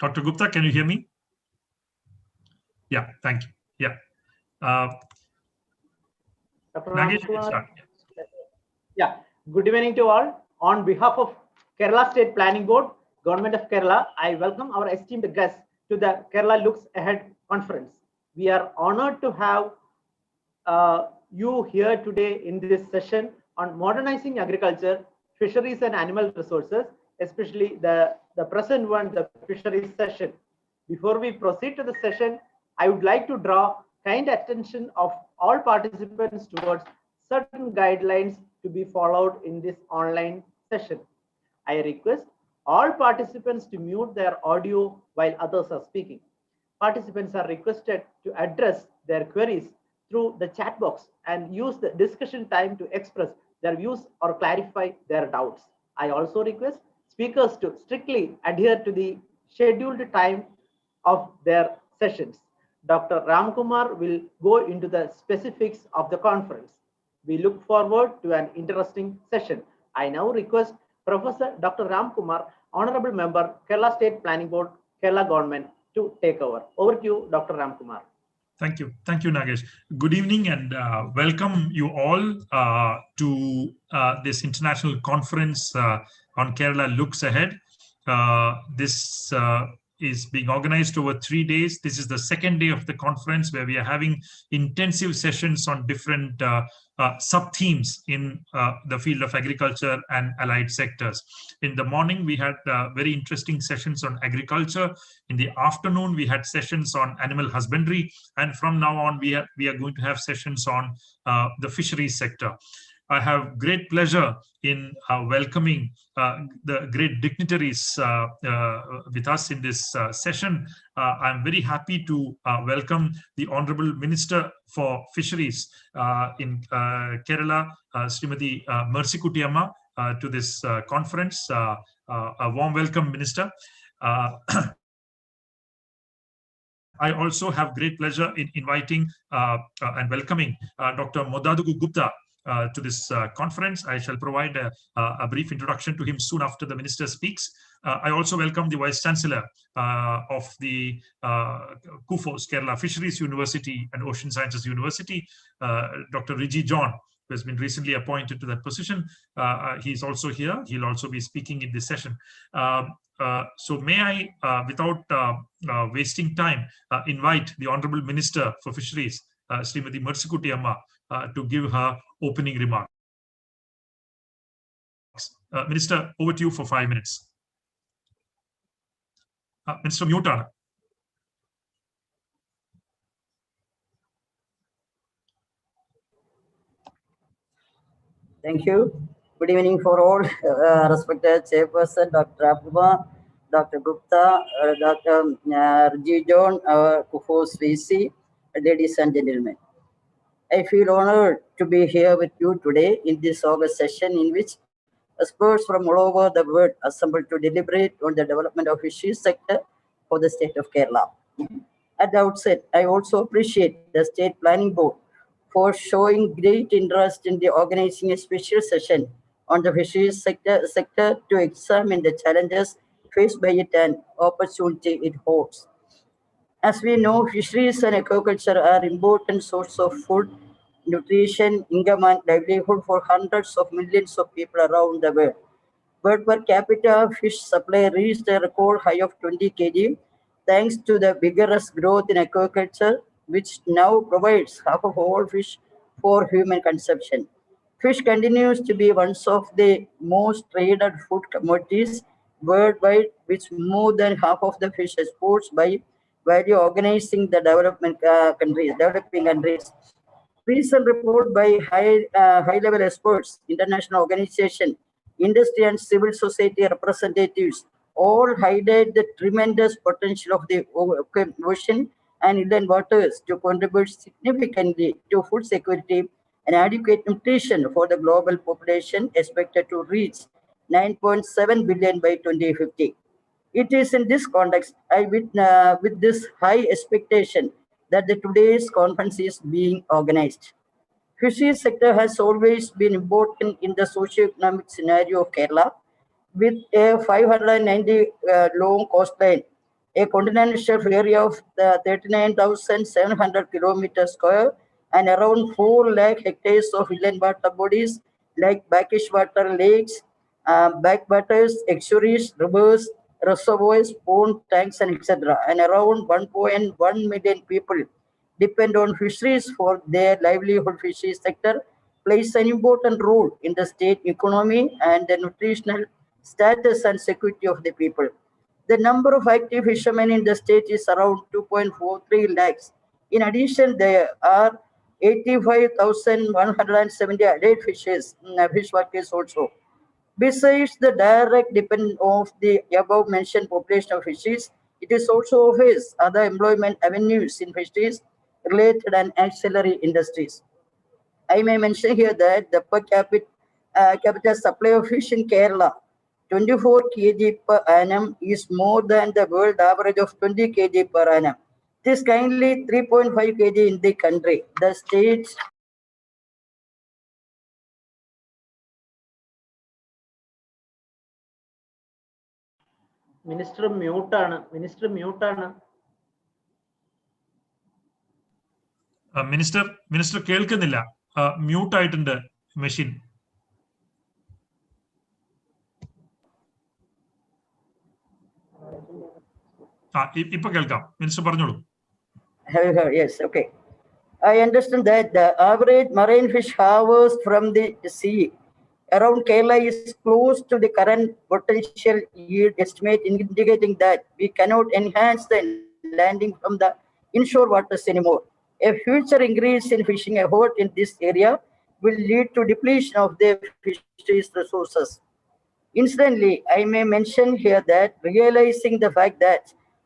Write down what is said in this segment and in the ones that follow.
Dr. Gupta, can you hear me? Yeah, thank you. Yeah. Nagesh, you can start. Yeah, good evening to all. On behalf of Kerala State Planning Board, Government of Kerala, I welcome our esteemed guests to the Kerala Looks Ahead conference. We are honored to have you here today in this session on modernizing agriculture, fisheries and animal resources, especially the present one, the fisheries session. Before we proceed to the session, I would like to draw kind attention of all participants towards certain guidelines to be followed in this online session. I request all participants to mute their audio while others are speaking. Participants are requested to address their queries through the chat box and use the discussion time to express their views or clarify their doubts. I also request speakers to strictly adhere to the scheduled time of their sessions. Dr. Ramkumar will go into the specifics of the conference. We look forward to an interesting session. I now request Professor Dr. Ramkumar, Honorable Member, Kerala State Planning Board, Kerala Government, to take over. Over to you, Dr. Ramkumar. Thank you. Thank you, Nagesh. Good evening and welcome you all to this international conference on Kerala Looks Ahead. This is being organized over 3 days. This is the second day of the conference where we are having intensive sessions on different sub-themes in the field of agriculture and allied sectors. In the morning, we had very interesting sessions on agriculture. In the afternoon, we had sessions on animal husbandry. And from now on, we are going to have sessions on the fisheries sector. I have great pleasure in welcoming the great dignitaries with us in this session. I'm very happy to welcome the Honorable Minister for Fisheries in Kerala, Srimati Mercikuti Amma, to this conference. A warm welcome, Minister. I also have great pleasure in inviting and welcoming Dr. Modadugu Gupta to this conference. I shall provide a brief introduction to him soon after the minister speaks. I also welcome the Vice Chancellor of the KUFOS, Kerala Fisheries University and Ocean Sciences University, Dr. Riji John, who has been recently appointed to that position. He's also here. He'll also be speaking in this session. So may I, without wasting time, invite the Honorable Minister for Fisheries, Srimati Mercikuti Amma, to give her opening remarks. Minister, over to you for 5 minutes. Minister, mute on. Thank you. Good evening for all. Respected Chairperson, Dr. Abdullah, Dr. Gupta, Dr. Rji John, KUFOS VC, ladies and gentlemen. I feel honored to be here with you today in this August session in which experts from all over the world assembled to deliberate on the development of fisheries sector for the state of Kerala. At the outset, I also appreciate the State Planning Board for showing great interest in the organizing a special session on the fisheries sector to examine the challenges faced by it and opportunity it holds. As we know, fisheries and aquaculture are important source of food, nutrition, income, and livelihood for hundreds of millions of people around the world. But per capita fish supply reached a record high of 20 kg, thanks to the vigorous growth in aquaculture, which now provides half of all fish for human consumption. Fish continues to be one of the most traded food commodities worldwide, which more than half of the fish exports by value organizing the developing countries. Recent report by high-level experts, international organization, industry and civil society representatives all highlight the tremendous potential of the ocean and inland waters to contribute significantly to food security and adequate nutrition for the global population expected to reach 9.7 billion by 2050. It is in this context, with this high expectation that today's conference is being organized. Fisheries sector has always been important in the socio-economic scenario of Kerala, with a 590 long coastline a continental shelf area of 39,700 kilometers square, and around 4 lakh hectares of inland water bodies like brackish water lakes, backwaters, estuaries, rivers, reservoirs, pond tanks, and etc. And around 1.1 million people depend on fisheries for their livelihood. Fisheries sector plays an important role in the state economy and the nutritional status and security of the people. The number of active fishermen in the state is around 2.43 lakhs. In addition, there are 85,170 adult fish workers also. Besides the direct dependent of the above mentioned population of fishes, it is also offers other employment avenues in fisheries related and ancillary industries. I may mention here that the capita supply of fish in Kerala, 24 kg per annum, is more than the world average of 20 kg per annum. It is kindly 3.5 kg in the country. The states minister മ്യൂട്ടാണ്. Minister മ്യൂട്ടാണ്. Minister കേൾക്കുന്നില്ല. Mute ആയിട്ടുണ്ട് machine. ഇപ്പൊ കേൾക്കാം. Minister പറഞ്ഞോളൂ. Yes, okay. I understand that the average marine fish harvest from the sea around Kerala is close to the current potential yield estimate, indicating that we cannot enhance the landing from the inshore waters anymore. A future increase in fishing effort in this area will lead to depletion of the fisheries resources. Incidentally, I may mention here that realizing the fact that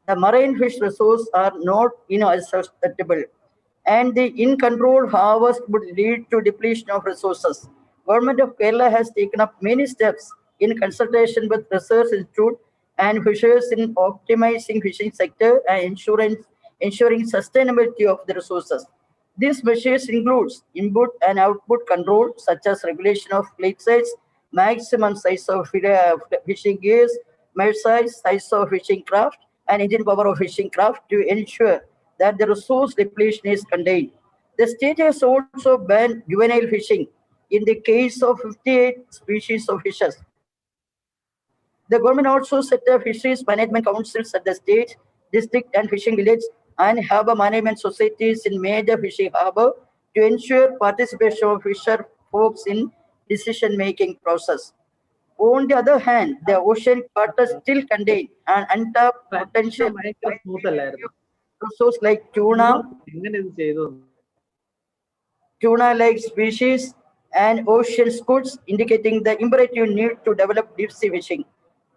the marine fish resources are not inhospitable and the uncontrolled harvest would lead to depletion of resources. Government of Kerala has taken up many steps in consultation with research institute and fishers in optimizing fishing sector and ensuring sustainability of the resources. These measures includes input and output control such as regulation of fleet size, maximum size of fishing gears, size of fishing craft, and engine power of fishing craft to ensure that the resource depletion is contained. The state has also banned juvenile fishing in the case of 58 species of fishes. The government also set up fisheries management councils at the state, district, and fishing village and harbour management societies in major fishing harbour to ensure participation of fisher folks in decision-making process. On the other hand, the ocean waters still contain an untapped potential smooth അല്ലായിരുന്നു. resources like എങ്ങനെ ഇത് ചെയ്തു? tuna-like species, and ocean scuds, indicating the imperative need to develop deep-sea fishing.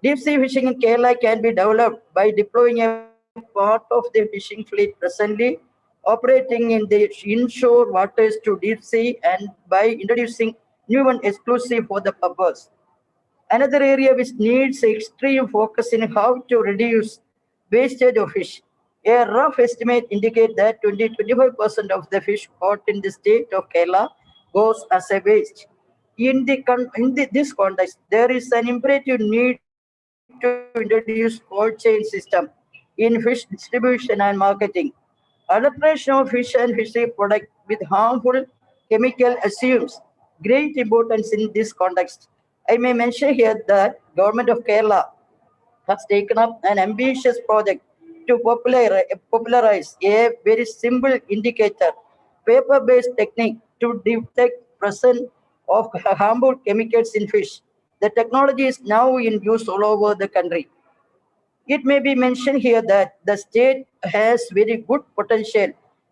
Deep-sea fishing in Kerala can be developed by deploying a part of the fishing fleet presently operating in the inshore waters to deep-sea and by introducing new one exclusive for the purpose. Another area which needs extreme focus in how to reduce wastage of fish. A rough estimate indicates that 20-25% of the fish caught in the state of Kerala goes as a waste. This context, there is an imperative need to introduce cold chain system in fish distribution and marketing. Adulteration of fish and fishery product with harmful chemical assumes great importance in this context. I may mention here that Government of Kerala has taken up an ambitious project to popularize a very simple indicator, paper-based technique to detect presence of harmful chemicals in fish. The technology is now in use all over the country. It may be mentioned here that the state has very good potential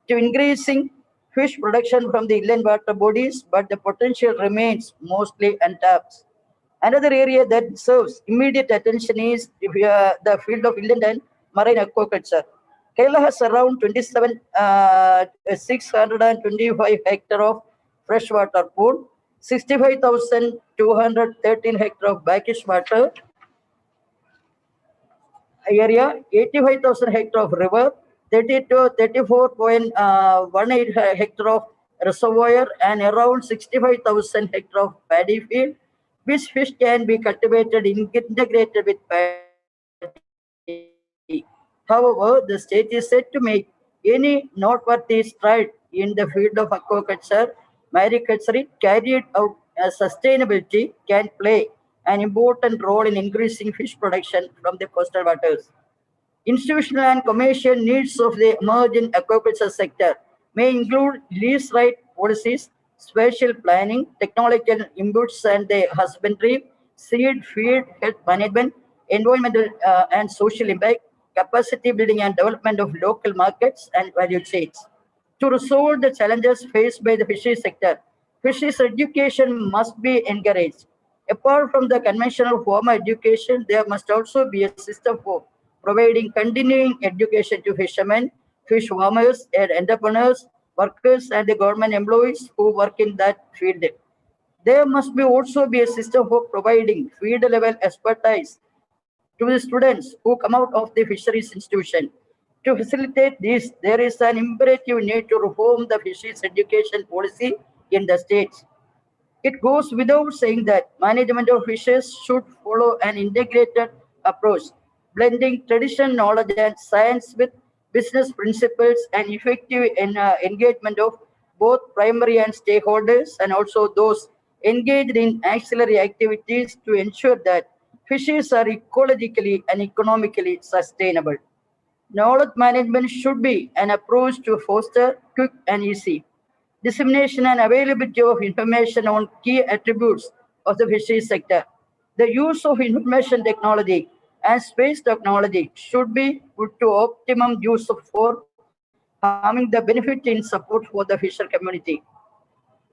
to increasing fish production from the inland water bodies, but the potential remains mostly untapped. Another area that deserves immediate attention is the field of inland and marine aquaculture. Kerala has around 625 hectare of freshwater pool, 65,213 hectare of brackish water area, 85,000 hectare of river, 30 to 34.18 hectare of reservoir, and around 65,000 hectare of paddy field, which fish can be cultivated integrated with paddy. However, the state is set to make any noteworthy stride in the field of aquaculture. Mariculture carried out as sustainability can play an important role in increasing fish production from the coastal waters. Institutional and commercial needs of the emerging aquaculture sector may include lease right policies, spatial planning, technological inputs and the husbandry, seed, feed, health management, environmental and social impact, capacity building and development of local markets and value chains. To resolve the challenges faced by the fisheries sector, fisheries education must be encouraged. Apart from the conventional formal education, there must also be a system for providing continuing education to fishermen, fish farmers, and entrepreneurs, workers, and the government employees who work in that field. There must be also be a system for providing field level expertise to the students who come out of the fisheries institution. To facilitate this, there is an imperative need to reform the fisheries education policy in the states. It goes without saying that management of fishes should follow an integrated approach, blending traditional knowledge and science with business principles and effective engagement of both primary and stakeholders and also those engaged in ancillary activities to ensure that fishes are ecologically and economically sustainable. Knowledge management should be an approach to foster quick and easy dissemination and availability of information on key attributes of the fisheries sector. The use of information technology and space technology should be put to optimum use for harming the benefit in support for the fisher community.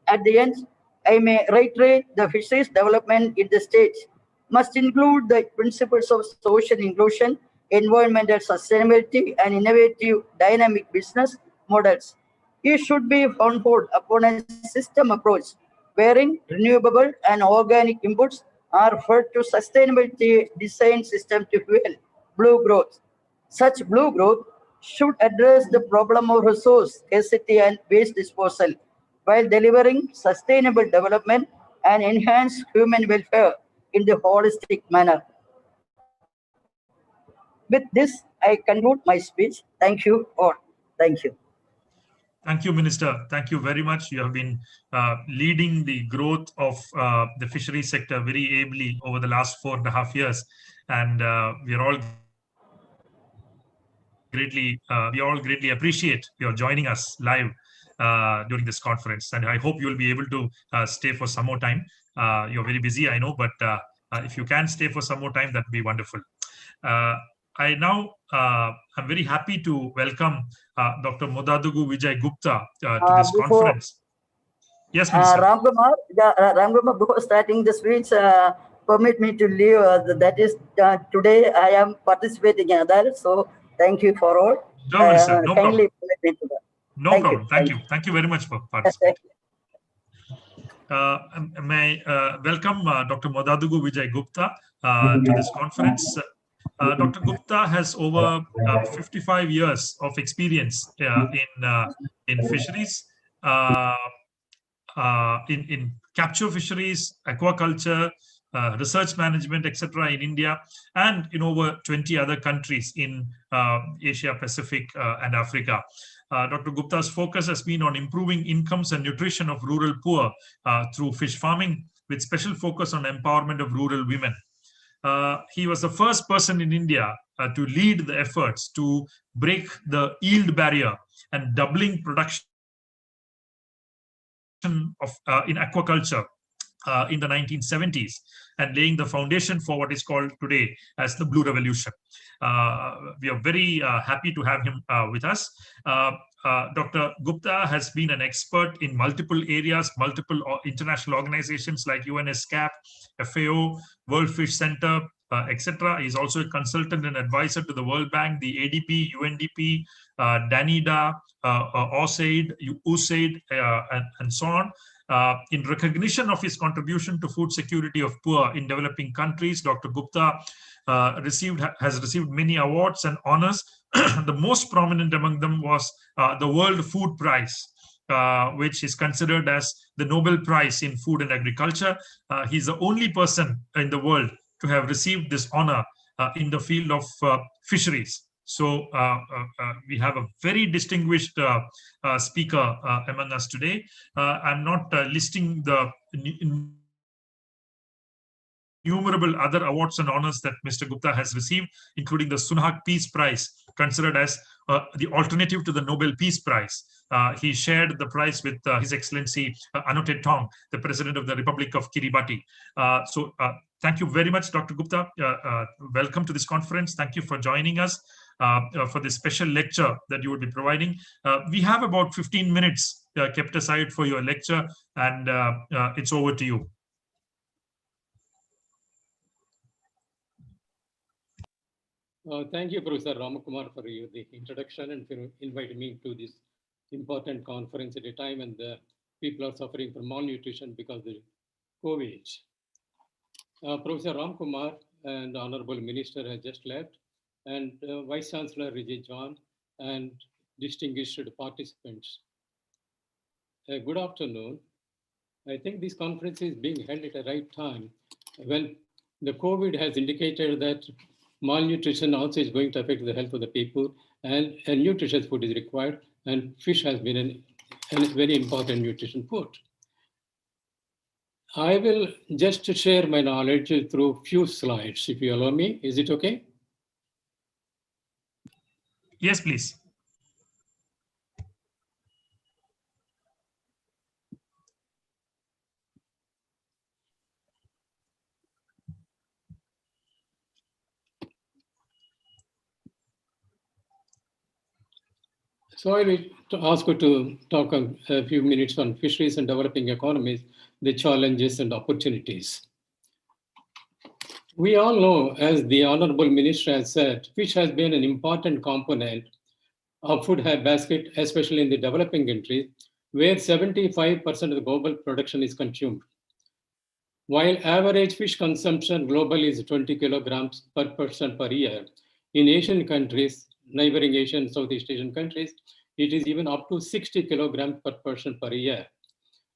At the end, I may reiterate the fisheries development in the states must include the principles of social inclusion, environmental sustainability, and innovative dynamic business models. It should be founded upon a system approach wherein renewable and organic inputs are fed to sustainability design system to fuel blue growth. Such blue growth should address the problem of resource scarcity and waste disposal while delivering sustainable development and enhance human welfare in the holistic manner. With this, I conclude my speech. Thank you all. Thank you. Thank you, Minister. Thank you very much. You have been leading the growth of the fishery sector very ably over the last 4.5 years. And we are all greatly appreciate your joining us live during this conference. And I hope you will be able to stay for some more time. You're very busy, I know, but if you can stay for some more time, that would be wonderful. I now am very happy to welcome Dr. Modadugu Vijay Gupta to this conference. Yes, Minister. Ramkumar, before starting the speech, permit me to leave. That is, today I am participating in that. So thank you for all. No, Minister, no problem. No Thank problem. you. Thank you. Thank you very much for participating. May I welcome Dr. Modadugu Vijay Gupta to this conference. Dr. Gupta has over 55 years of experience in fisheries, in capture fisheries, aquaculture, research management, etc. in India, and in over 20 other countries in Asia, Pacific, and Africa. Dr. Gupta's focus has been on improving incomes and nutrition of rural poor through fish farming, with special focus on empowerment of rural women. He was the first person in India to lead the efforts to break the yield barrier and doubling production of in aquaculture in the 1970s, and laying the foundation for what is called today as the Blue Revolution. We are very happy to have him with us. Dr. Gupta has been an expert in multiple areas, multiple international organizations like UNESCAP, FAO, World Fish Center, etc. He's also a consultant and advisor to the World Bank, the ADP, UNDP, DANIDA, USAID, and so on. In recognition of his contribution to food security of poor in developing countries, Dr. Gupta has received many awards and honors. The most prominent among them was the World Food Prize, which is considered as the Nobel Prize in Food and Agriculture. He's the only person in the world to have received this honor in the field of fisheries. So we have a very distinguished speaker among us today. I'm not listing the innumerable other awards and honors that Mr. Gupta has received, including the Sunhak Peace Prize, considered as the alternative to the Nobel Peace Prize. He shared the prize with His Excellency Anote Tong, the President of the Republic of Kiribati. Thank you very much, Dr. Gupta. Welcome to this conference. Thank you for joining us for this special lecture that you will be providing. We have about 15 minutes kept aside for your lecture, and it's over to you. Thank you, Professor Ramakumar, for the introduction and for inviting me to this important conference at a time when the people are suffering from malnutrition because of the COVID. Professor Ramkumar and Honorable Minister has just left, and Vice Chancellor Riji John and distinguished participants. Good afternoon. I think this conference is being held at the right time when the COVID has indicated that malnutrition also is going to affect the health of the people, and nutritious food is required, and fish has been a very important nutrition food. I will just share my knowledge through few slides, if you allow me. Is it okay? Yes, please. So I will ask you to talk a few minutes on fisheries and developing economies, the challenges and opportunities. We all know, as the Honorable Minister has said, fish has been an important component of food basket, especially in the developing countries, where 75% of the global production is consumed. While average fish consumption globally is 20 kilograms per person per year, in Asian countries, neighboring Asian, Southeast Asian countries, it is even up to 60 kilograms per person per year.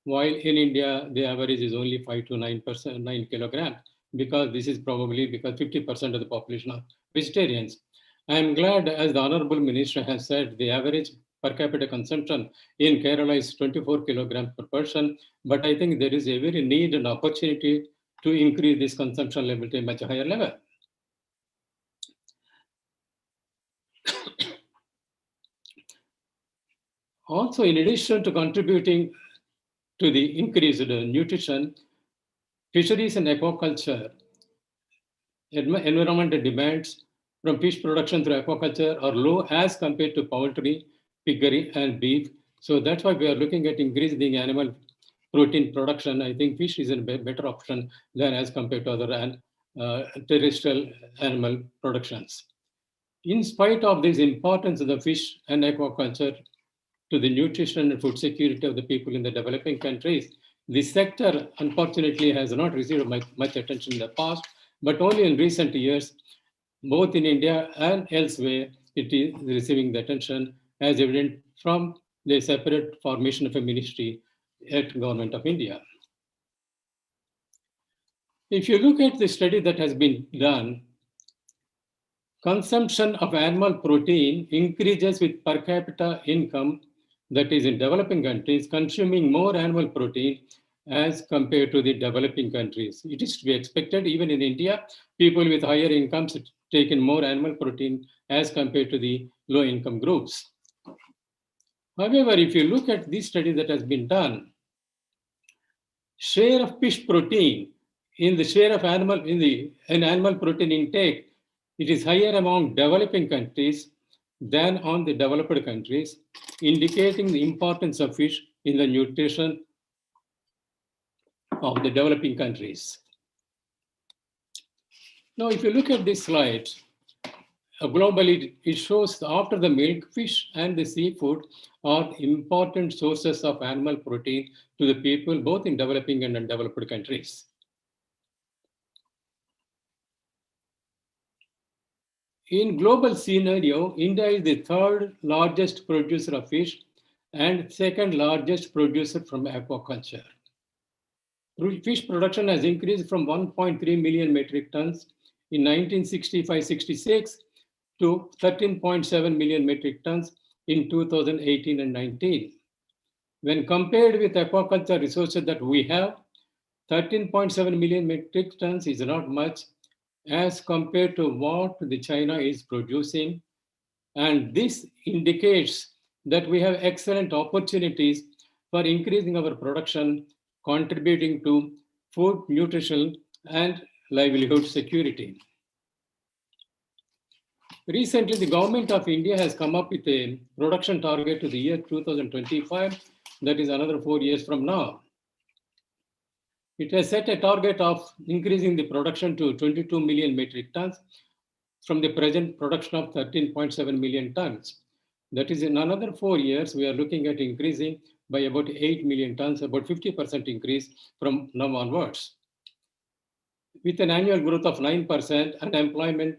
While in India, the average is only 5 to 9 kilograms, because this is probably because 50% of the population are vegetarians. I am glad, as the Honorable Minister has said, the average per capita consumption in Kerala is 24 kilograms per person, but I think there is a very need and opportunity to increase this consumption level to a much higher level. Also, in addition to contributing to the increased nutrition, fisheries and aquaculture, environmental demands from fish production through aquaculture are low as compared to poultry, piggery, and beef. So that's why we are looking at increasing animal protein production. I think fish is a better option than as compared to other terrestrial animal productions. In spite of this importance of the fish and aquaculture to the nutrition and food security of the people in the developing countries, this sector unfortunately has not received much attention in the past, but only in recent years, both in India and elsewhere, it is receiving the attention as evident from the separate formation of a ministry at Government of India. If you look at the study that has been done, consumption of animal protein increases with per capita income, that is in developing countries, consuming more animal protein as compared to the developing countries. It is to be expected, even in India, people with higher incomes take in more animal protein as compared to the low income groups. However, if you look at this study that has been done, share of fish protein in the share of animal protein intake, it is higher among developing countries than on the developed countries, indicating the importance of fish in the nutrition of the developing countries. Now, if you look at this slide, globally, it shows after the milk, fish and the seafood are important sources of animal protein to the people, both in developing and undeveloped countries. In global scenario, India is the third largest producer of fish and second largest producer from aquaculture. Fish production has increased from 1.3 million metric tons in 1965-66 to 13.7 million metric tons in 2018 and 19. When compared with aquaculture resources that we have, 13.7 million metric tons is not much as compared to what the China is producing. And this indicates that we have excellent opportunities for increasing our production, contributing to food, nutrition, and livelihood security. Recently, the government of India has come up with a production target to the year 2025, that is another 4 years from now. It has set a target of increasing the production to 22 million metric tons from the present production of 13.7 million tons. That is, in another 4 years, we are looking at increasing by about 8 million tons, about 50% increase from now onwards. With an annual growth of 9% and employment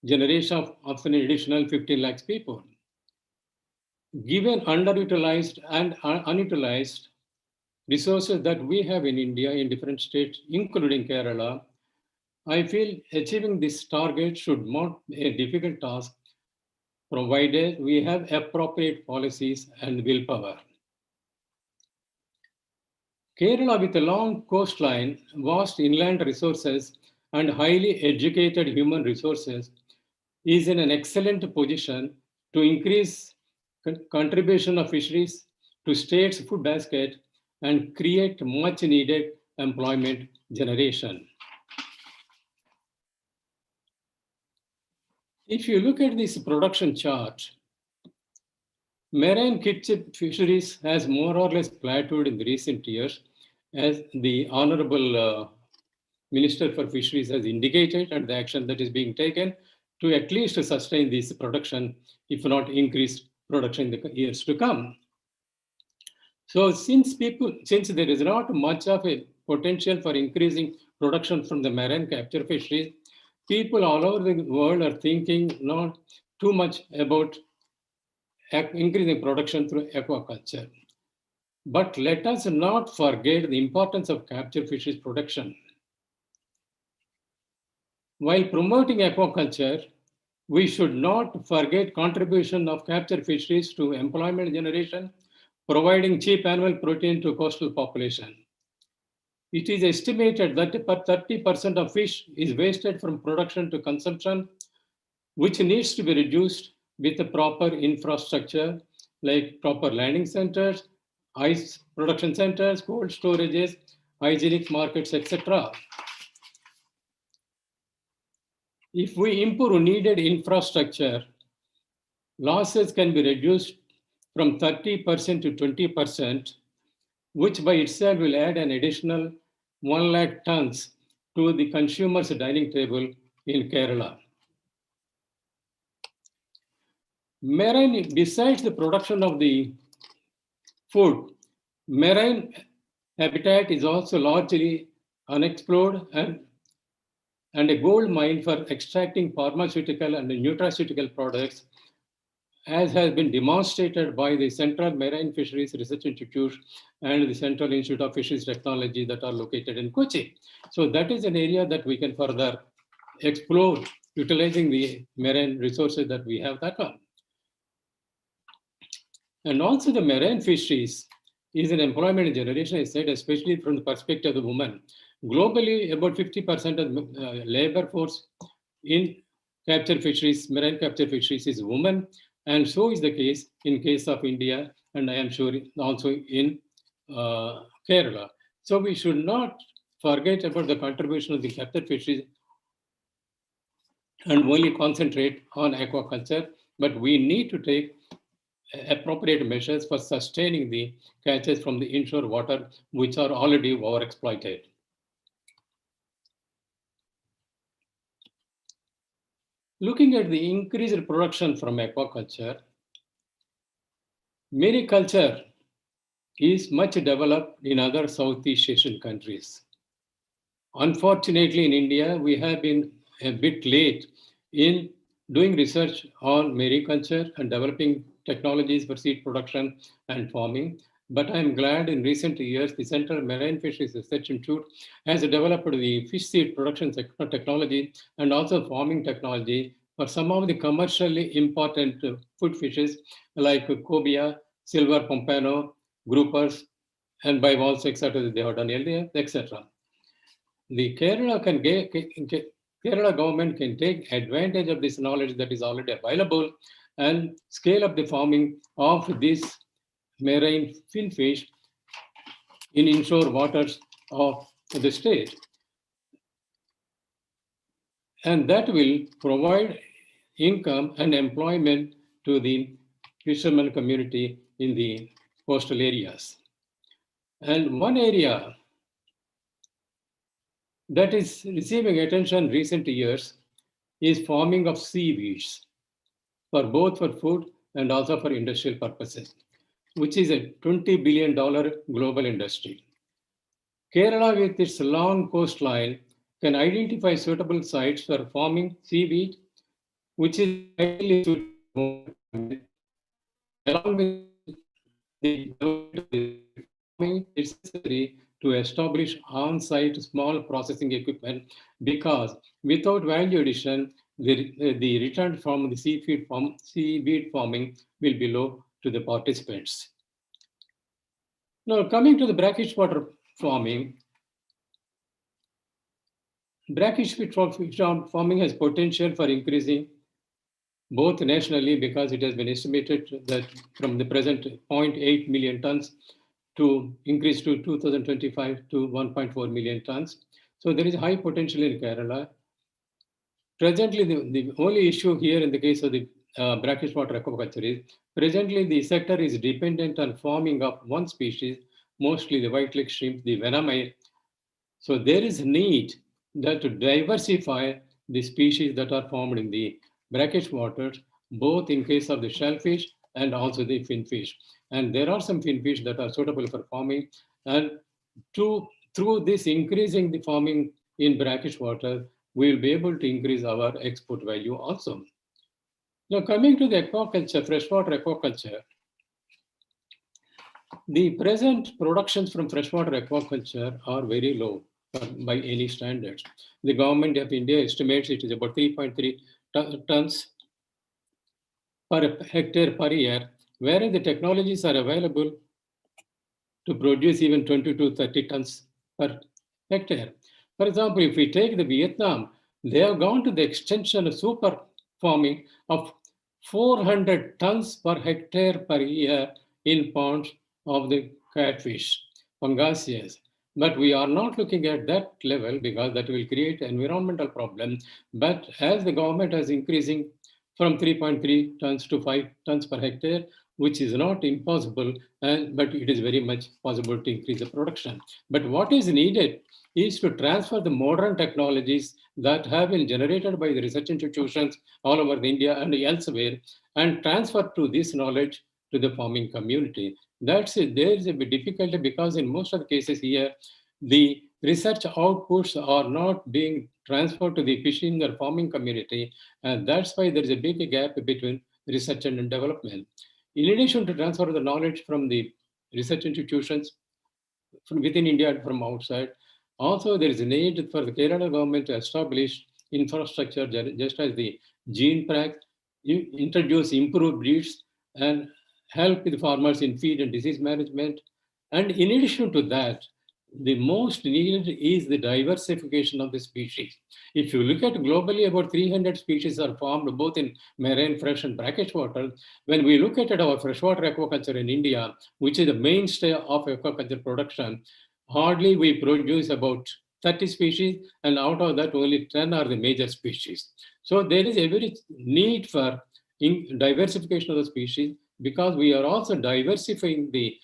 generation of an additional 15 lakhs people. Given underutilized and unutilized resources that we have in India in different states, including Kerala, I feel achieving this target should not be a difficult task, provided we have appropriate policies and willpower. Kerala, with a long coastline, vast inland resources, and highly educated human resources, is in an excellent position to increase contribution of fisheries to state's food basket and create much needed employment generation. If you look at this production chart, marine kidchip fisheries has more or less plateaued in the recent years, as the Honorable Minister for Fisheries has indicated, and the action that is being taken to at least sustain this production, if not increase production in the years to come. So since there is not much of a potential for increasing production from the marine capture fisheries, people all over the world are thinking not too much about increasing production through aquaculture. But let us not forget the importance of capture fisheries production. While promoting aquaculture, we should not forget contribution of capture fisheries to employment generation, providing cheap animal protein to coastal population. It is estimated that 30% of fish is wasted from production to consumption, which needs to be reduced with the proper infrastructure like proper landing centers, ice production centers, cold storages, hygienic markets, etc. If we improve needed infrastructure, losses can be reduced from 30% to 20%, which by itself will add an additional 1 lakh tons to the consumer's dining table in Kerala. Marine, besides the production of the food, marine habitat is also largely unexplored and a gold mine for extracting pharmaceutical and nutraceutical products, as has been demonstrated by the Central Marine Fisheries Research Institute and the Central Institute of Fisheries Technology that are located in Kochi. So that is an area that we can further explore, utilizing the marine resources that we have that one. And also the marine fisheries is an employment generation, I said, especially from the perspective of the women. Globally, about 50% of the labor force in capture fisheries, marine capture fisheries is women. And so is the case in case of India, and I am sure also in Kerala. So we should not forget about the contribution of the capture fisheries and only concentrate on aquaculture, but we need to take appropriate measures for sustaining the catches from the inshore water, which are already overexploited. Looking at the increased production from aquaculture, mariculture is much developed in other Southeast Asian countries. Unfortunately, in India, we have been a bit late in doing research on mariculture and developing technologies for seed production and farming. But I'm glad in recent years, the Central Marine Fisheries Research Institute has developed the fish seed production technology and also farming technology for some of the commercially important food fishes like cobia, silver pompano, groupers, and bivalves, etc. They have done earlier, etc. The Kerala government can take advantage of this knowledge that is already available and scale up the farming of this marine finfish in inshore waters of the state. And that will provide income and employment to the fishermen community in the coastal areas. And one area that is receiving attention recent years is farming of seaweeds for food and also for industrial purposes, which is a $20 billion global industry. Kerala, with its long coastline, can identify suitable sites for farming seaweed, which is ideally suited for along with the farming, it's necessary to establish on-site small processing equipment because without value addition, the return from the seaweed farming will be low to the participants. Now, coming to the brackish water farming, brackish fish farming has potential for increasing both nationally because it has been estimated that from the present 0.8 million tons to increase to 2025 to 1.4 million tons. So there is high potential in Kerala. Presently, the only issue here in the case of the brackish water aquaculture is presently the sector is dependent on farming of one species, mostly the white leg shrimp, the venamine. So there is need that to diversify the species that are formed in the brackish waters, both in case of the shellfish and also the finfish. And there are some finfish that are suitable for farming. And through this increasing the farming in brackish water, we will be able to increase our export value also. Now coming to the aquaculture, freshwater aquaculture, the present productions from freshwater aquaculture are very low by any standards. The government of India estimates it is about 3.3 tons per hectare per year, whereas the technologies are available to produce even 20 to 30 tons per hectare. For example, if we take the Vietnam, they have gone to the extension of super farming of 400 tons per hectare per year in ponds of the catfish, pangasius. But we are not looking at that level because that will create environmental problem. But as the government is increasing from 3.3 tons to 5 tons per hectare, which is not impossible, but it is very much possible to increase the production. But what is needed is to transfer the modern technologies that have been generated by the research institutions all over India and elsewhere and transfer to this knowledge to the farming community. That's it. There is a bit difficulty because in most of the cases here, the research outputs are not being transferred to the fishing or farming community. And that's why there is a big gap between research and development. In addition to transfer the knowledge from the research institutions from within India and from outside, also there is a need for the Kerala government to establish infrastructure just as the gene prac, introduce improved breeds and help the farmers in feed and disease management. And in addition to that, the most needed is the diversification of the species. If you look at globally, about 300 species are formed both in marine, fresh, and brackish water. When we look at our freshwater aquaculture in India, which is the mainstay of aquaculture production, hardly we produce about 30 species, and out of that, only 10 are the major species. So there is a very need for diversification of the species because we are also diversifying the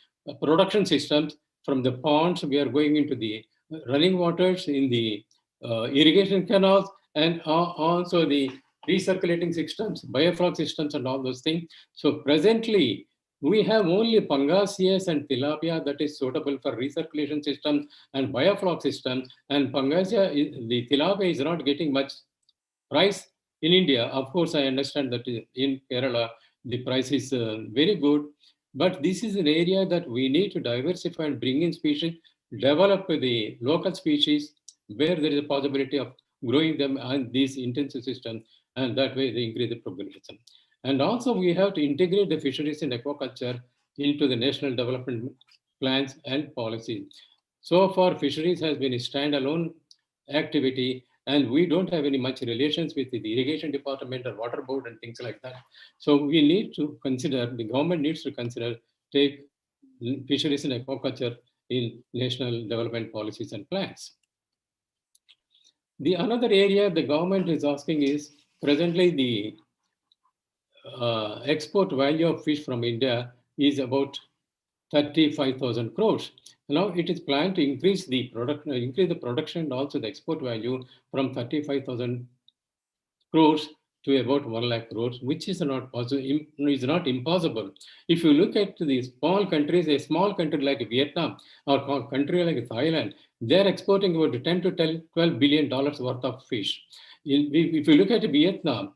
production systems. From the ponds, we are going into the running waters in the irrigation canals and also the recirculating systems, biofloc systems and all those things. So presently, we have only pangasius and tilapia that is suitable for recirculation systems and biofloc systems. And the tilapia is not getting much price in India. Of course, I understand that in Kerala, the price is very good. But this is an area that we need to diversify and bring in species, develop the local species where there is a possibility of growing them on these intensive systems. and that way they increase the progression. And also we have to integrate the fisheries and aquaculture into the national development plans and policies. So far, fisheries has been a standalone activity, and we don't have any much relations with the irrigation department or water board and things like that. So we need to consider, the government needs to consider, take fisheries and aquaculture in national development policies and plans. The another area the government is asking is, presently the export value of fish from India is about 35,000 crores. Now it is planned to increase the production and also the export value from 35,000 crores to about 1 lakh crores, which is not possible, is not impossible. If you look at the small countries, a small country like Vietnam or a country like Thailand, they're exporting about 10 to $12 billion worth of fish. If you look at Vietnam,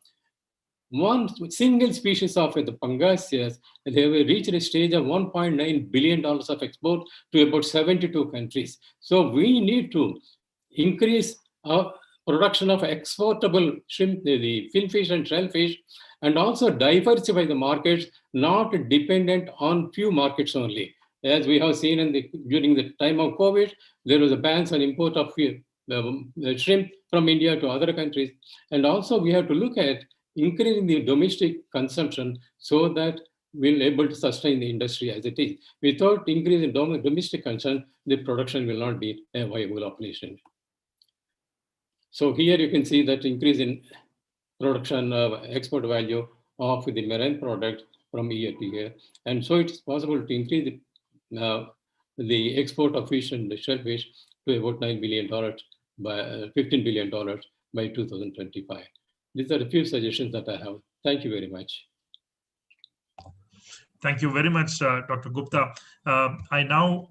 one single species of the pangasius, they have reached a stage of $1.9 billion of export to about 72 countries. So we need to increase our production of exportable shrimp, the finfish and shellfish, and also diversify the markets, not dependent on few markets only. As we have seen during the time of COVID, there was a ban on import of shrimp from India to other countries. And also we have to look at increasing the domestic consumption so that we'll able to sustain the industry as it is. Without increasing domestic consumption, the production will not be a viable operation. So here you can see that increase in production of export value of the marine product from year to year. And so it's possible to increase the export of fish and shellfish to about $9 billion by $15 billion by 2025. These are a few suggestions that I have. Thank you very much. Thank you very much, Dr. Gupta. I now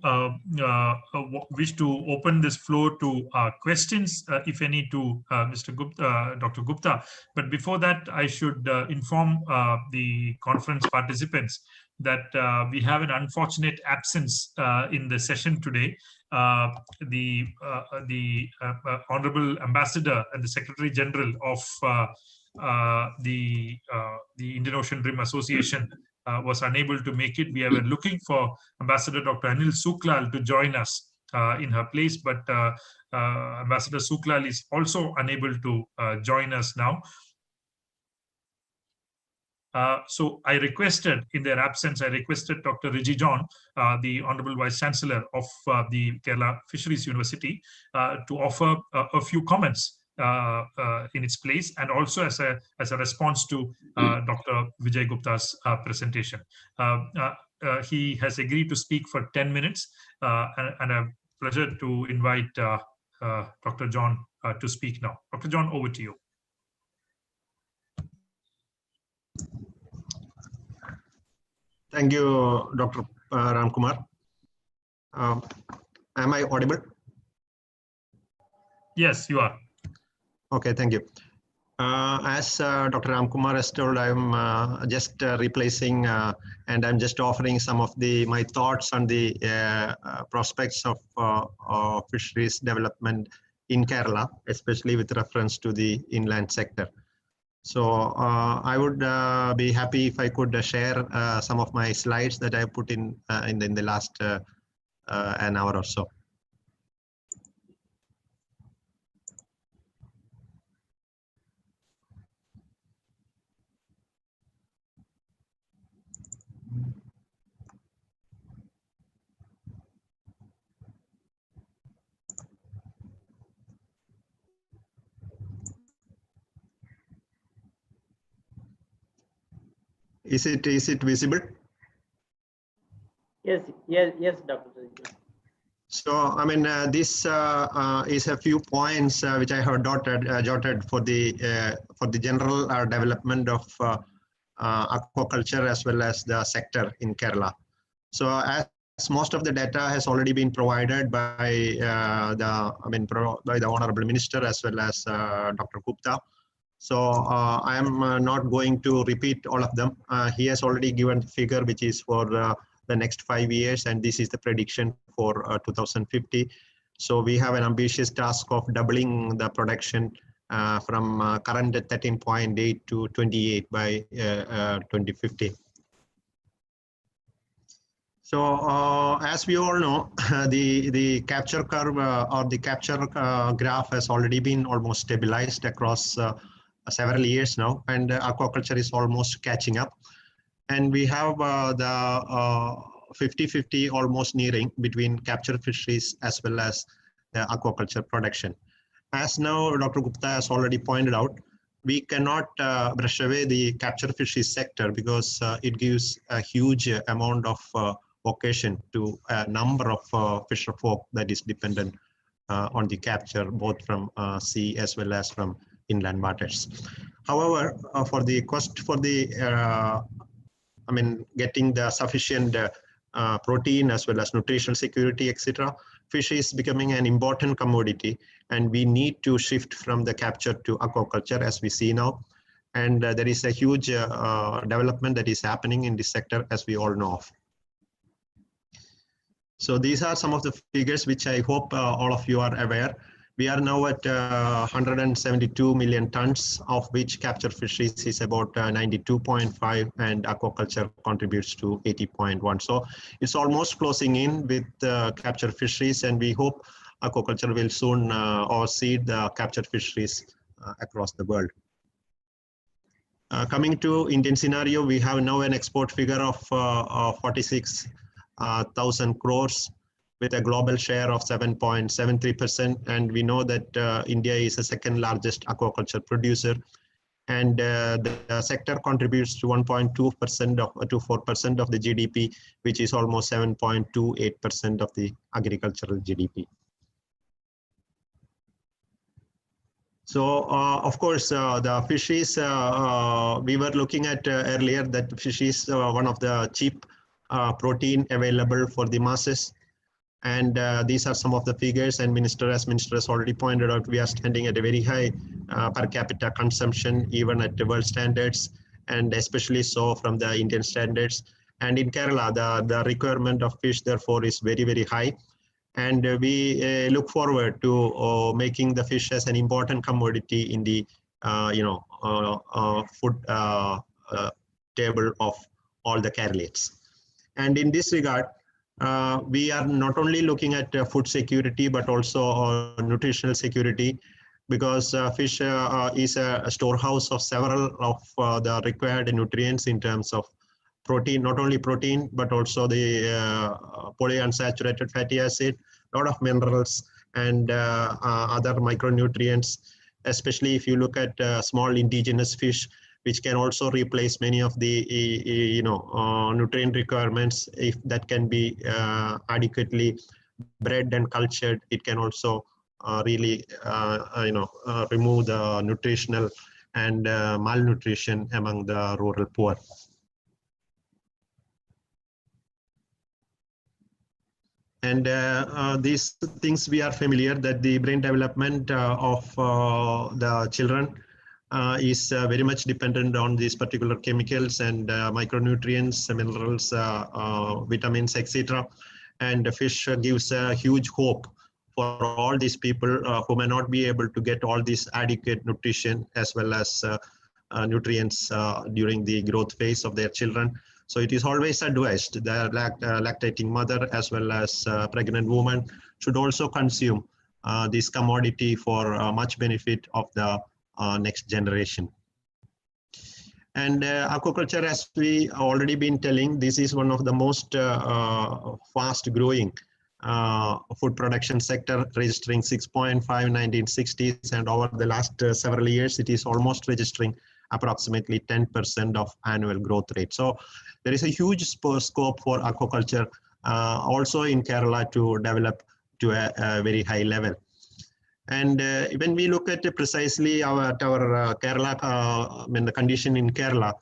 wish to open this floor to questions, if any, to Mr. Gupta, Dr. Gupta. But before that, I should inform the conference participants that we have an unfortunate absence in the session today. The Honorable Ambassador and the Secretary General of the Indian Ocean Rim Association was unable to make it. We were looking for Ambassador Dr. Anil Suklal to join us in her place, but Ambassador Suklal is also unable to join us now. So I requested, in their absence, I requested Dr. Riji John, the Honorable Vice Chancellor of the Kerala Fisheries University, to offer a few comments in its place, and also as a response to Dr. Vijay Gupta's presentation. He has agreed to speak for 10 minutes, and a pleasure to invite Dr. John to speak now. Dr. John, over to you. Thank you, Dr. Ramkumar. Am I audible? Yes, you are. Okay, thank you. As Dr. Ramkumar has told, I'm just replacing and I'm just offering some of my thoughts on the prospects of fisheries development in Kerala, especially with reference to the inland sector. So I would be happy if I could share some of my slides that I put in the last an hour or so. Is it visible? Yes, Dr. So, I mean, this is a few points which I have jotted for the general development of aquaculture as well as the sector in Kerala. So, as most of the data has already been provided by by the Honorable Minister as well as Dr. Gupta. So I am not going to repeat all of them. He has already given the figure which is for the next 5 years, and this is the prediction for 2050. So we have an ambitious task of doubling the production from current 13.8 to 28 by 2050. So as we all know, the capture curve or the capture graph has already been almost stabilized across several years now, and aquaculture is almost catching up. And we have the 50-50 almost nearing between capture fisheries as well as the aquaculture production. As now Dr. Gupta has already pointed out, we cannot brush away the capture fisheries sector because it gives a huge amount of vocation to a number of fisher folk that is dependent on the capture, both from sea as well as from inland waters. However, for the cost for the getting the sufficient protein as well as nutritional security, etc., fish is becoming an important commodity, and we need to shift from the capture to aquaculture as we see now. And there is a huge development that is happening in this sector, as we all know of. So these are some of the figures which I hope all of you are aware. We are now at 172 million tons, of which capture fisheries is about 92.5, and aquaculture contributes to 80.1. So it's almost closing in with capture fisheries, and we hope aquaculture will soon oversee the capture fisheries across the world. Coming to Indian scenario, we have now an export figure of 46,000 crores with a global share of 7.73%. And we know that India is the second largest aquaculture producer. And the sector contributes to 1.2% to 4% of the GDP, which is almost 7.28% of the agricultural GDP. So, of course, the fisheries, we were looking at earlier that fish is one of the cheap protein available for the masses. And these are some of the figures, and as Minister has already pointed out, we are standing at a very high per capita consumption, even at the world standards, and especially so from the Indian standards. And in Kerala, the requirement of fish, therefore, is very, very high. And we look forward to making the fish as an important commodity in the food table of all the Keralates. And in this regard, we are not only looking at food security, but also nutritional security, because fish is a storehouse of several of the required nutrients in terms of protein, not only protein, but also the polyunsaturated fatty acid, a lot of minerals and other micronutrients, especially if you look at small indigenous fish, which can also replace many of the nutrient requirements. If that can be adequately bred and cultured, it can also really remove the nutritional and malnutrition among the rural poor. And these things we are familiar, that the brain development of the children is very much dependent on these particular chemicals and micronutrients, minerals, vitamins, etc. And the fish gives a huge hope for all these people who may not be able to get all this adequate nutrition as well as nutrients during the growth phase of their children. So it is always advised the lactating mother as well as pregnant woman should also consume this commodity for much benefit of the next generation. And aquaculture, as we already been telling, this is one of the most fast growing food production sector, registering 6.5 in 1960s, and over the last several years it is almost registering approximately 10% of annual growth rate. So there is a huge scope for aquaculture also in Kerala to develop to a very high level. And when we look at precisely our Kerala, the condition in Kerala,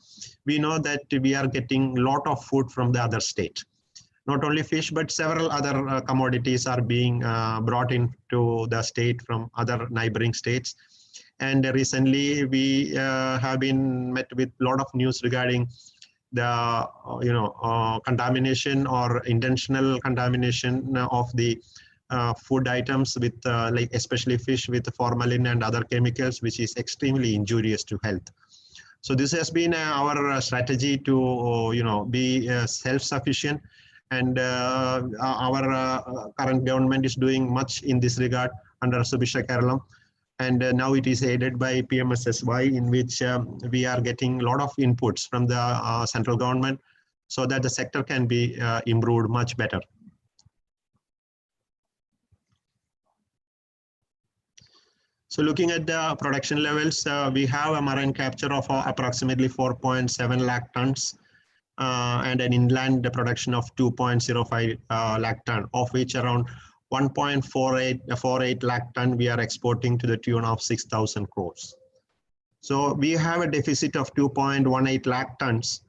we know that we are getting a lot of food from the other state. Not only fish, but several other commodities are being brought into the state from other neighboring states. And recently we have been met with a lot of news regarding the contamination or intentional contamination of the food items with like especially fish with formalin and other chemicals, which is extremely injurious to health. So this has been our strategy to be self-sufficient, and our current government is doing much in this regard under Subisha Keralam. And now it is aided by PMSSY, in which we are getting a lot of inputs from the central government so that the sector can be improved much better. So looking at the production levels, we have a marine capture of approximately 4.7 lakh tons and an inland production of 2.05 lakh ton, of which around 1.48 lakh ton we are exporting to the tune of 6,000 crores. So we have a deficit of 2.18 lakh tons,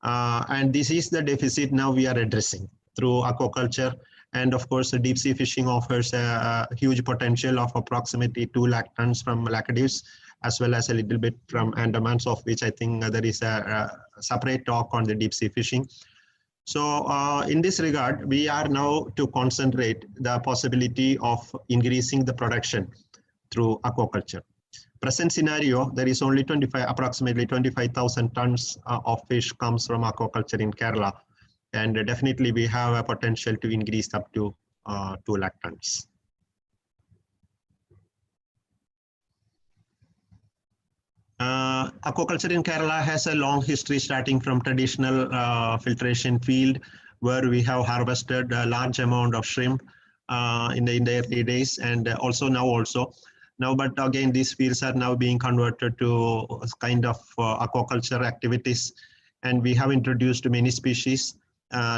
and this is the deficit now we are addressing through aquaculture. And of course, the deep sea fishing offers a huge potential of approximately 2 lakh tons from Laccadives, as well as a little bit from Andamans, of which I think there is a separate talk on the deep sea fishing. So in this regard, we are now to concentrate the possibility of increasing the production through aquaculture. Present scenario, there is only approximately 25,000 tons of fish comes from aquaculture in Kerala. And definitely we have a potential to increase up to 2 lakh tons. Aquaculture in Kerala has a long history, starting from traditional filtration field, where we have harvested a large amount of shrimp in the early days, and now, but again, these fields are now being converted to a kind of aquaculture activities, and we have introduced many species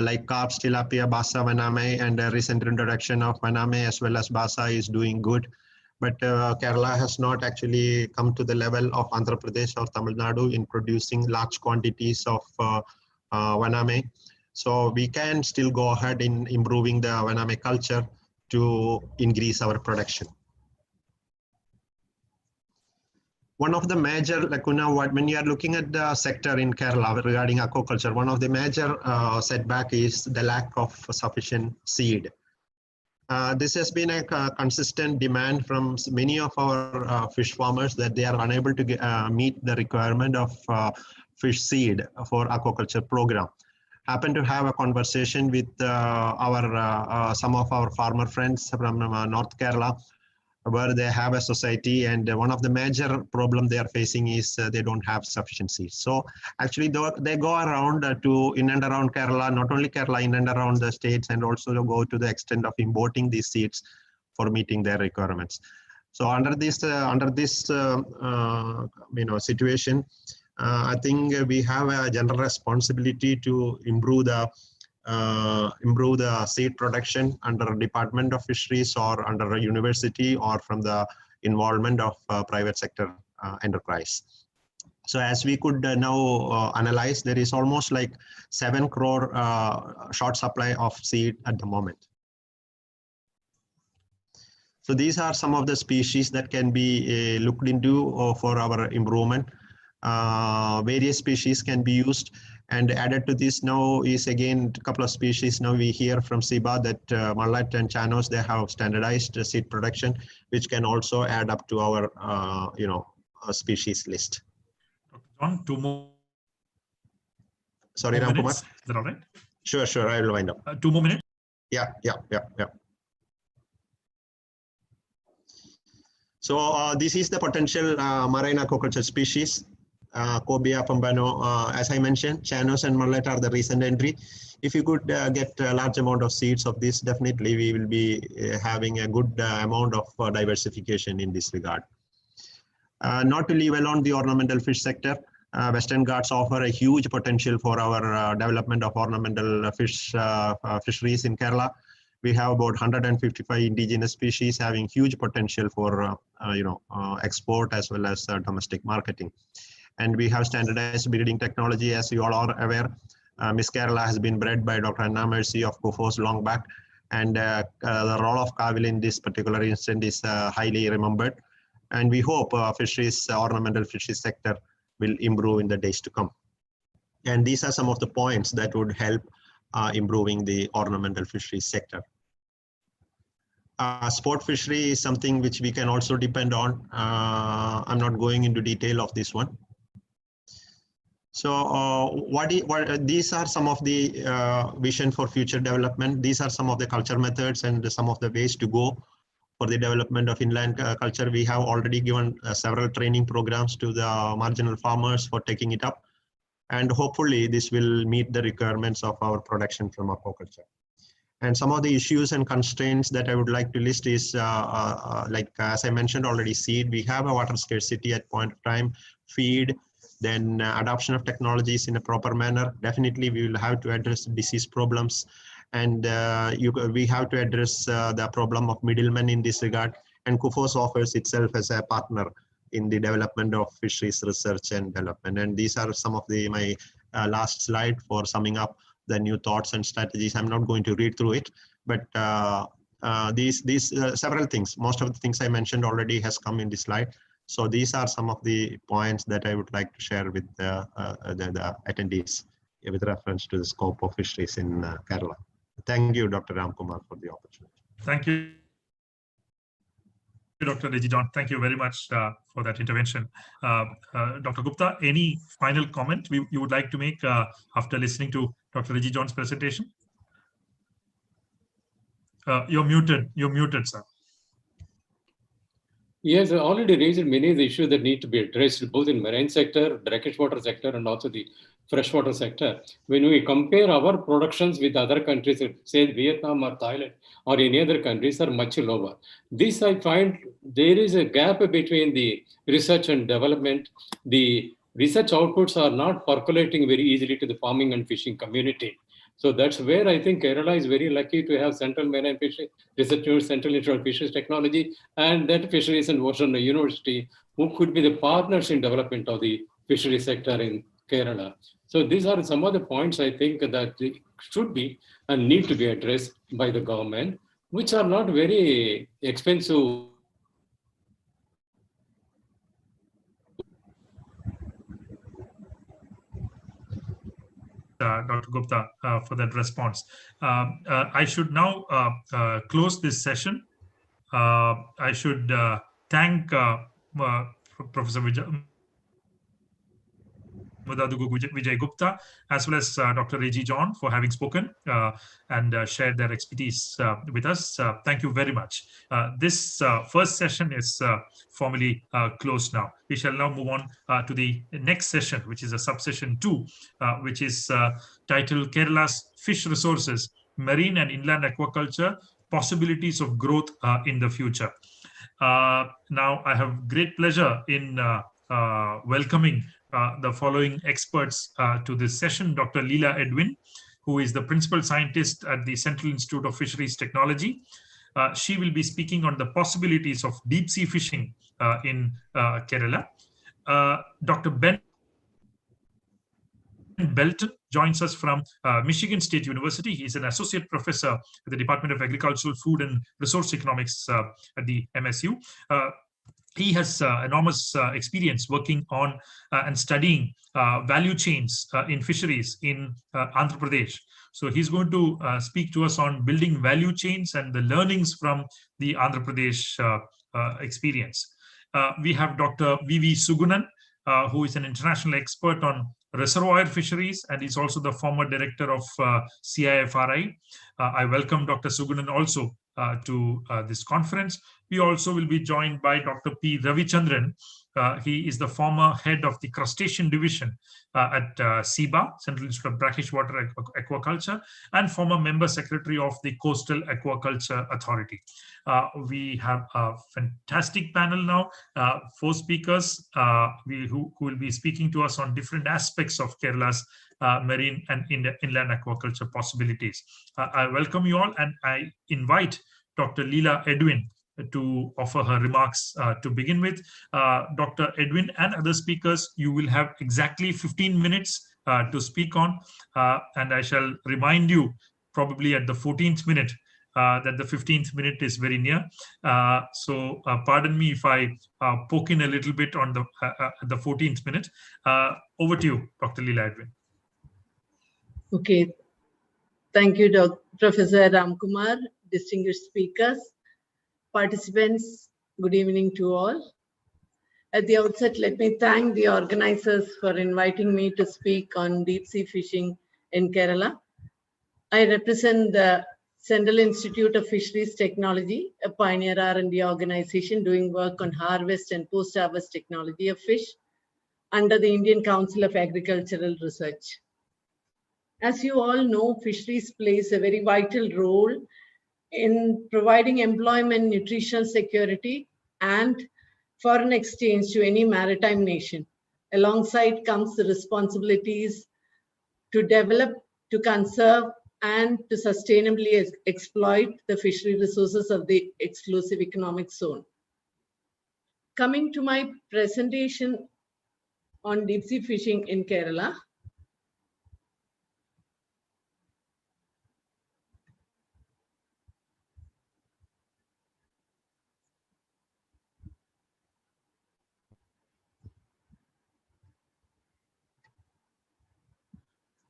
like carps, tilapia, basa, vaname, and a recent introduction of vaname as well as basa is doing good. But Kerala has not actually come to the level of Andhra Pradesh or Tamil Nadu in producing large quantities of vaname. So we can still go ahead in improving the vaname culture to increase our production. One of the major lacuna, when you are looking at the sector in Kerala regarding aquaculture, one of the major setback is the lack of sufficient seed. This has been a consistent demand from many of our fish farmers, that they are unable to meet the requirement of fish seed for aquaculture program. Happen to have a conversation with some of our farmer friends from North Kerala, where they have a society, and one of the major problem they are facing is they don't have sufficient seeds. So actually they go around in and around Kerala, not only Kerala, in and around the states, and also go to the extent of importing these seeds for meeting their requirements. So under this situation, I think we have a general responsibility to improve the seed production under Department of Fisheries or under a university or from the involvement of private sector enterprise. So as we could now analyze, there is almost like 7 crore short supply of seed at the moment. So these are some of the species that can be looked into for our improvement. Various species can be used, and added to this now is again a couple of species. Now we hear from SIBA that mullet and chanos, they have standardized seed production, which can also add up to our species list. John, 2 more. Sorry, Ramkumar. Is that all right? Sure. I will wind up. 2 more minutes. Yeah. So this is the potential marine aquaculture species. Cobia, Pambano, as I mentioned, chanos and mullet are the recent entry. If you could get a large amount of seeds of this, definitely we will be having a good amount of diversification in this regard. Not to leave alone the ornamental fish sector, Western Ghats offer a huge potential for our development of ornamental fisheries in Kerala. We have about 155 indigenous species having huge potential for export as well as domestic marketing. And we have standardized breeding technology, as you all are aware. Miss Kerala has been bred by Dr. Anna Mercy of Kufos long back, and the role of Kavil in this particular instance is highly remembered. And we hope ornamental fisheries sector will improve in the days to come. And these are some of the points that would help improving the ornamental fisheries sector. Sport fishery is something which we can also depend on. I'm not going into detail of this one. So these are some of the vision for future development. These are some of the culture methods and some of the ways to go for the development of inland culture. We have already given several training programs to the marginal farmers for taking it up. And hopefully this will meet the requirements of our production from aquaculture. And some of the issues and constraints that I would like to list is like, as I mentioned already, seed. We have a water scarcity at point of time, feed, then adoption of technologies in a proper manner. Definitely we will have to address disease problems, and we have to address the problem of middlemen in this regard. And CUFOS offers itself as a partner in the development of fisheries research and development. And these are some of my last slide for summing up the new thoughts and strategies. I'm not going to read through it, but these several things, most of the things I mentioned already has come in this slide. So these are some of the points that I would like to share with the attendees with reference to the scope of fisheries in Kerala. Thank you, Dr. Ramkumar, for the opportunity. Thank you, Dr. Regidon. Thank you very much for that intervention. Dr. Gupta, any final comment you would like to make after listening to Dr. Regidon's presentation? You're muted, sir. Yes, I already raised many of the issues that need to be addressed both in marine sector, brackish water sector, and also the freshwater sector. When we compare our productions with other countries, say Vietnam or Thailand or any other countries, are much lower. This I find there is a gap between the research and development. The research outputs are not percolating very easily to the farming and fishing community. So that's where I think Kerala is very lucky to have Central Marine Fisheries Research University, Central Institute of Fisheries Technology, and that Fisheries and Ocean University, who could be the partners in development of the fisheries sector in Kerala. So these are some of the points I think that should be and need to be addressed by the government, which are not very expensive. Dr. Gupta, for that response. I should now close this session. I should thank Professor Vijay Gupta, as well as Dr. Regidon for having spoken and shared their expertise with us. Thank you very much. This first session is formally closed now. We shall now move on to the next session, which is a subsession 2, which is titled Kerala's Fish Resources, Marine and Inland Aquaculture, Possibilities of Growth in the Future. Now, I have great pleasure in welcoming the following experts to this session. Dr. Leela Edwin, who is the principal scientist at the Central Institute of Fisheries Technology. She will be speaking on the possibilities of deep sea fishing in Kerala. Dr. Ben Belton joins us from Michigan State University. He is an associate professor at the Department of Agricultural, Food and Resource Economics at the MSU. He has enormous experience working on and studying value chains in fisheries in Andhra Pradesh. So he's going to speak to us on building value chains and the learnings from the Andhra Pradesh experience. We have Dr. V.V. Sugunan, who is an international expert on reservoir fisheries, and he's also the former director of CIFRI. I welcome Dr. Sugunan also to this conference. We also will be joined by Dr. P. Ravichandran. He is the former head of the crustacean division at CIBA, Central Institute of Brackish Water Aquaculture, and former member secretary of the Coastal Aquaculture Authority. We have a fantastic panel now, 4 speakers who will be speaking to us on different aspects of Kerala's marine and inland aquaculture possibilities. I welcome you all, and I invite Dr. Leela Edwin to offer her remarks to begin with. Dr. Edwin and other speakers, you will have exactly 15 minutes to speak on, and I shall remind you probably at the 14th minute that the 15th minute is very near. So pardon me if I poke in a little bit on the 14th minute. Over to you, Dr. Leela Edwin. Okay. Thank you, Professor Ramkumar, distinguished speakers. Participants, good evening to all. At the outset, let me thank the organizers for inviting me to speak on deep sea fishing in Kerala. I represent the Central Institute of Fisheries Technology, a pioneer R&D organization doing work on harvest and post-harvest technology of fish under the Indian Council of Agricultural Research. As you all know, fisheries plays a very vital role in providing employment, nutritional security, and foreign exchange to any maritime nation. Alongside comes the responsibilities to develop, to conserve, and to sustainably exploit the fishery resources of the exclusive economic zone. Coming to my presentation on deep sea fishing in Kerala.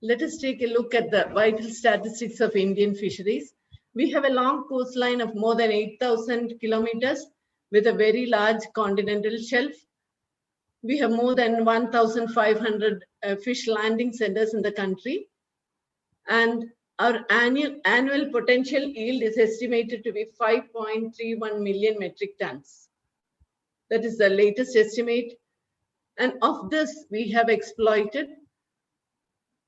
Let us take a look at the vital statistics of Indian fisheries. We have a long coastline of more than 8,000 kilometers with a very large continental shelf. We have more than 1,500 fish landing centers in the country. And our annual potential yield is estimated to be 5.31 million metric tons. That is the latest estimate. And of this, we have exploited,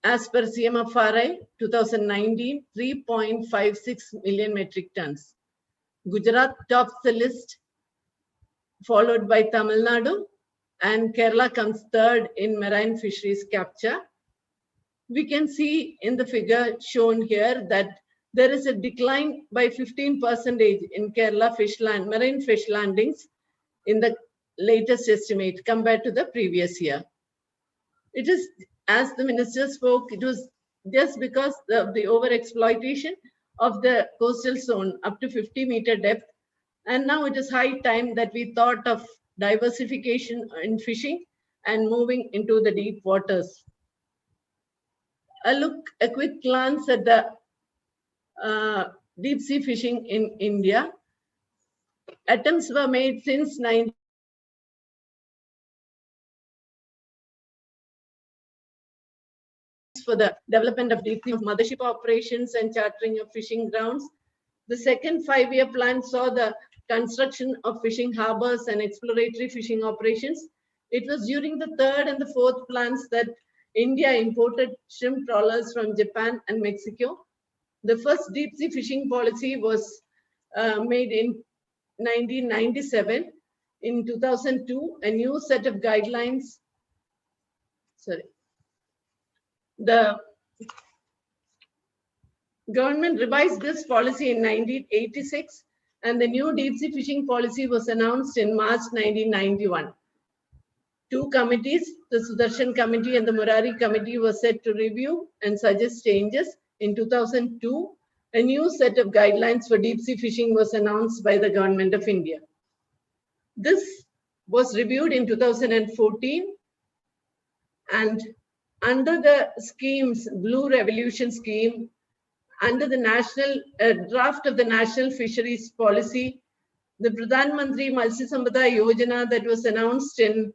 as per CMFRI 2019, 3.56 million metric tons. Gujarat tops the list, followed by Tamil Nadu, and Kerala comes third in marine fisheries capture. We can see in the figure shown here that there is a decline by 15% in Kerala marine fish landings in the latest estimate compared to the previous year. It is, as the minister spoke, it was just because of the over-exploitation of the coastal zone up to 50-meter depth. And now it is high time that we thought of diversification in fishing and moving into the deep waters. A quick glance at the deep sea fishing in India. Attempts were made since 19 for the development of deep sea mothership operations and chartering of fishing grounds. The second 5-year plan saw the construction of fishing harbors and exploratory fishing operations. It was during the third and the fourth plans that India imported shrimp trawlers from Japan and Mexico. The first deep sea fishing policy was made in 1997. In 2002, a new set of guidelines, the government revised this policy in 1986, and the new deep sea fishing policy was announced in March 1991. Two committees, the Sudarshan Committee and the Murari Committee, were set to review and suggest changes. In 2002, a new set of guidelines for deep sea fishing was announced by the Government of India. This was reviewed in 2014, and under the schemes, Blue Revolution scheme, under the national draft of the National Fisheries Policy, the Pradhan Mantri Matsya Sampada Yojana that was announced in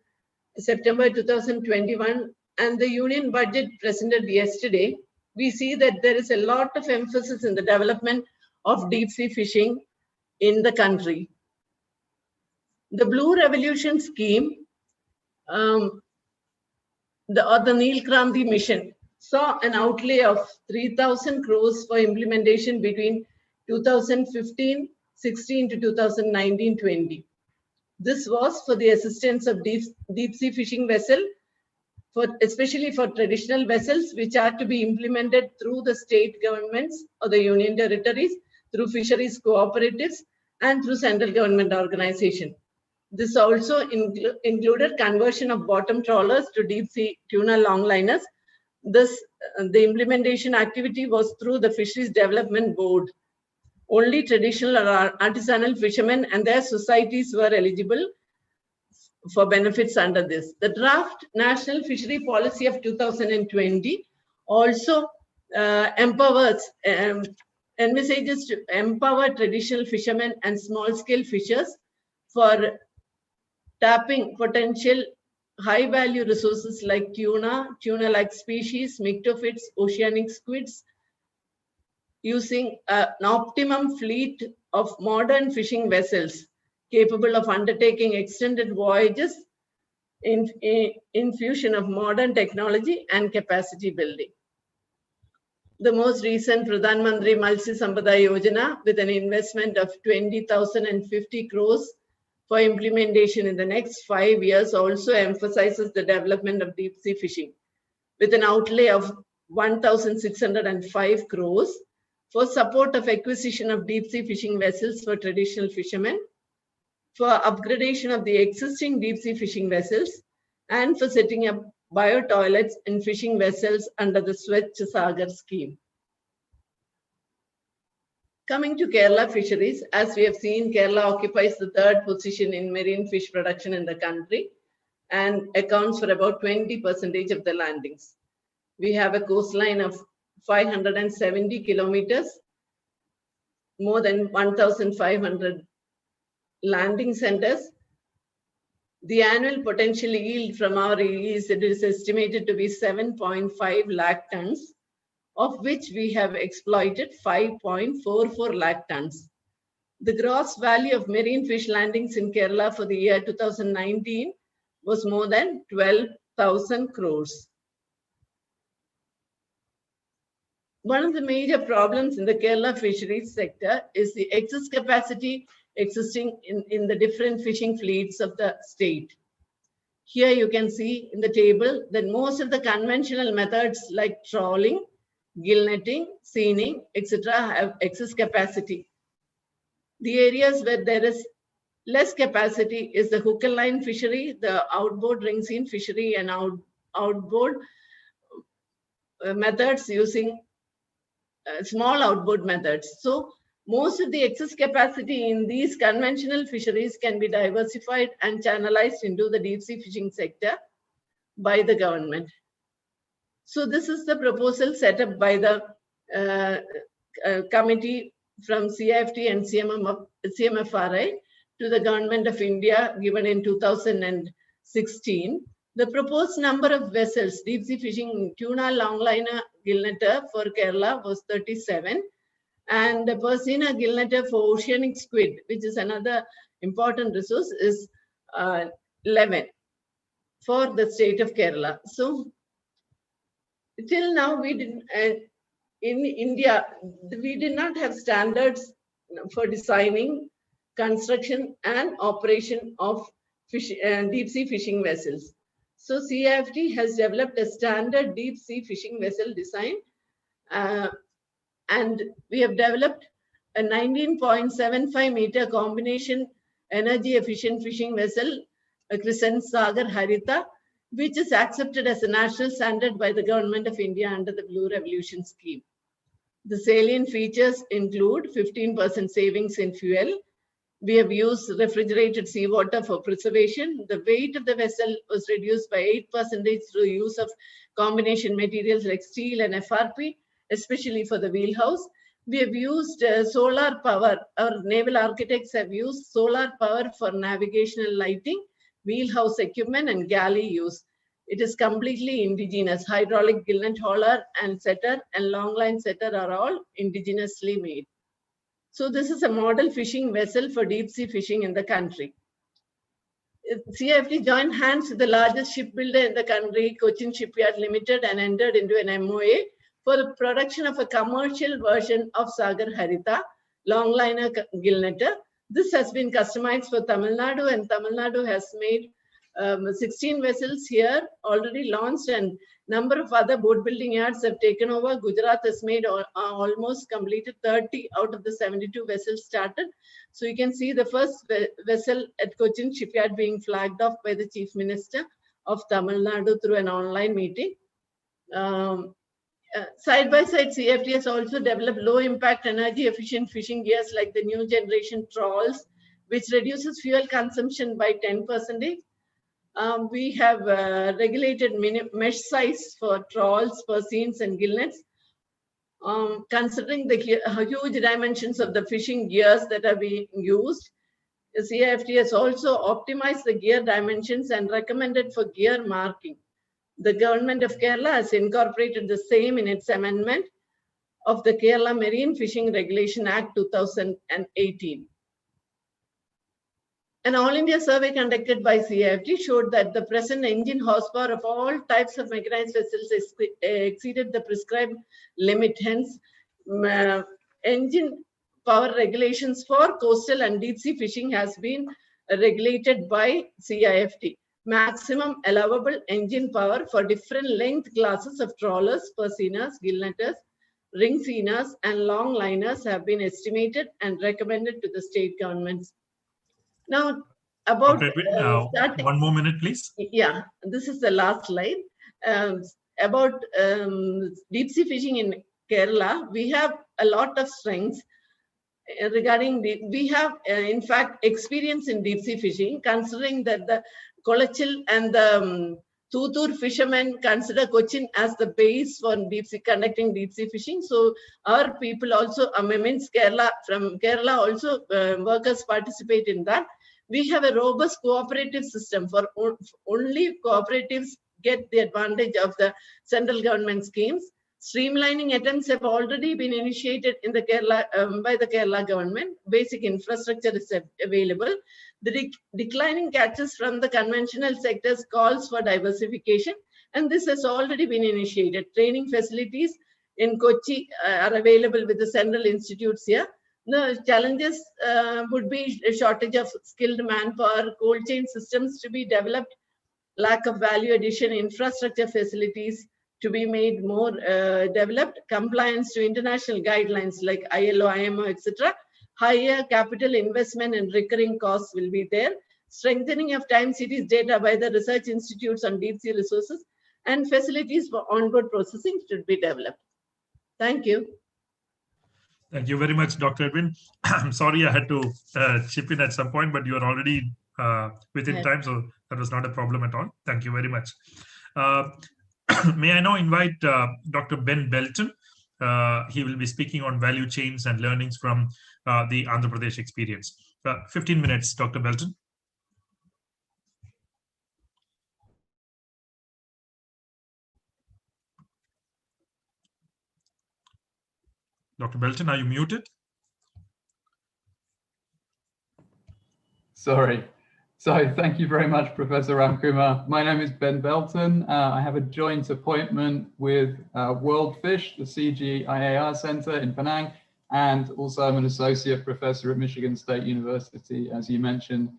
September 2021 and the union budget presented yesterday, we see that there is a lot of emphasis in the development of deep sea fishing in the country. The Blue Revolution scheme, the Neel Kranti mission, saw an outlay of 3,000 crores for implementation between 2015-16 to 2019-20. This was for the assistance of deep sea fishing vessel, especially for traditional vessels, which are to be implemented through the state governments or the union territories, through fisheries cooperatives, and through central government organization. This also included conversion of bottom trawlers to deep sea tuna longliners. The implementation activity was through the Fisheries Development Board. Only traditional or artisanal fishermen and their societies were eligible for benefits under this. The draft National Fishery Policy of 2020 also empowers envisages to empower traditional fishermen and small-scale fishers for tapping potential high-value resources like tuna, tuna-like species, myctophytes, oceanic squids, using an optimum fleet of modern fishing vessels capable of undertaking extended voyages in infusion of modern technology and capacity building. The most recent Pradhan Mantri Matsya Sampada Yojana, with an investment of 20,050 crores for implementation in the next 5 years, also emphasizes the development of deep sea fishing, with an outlay of 1,605 crores for support of acquisition of deep sea fishing vessels for traditional fishermen, for upgradation of the existing deep sea fishing vessels, and for setting up bio-toilets in fishing vessels under the Swachh Sagar scheme. Coming to Kerala fisheries, as we have seen, Kerala occupies the 3rd position in marine fish production in the country and accounts for about 20% of the landings. We have a coastline of 570 kilometers, more than 1,500 landing centers. The annual potential yield from our release, it is estimated to be 7.5 lakh tons, of which we have exploited 5.44 lakh tons. The gross value of marine fish landings in Kerala for the year 2019 was more than 12,000 crores. One of the major problems in the Kerala fisheries sector is the excess capacity existing in the different fishing fleets of the state. Here you can see in the table that most of the conventional methods like trawling, gill netting, seining, etc. have excess capacity. The areas where there is less capacity is the hook and line fishery, the outboard ring seine fishery, and outboard methods using small outboard methods. So most of the excess capacity in these conventional fisheries can be diversified and channelized into the deep sea fishing sector by the government. So this is the proposal set up by the committee from CIFT and CMFRI to the Government of India, given in 2016. The proposed number of vessels, deep sea fishing tuna longliner gill netter for Kerala was 37, and the Persina gill netter for oceanic squid, which is another important resource, is 11 for the state of Kerala. So till now, we didn't, in India, we did not have standards for designing, construction, and operation of deep sea fishing vessels. So CIFT has developed a standard deep sea fishing vessel design, and we have developed a 19.75 meter combination energy efficient fishing vessel, a Crescent Sagar Harita, which is accepted as a national standard by the Government of India under the Blue Revolution scheme. The salient features include 15% savings in fuel. We have used refrigerated seawater for preservation. The weight of the vessel was reduced by 8% through use of combination materials like steel and FRP, especially for the wheelhouse. We have used solar power. Our naval architects have used solar power for navigational lighting, wheelhouse equipment, and galley use. It is completely indigenous. Hydraulic gill net hauler and setter and longline setter are all indigenously made. So this is a model fishing vessel for deep sea fishing in the country. CIFT joined hands with the largest shipbuilder in the country, Cochin Shipyard Limited, and entered into an MOA for the production of a commercial version of Sagar Harita, longliner gill netter. This has been customized for Tamil Nadu, and Tamil Nadu has made 16 vessels here already launched, and number of other boat building yards have taken over. Gujarat has made almost completed 30 out of the 72 vessels started. So you can see the first vessel at Cochin Shipyard being flagged off by the Chief Minister of Tamil Nadu through an online meeting. Side by side, CIFT has also developed low impact energy efficient fishing gears like the new generation trawls, which reduces fuel consumption by 10%. We have regulated mesh size for trawls, persines, and gill nets. Considering the huge dimensions of the fishing gears that are being used, the CIFT has also optimized the gear dimensions and recommended for gear marking. The government of Kerala has incorporated the same in its amendment of the Kerala Marine Fishing Regulation Act 2018. An all India survey conducted by CIFT showed that the present engine horsepower of all types of mechanized vessels exceeded the prescribed limit. Hence, engine power regulations for coastal and deep sea fishing has been regulated by CIFT. Maximum allowable engine power for different length classes of trawlers, purseaners, gillnetters, ring seiners, and long liners have been estimated and recommended to the state governments. Now, about one more minute, please. Yeah, this is the last slide. About deep sea fishing in Kerala, we have a lot of strengths regarding we have in fact experience in deep sea fishing, considering that the Kolachil and the Thuthur fishermen consider Cochin as the base for conducting deep sea fishing. So our people also, means Kerala, from Kerala also workers participate in that. We have a robust cooperative system for only cooperatives get the advantage of the central government schemes. Streamlining attempts have already been initiated in the Kerala by the Kerala government. Basic infrastructure is available. The declining catches from the conventional sectors calls for diversification, and this has already been initiated. Training facilities in Kochi are available with the central institutes here. The challenges would be a shortage of skilled manpower, cold chain systems to be developed, lack of value addition, infrastructure facilities to be made more developed, compliance to international guidelines like ILO, IMO, etc. Higher capital investment and recurring costs will be there. Strengthening of time series data by the research institutes on deep sea resources and facilities for onboard processing should be developed. Thank you. Thank you very much, Dr. Edwin. I'm sorry I had to chip in at some point, but you are already within time, so that was not a problem at all. Thank you very much. May I now invite Dr. Ben Belton. He will be speaking on value chains and learnings from the Andhra Pradesh experience. 15 minutes, Dr. Belton. Dr. Belton, are you muted? Sorry. So thank you very much, Professor Ramkumar. My name is Ben Belton. I have a joint appointment with World Fish, the CGIAR Center in Penang, and also I'm an associate professor at Michigan State University, as you mentioned.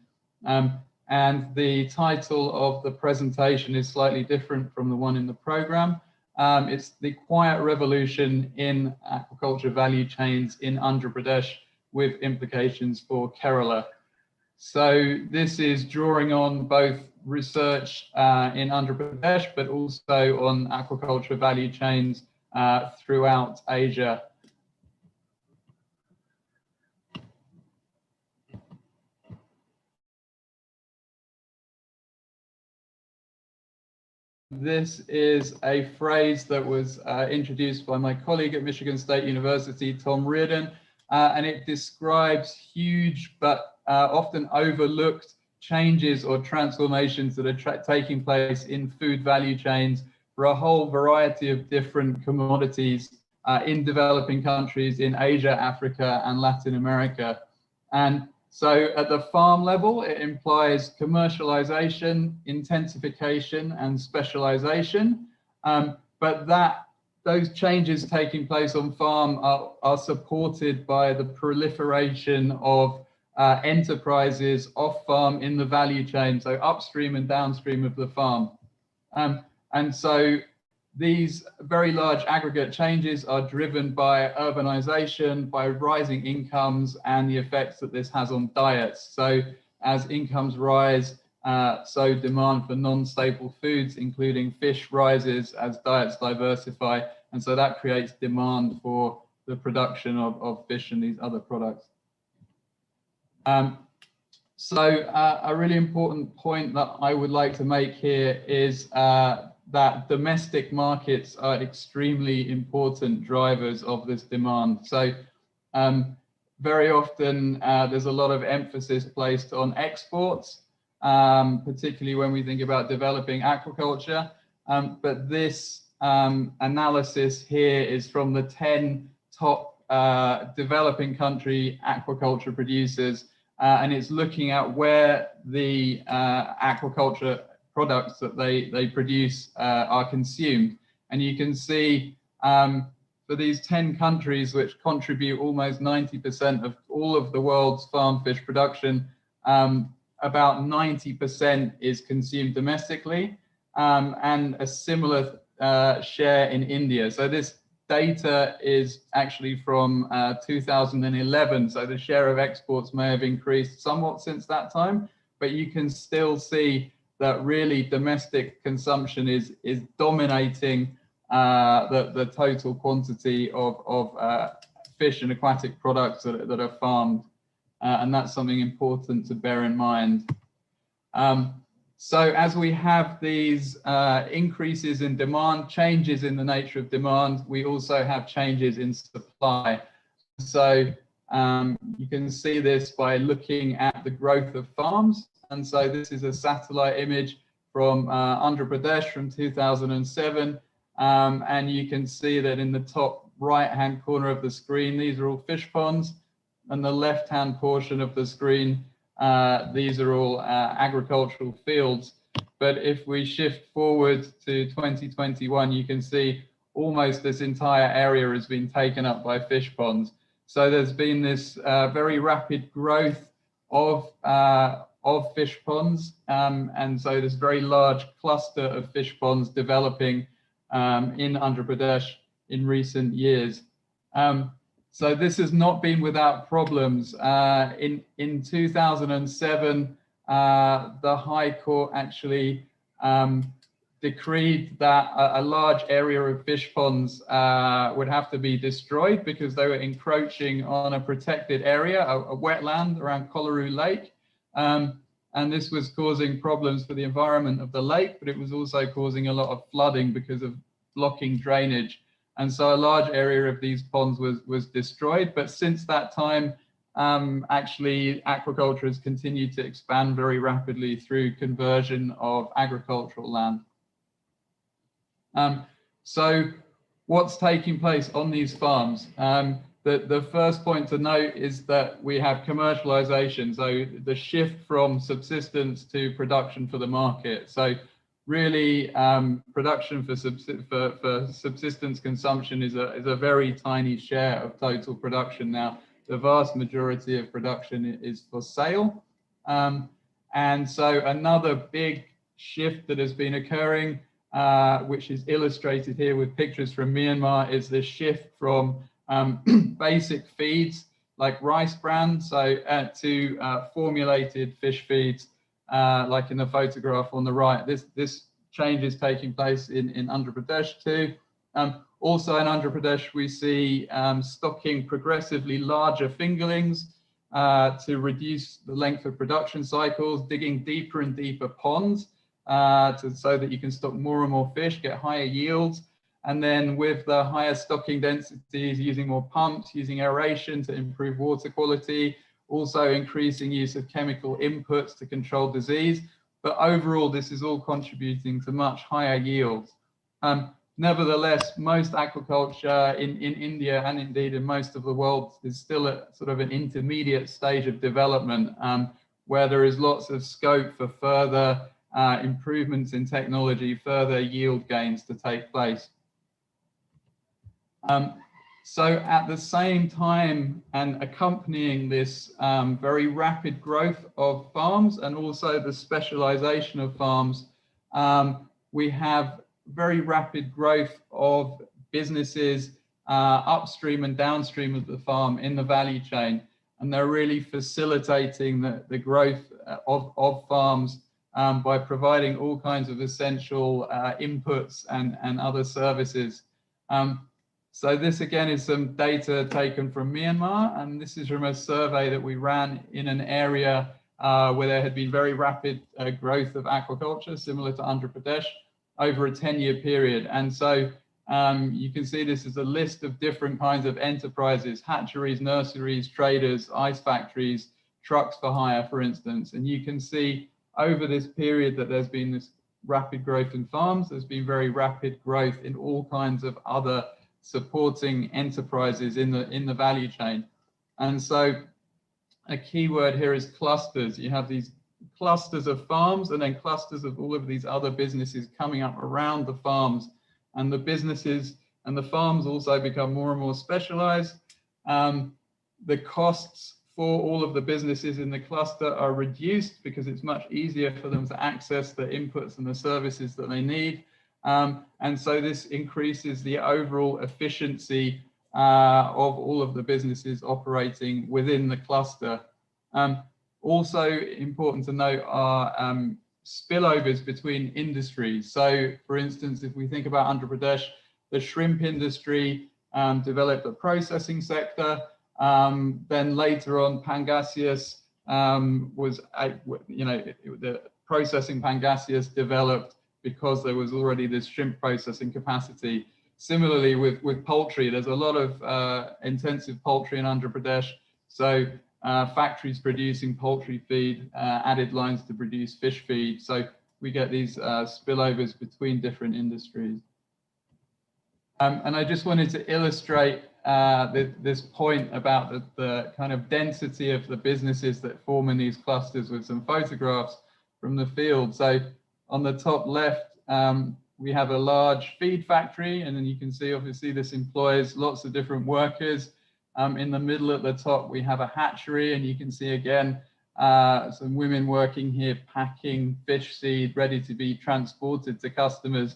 And the title of the presentation is slightly different from the one in the program. It's the quiet revolution in aquaculture value chains in Andhra Pradesh with implications for Kerala. So this is drawing on both research in Andhra Pradesh, but also on aquaculture value chains throughout Asia. This is a phrase that was introduced by my colleague at Michigan State University, Tom Reardon, and it describes huge but often overlooked changes or transformations that are taking place in food value chains for a whole variety of different commodities in developing countries in Asia, Africa, and Latin America. And so at the farm level, it implies commercialization, intensification, and specialization. But those changes taking place on farm are supported by the proliferation of enterprises off farm in the value chain, so upstream and downstream of the farm. And so these very large aggregate changes are driven by urbanization, by rising incomes, and the effects that this has on diets. So as incomes rise, so demand for non-staple foods, including fish, rises as diets diversify. And so that creates demand for the production of fish and these other products. So a really important point that I would like to make here is that domestic markets are extremely important drivers of this demand. So very often there's a lot of emphasis placed on exports, particularly when we think about developing aquaculture. But this analysis here is from the 10 top developing country aquaculture producers, and it's looking at where the aquaculture products that they produce are consumed. And you can see for these 10 countries, which contribute almost 90% of all of the world's farm fish production, about 90% is consumed domestically, and a similar share in India. So this data is actually from 2011. So the share of exports may have increased somewhat since that time, but you can still see that really domestic consumption is dominating the total quantity of fish and aquatic products that are farmed. And that's something important to bear in mind. So as we have these increases in demand, changes in the nature of demand, we also have changes in supply. So you can see this by looking at the growth of farms. And so this is a satellite image from Andhra Pradesh from 2007. And you can see that in the top right-hand corner of the screen, these are all fish ponds. And the left-hand portion of the screen, these are all agricultural fields. But if we shift forward to 2021, you can see almost this entire area has been taken up by fish ponds. So there's been this very rapid growth of fish ponds. And so this very large cluster of fish ponds developing in Andhra Pradesh in recent years. So this has not been without problems. In 2007, the High Court actually decreed that a large area of fish ponds would have to be destroyed because they were encroaching on a protected area, a wetland around Kolleru Lake. And this was causing problems for the environment of the lake, but it was also causing a lot of flooding because of blocking drainage. And so a large area of these ponds was destroyed. But since that time, actually aquaculture has continued to expand very rapidly through conversion of agricultural land. So what's taking place on these farms? The first point to note is that we have commercialization, so the shift from subsistence to production for the market. So really, production for subsistence consumption is a very tiny share of total production now. The vast majority of production is for sale. And so another big shift that has been occurring, which is illustrated here with pictures from Myanmar, is the shift from basic feeds like rice bran, so to formulated fish feeds, like in the photograph on the right. This change is taking place in Andhra Pradesh too. Also in Andhra Pradesh, we see stocking progressively larger fingerlings to reduce the length of production cycles, digging deeper and deeper ponds so that you can stock more and more fish, get higher yields. And then with the higher stocking densities, using more pumps, using aeration to improve water quality, also increasing use of chemical inputs to control disease. But overall, this is all contributing to much higher yields. Nevertheless, most aquaculture in India and indeed in most of the world is still at sort of an intermediate stage of development, where there is lots of scope for further improvements in technology, further yield gains to take place. So at the same time and accompanying this very rapid growth of farms and also the specialization of farms, we have very rapid growth of businesses upstream and downstream of the farm in the value chain. And they're really facilitating the growth of farms by providing all kinds of essential inputs and other services. So this again is some data taken from Myanmar, and this is from a survey that we ran in an area where there had been very rapid growth of aquaculture, similar to Andhra Pradesh. over a 10-year period. And so you can see this is a list of different kinds of enterprises: hatcheries, nurseries, traders, ice factories, trucks for hire, for instance. And you can see over this period that there's been this rapid growth in farms. There's been very rapid growth in all kinds of other supporting enterprises in the value chain. And so a key word here is clusters. You have these clusters of farms and then clusters of all of these other businesses coming up around the farms, and the businesses and the farms also become more and more specialized. The costs for all of the businesses in the cluster are reduced because it's much easier for them to access the inputs and the services that they need. And so this increases the overall efficiency of all of the businesses operating within the cluster. Also important to note are spillovers between industries. So for instance, if we think about Andhra Pradesh, the shrimp industry developed a processing sector. Then later on, Pangasius was, the processing Pangasius developed because there was already this shrimp processing capacity. Similarly with poultry, there's a lot of intensive poultry in Andhra Pradesh. So factories producing poultry feed added lines to produce fish feed. So we get these spillovers between different industries. And I just wanted to illustrate this point about the kind of density of the businesses that form in these clusters with some photographs from the field. So on the top left, we have a large feed factory, and then you can see obviously this employs lots of different workers. In the middle at the top, we have a hatchery, and you can see again some women working here packing fish seed ready to be transported to customers.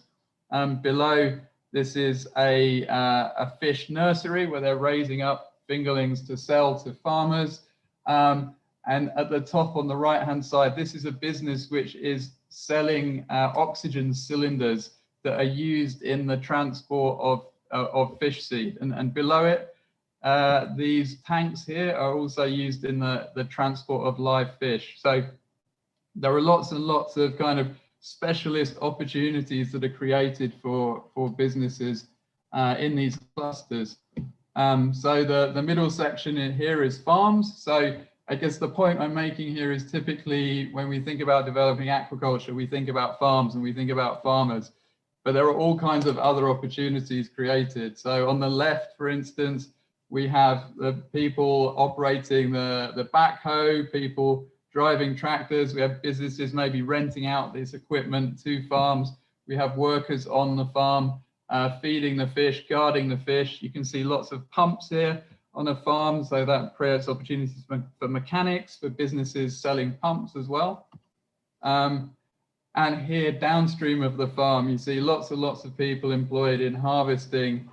Below, this is a fish nursery where they're raising up fingerlings to sell to farmers. And at the top on the right-hand side, this is a business which is selling oxygen cylinders that are used in the transport of fish seed. And below it, these tanks here are also used in the transport of live fish. So there are lots and lots of kind of specialist opportunities that are created for businesses in these clusters. So the middle section here is farms. So I guess the point I'm making here is typically when we think about developing aquaculture, we think about farms and we think about farmers, but there are all kinds of other opportunities created. So on the left, for instance, we have the people operating the backhoe, people driving tractors. We have businesses maybe renting out this equipment to farms. We have workers on the farm feeding the fish, guarding the fish. You can see lots of pumps here on a farm, so that creates opportunities for mechanics, for businesses selling pumps as well. And here downstream of the farm, you see lots and lots of people employed in harvesting,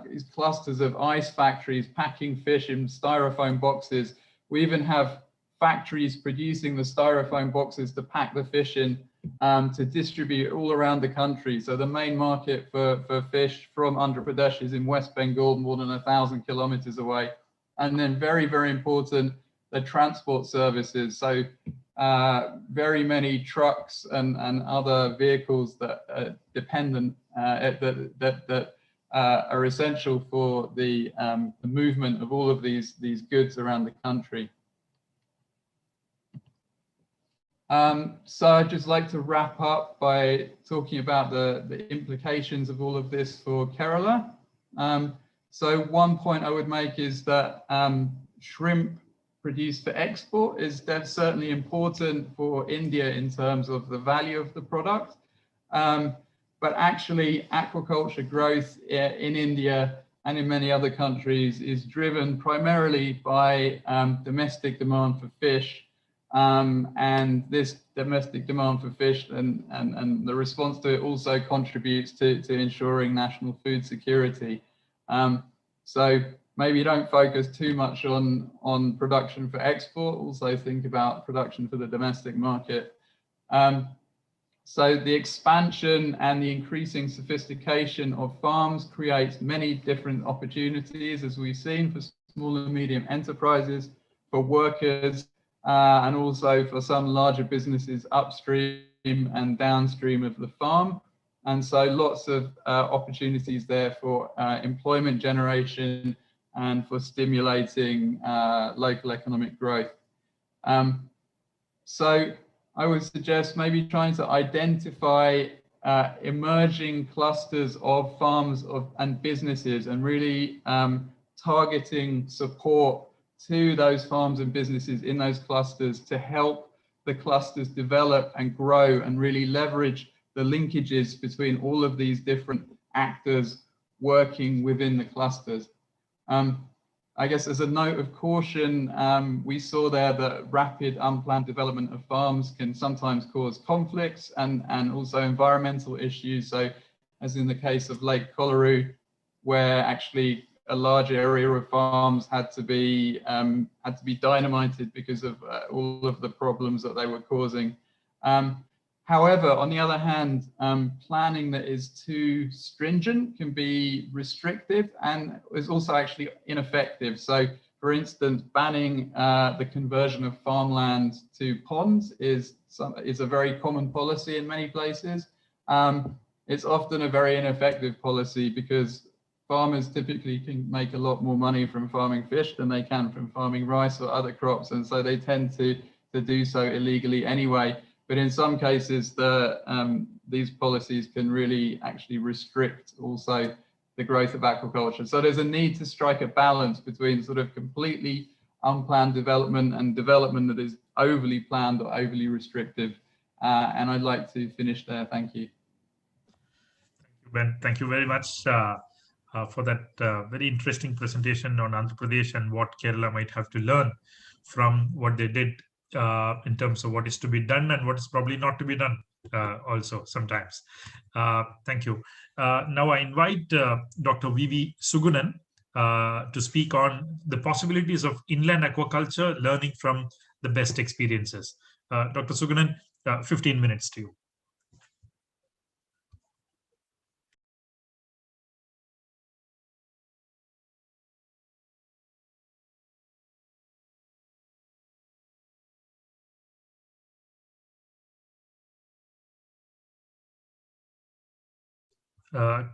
these clusters of ice factories packing fish in styrofoam boxes. We even have factories producing the styrofoam boxes to pack the fish in to distribute all around the country. So the main market for fish from Andhra Pradesh is in West Bengal, more than 1,000 kilometers away. And then very, very important, the transport services. So very many trucks and other vehicles that are dependent, that are essential for the movement of all of these goods around the country. So I'd just like to wrap up by talking about the implications of all of this for Kerala. So one point I would make is that shrimp produced for export is certainly important for India in terms of the value of the product. But actually aquaculture growth in India and in many other countries is driven primarily by domestic demand for fish. And this domestic demand for fish and the response to it also contributes to ensuring national food security. So maybe don't focus too much on production for export, also think about production for the domestic market. So the expansion and the increasing sophistication of farms creates many different opportunities, as we've seen, for small and medium enterprises, for workers, and also for some larger businesses upstream and downstream of the farm. And so lots of opportunities there for employment generation and for stimulating local economic growth. So I would suggest maybe trying to identify emerging clusters of farms and businesses, and really targeting support to those farms and businesses in those clusters to help the clusters develop and grow and really leverage the linkages between all of these different actors working within the clusters. I guess as a note of caution, we saw there that rapid unplanned development of farms can sometimes cause conflicts and also environmental issues. So as in the case of Lake Colaroo, where actually a large area of farms had to be dynamited because of all of the problems that they were causing. However, on the other hand, planning that is too stringent can be restrictive and is also actually ineffective. So, for instance, banning the conversion of farmland to ponds is a very common policy in many places. It's often a very ineffective policy because farmers typically can make a lot more money from farming fish than they can from farming rice or other crops, and so they tend to do so illegally anyway. But in some cases, these policies can really actually restrict also the growth of aquaculture. So there's a need to strike a balance between sort of completely unplanned development and development that is overly planned or overly restrictive. And I'd like to finish there. Thank you. Thank you, Ben. Thank you very much for that very interesting presentation on Andhra Pradesh and what Kerala might have to learn from what they did in terms of what is to be done and what is probably not to be done also sometimes. Thank you. Now I invite Dr. V.V. Sugunan to speak on the possibilities of inland aquaculture, learning from the best experiences. Dr. Sugunan, 15 minutes to you.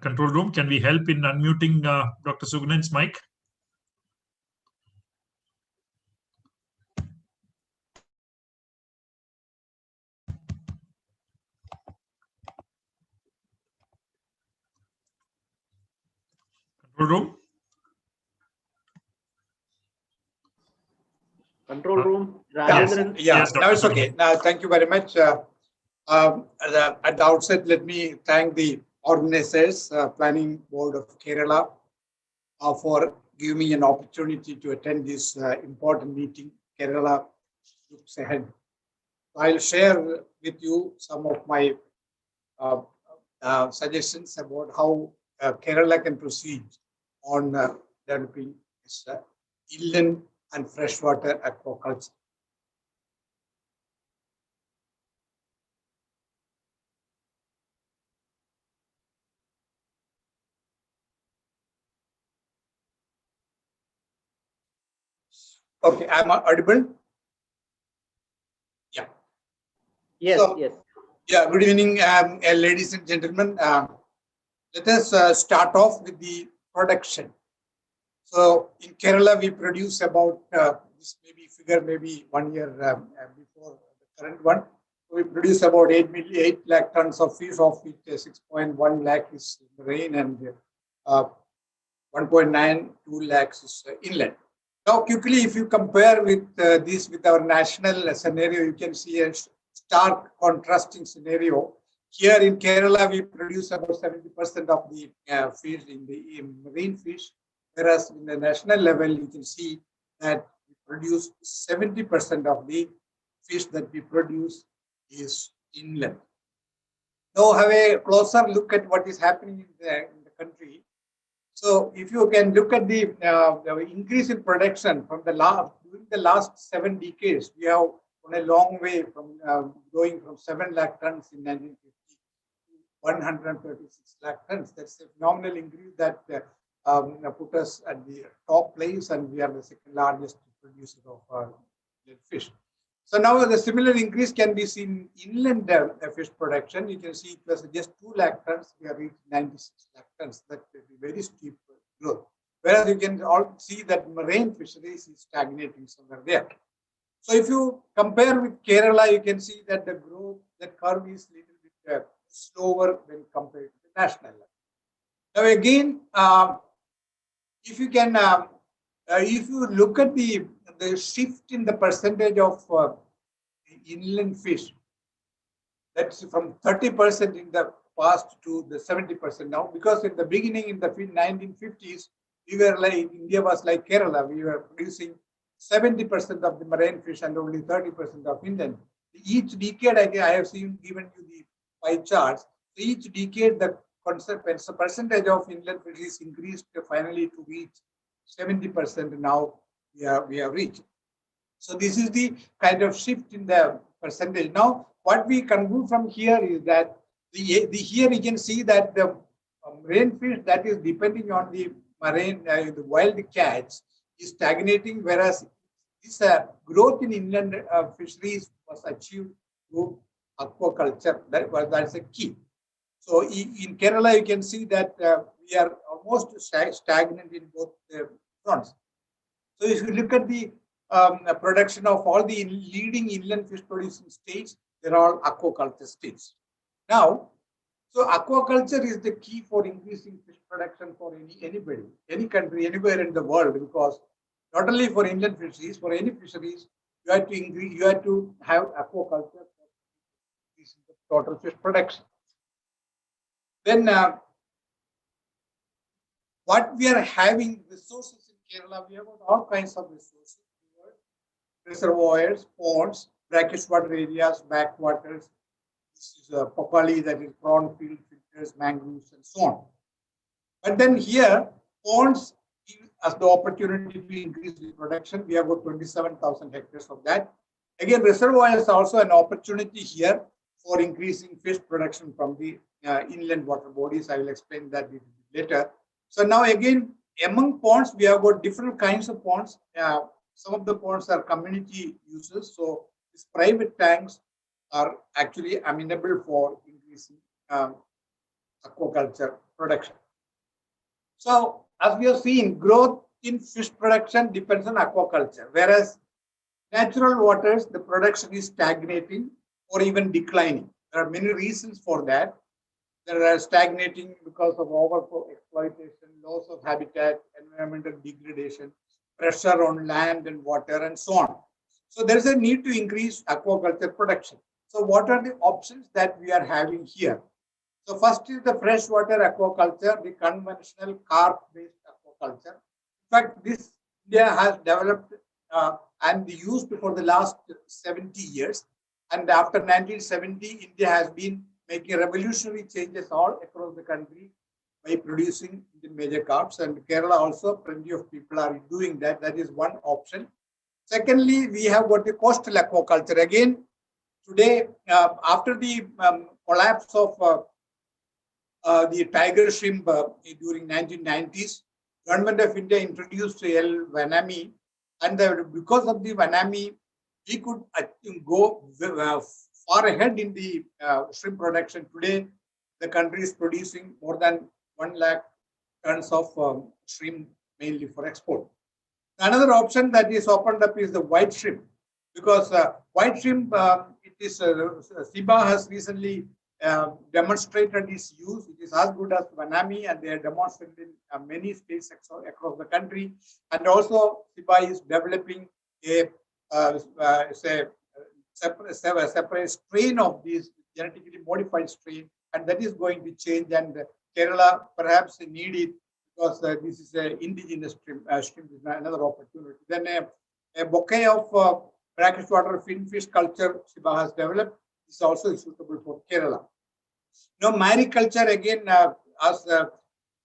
Control room, can we help in unmuting Dr. Sugunan's mic? Control room? Control room. Yes. Yes, Dr. now it's Sugunan. okay. Now, thank you very much. At the outset, let me thank the organizers, Planning Board of Kerala, for giving me an opportunity to attend this important meeting. Kerala looks ahead. I'll share with you some of my suggestions about how Kerala can proceed on developing this inland and freshwater aquaculture. Okay, I'm audible? Yeah. Yes, So, yes. Yeah, good evening, ladies and gentlemen. Let us start off with the production. So in Kerala, we produce about, this maybe figure maybe 1 year before the current one. We produce about 8 lakh tons of fish, of which 6.1 lakh is marine and 1.92 lakhs is inland. Now, quickly, if you compare with this with our national scenario, you can see a stark contrasting scenario. Here in Kerala, we produce about 70% of the fish in marine fish, whereas in the national level, you can see that we produce 70% of the fish that we produce is inland. Now, have a closer look at what is happening in the country. So, if you can look at the increase in production from during the last 7 decades, we have gone a long way from going from 7 lakh tons in 1950 to 136 lakh tons. That's a phenomenal increase that put us at the top place, and we are the second largest producer of fish. So now the similar increase can be seen inland fish production. You can see it was just 2 lakh tons. We have reached 96 lakh tons. That's a very steep growth. Whereas you can all see that marine fisheries is stagnating somewhere there. So if you compare with Kerala, you can see that the growth, that curve is a little bit slower when compared to the national level. Now again, if you can, if you look at the shift in the percentage of inland fish, that's from 30% in the past to the 70% now, because in the beginning, in the 1950s, we were like, India was like Kerala, we were producing 70% of the marine fish and only 30% of inland. Each decade, I have given you the pie charts. Each decade, the percentage of inland fish is increased finally to reach 70% now we have reached. So this is the kind of shift in the percentage. Now, what we conclude from here is that here you can see that the marine fish that is depending on the marine, the wild catch is stagnating, whereas this growth in inland fisheries was achieved through aquaculture. That's a key. So in Kerala, you can see that we are almost stagnant in both fronts. So if you look at the production of all the leading inland fish producing states, they're all aquaculture states. Now, so aquaculture is the key for increasing fish production for anybody, any country, anywhere in the world, because not only for inland fisheries, for any fisheries, you have to increase, you have to have aquaculture for increasing the total fish production. Then what we are having resources in Kerala, we have all kinds of resources, reservoirs, ponds, brackish water areas, backwaters. This is papali, that is prawn field filters, mangroves, and so on. But then here, ponds give us the opportunity to increase the production. We have about 27,000 hectares of that. Again, reservoirs is also an opportunity here for increasing fish production from the inland water bodies. I will explain that later. So now again, among ponds, we have got different kinds of ponds. Some of the ponds are community uses. So these private tanks are actually amenable for increasing aquaculture production. So as we have seen, growth in fish production depends on aquaculture, whereas natural waters, the production is stagnating or even declining. There are many reasons for that. There are stagnating because of over-exploitation, loss of habitat, environmental degradation, pressure on land and water, and so on. So there is a need to increase aquaculture production. So what are the options that we are having here? So first is the freshwater aquaculture, the conventional carp-based aquaculture. In fact, this India has developed and used for the last 70 years. And after 1970, India has been making revolutionary changes all across the country by producing the major carps. And Kerala also, plenty of people are doing that. That is one option. Secondly, we have got the coastal aquaculture. Again, today, after the collapse of the tiger shrimp during 1990s, Government of India introduced El Vanami, and because of the Vanami, we could go far ahead in the shrimp production. Today, the country is producing more than 1 lakh tons of shrimp, mainly for export. Another option that is opened up is the white shrimp, because white shrimp, it is SIBA has recently demonstrated its use. It is as good as Vanami, and they are demonstrated in many states across the country. And also, SIBA is developing a separate strain of this genetically modified strain, and that is going to change. And Kerala perhaps need it, because this is an indigenous shrimp is another opportunity. Then a bouquet of brackish water finfish culture SIBA has developed is also suitable for Kerala. Now, mariculture, again, as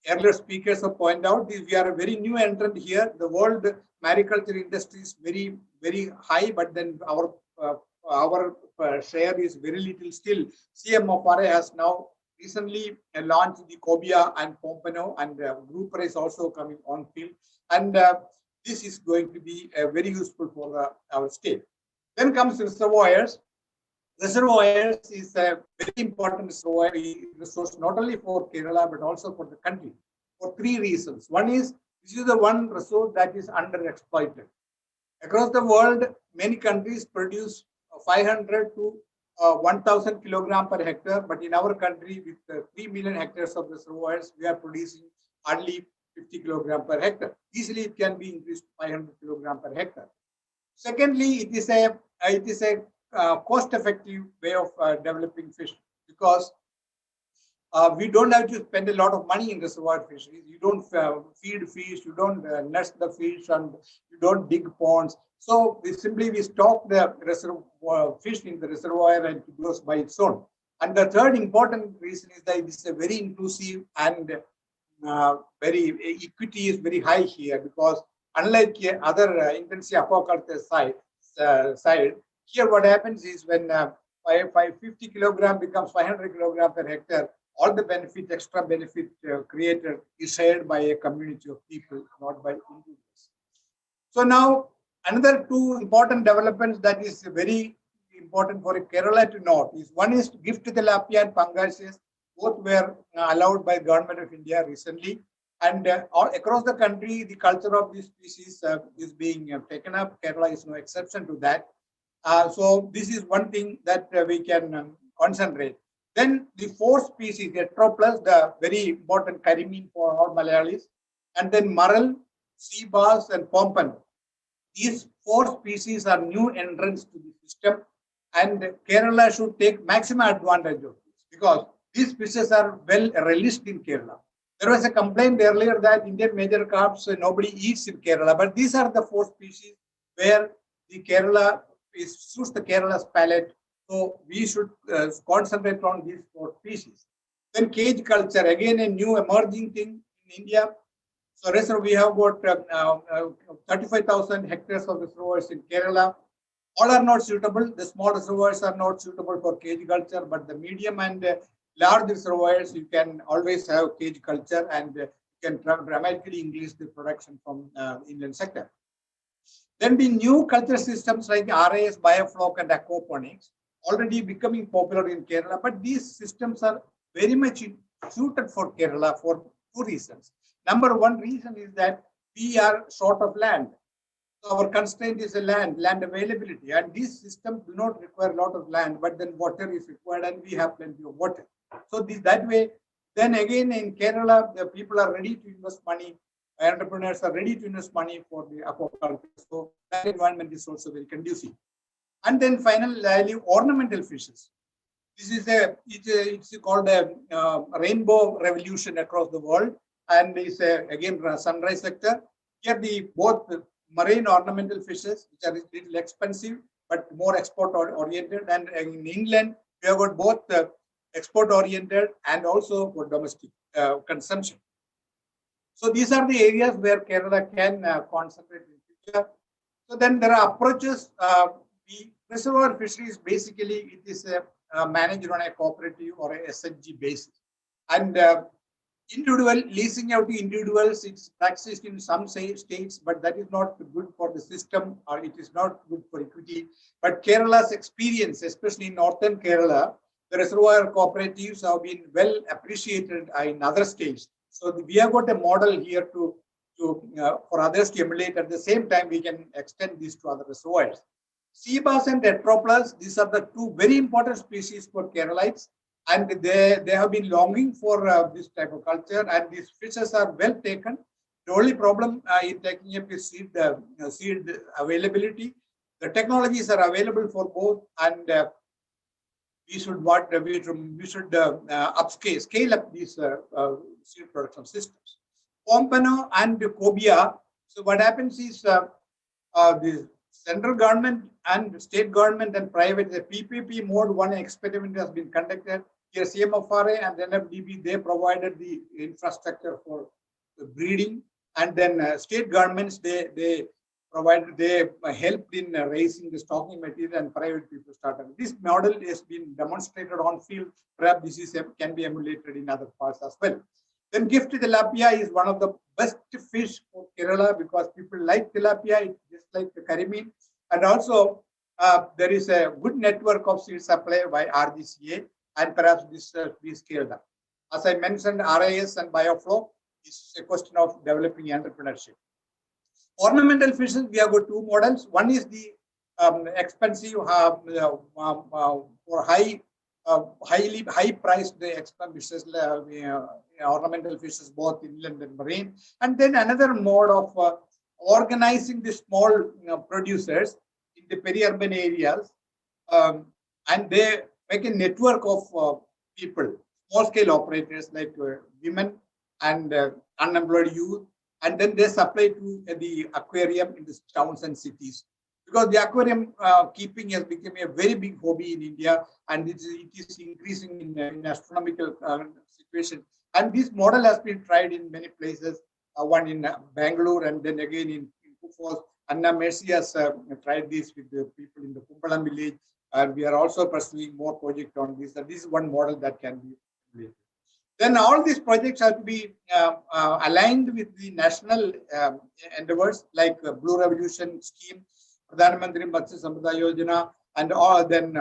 earlier speakers have pointed out, we are a very new entrant here. The world mariculture industry is very, very high, but then our share is very little still. CMFRA has now recently launched the Cobia and Pompano, and Grouper is also coming on field. And this is going to be very useful for our state. Then comes reservoirs. Reservoirs is a very important resource not only for Kerala but also for the country for three reasons. One is this is the one resource that is underexploited. Across the world, many countries produce 500 to 1,000 kilogram per hectare, but in our country, with 3 million hectares of reservoirs, we are producing hardly 50 kilogram per hectare. Easily, it can be increased to 500 kilogram per hectare. Secondly, it is a cost-effective way of developing fish because we don't have to spend a lot of money in reservoir fisheries. You don't feed fish, you don't nest the fish, and you don't dig ponds. So we stock the reservoir fish in the reservoir and it grows by its own. And the third important reason is that it is a very inclusive and very equity is very high here because unlike other intensive aquaculture side, here what happens is when 550 kilogram becomes 500 kilogram per hectare, all the extra benefit created is shared by a community of people, not by individuals. So now another two important developments that is very important for Kerala to note is one is gift tilapia and pangasius. Both were allowed by Government of India recently. And all across the country, the culture of these species is being taken up. Kerala is no exception to that. So this is one thing that we can concentrate. Then the four species, Etroplus, the very important Karimine for all Malayalis, and then Marl, sea bass, and Pompano. These four species are new entrants to the system, and Kerala should take maximum advantage of this because these fishes are well relished in Kerala. There was a complaint earlier that Indian major carps nobody eats in Kerala, but these are the four species where the Kerala suits the Kerala's palate. So we should concentrate on these four species. Then cage culture, again a new emerging thing in India. So we have got 35,000 hectares of reservoirs in Kerala. All are not suitable. The small reservoirs are not suitable for cage culture, but the medium and large reservoirs, you can always have cage culture and you can dramatically increase the production from the inland sector. Then the new culture systems like RAS, biofloc, and aquaponics already becoming popular in Kerala, but these systems are very much suited for Kerala for two reasons. Number one reason is that we are short of land. So our constraint is land availability, and these systems do not require a lot of land, but then water is required, and we have plenty of water. So that way, then again in Kerala, the people are ready to invest money. Entrepreneurs are ready to invest money for the aquaculture. So that environment is also very conducive. And then finally, ornamental fishes. This is it's called a rainbow revolution across the world, and it's again sunrise sector. Here both marine ornamental fishes, which are a little expensive but more export oriented, and in England we have got both export oriented and also for domestic consumption. So these are the areas where Kerala can concentrate in future. So then there are approaches. The reservoir fisheries basically it is managed on a cooperative or a SHG basis, and individual leasing out to individuals, it's practiced in some states, but that is not good for the system or it is not good for equity. But Kerala's experience, especially in northern Kerala, the reservoir cooperatives have been well appreciated in other states. So we have got a model here for others to emulate. At the same time, we can extend this to other reservoirs. Sea bass and Etroplus, these are the two very important species for Keralites. And they have been longing for this type of culture, and these fishes are well taken. The only problem in taking up is seed availability. The technologies are available for both, and we should scale up these seed production systems. Pompano and Cobia. So what happens is the central government and state government and private, the PPP mode, one experiment has been conducted. Here CMFRA and NFDB, they provided the infrastructure for the breeding, and then state governments, they helped in raising the stocking material, and private people started. This model has been demonstrated on field. Perhaps this can be emulated in other parts as well. Then gift tilapia is one of the best fish for Kerala because people like tilapia, it's just like the Karimine. And also there is a good network of seed supply by RGCA, and perhaps this be scaled up. As I mentioned, RIS and bioflow is a question of developing entrepreneurship. Ornamental fishes, we have got two models. One is the expensive or high priced fishes, ornamental fishes, both inland and marine. And then another mode of organizing the small producers in the peri-urban areas, and they make a network of people, small scale operators like women and unemployed youth, and then they supply to the aquarium in the towns and cities. Because the aquarium keeping has become a very big hobby in India, and it is increasing in astronomical situation. And this model has been tried in many places, one in Bangalore, and then again in Kufos. Anna Mercy has tried this with the people in the Kumbalam village, and we are also pursuing more projects on this. And this is one model that can be implemented. Then all these projects have to be aligned with the national endeavors, like Blue Revolution scheme, Pradhan Mantri Matsya Sampada Yojana, and all then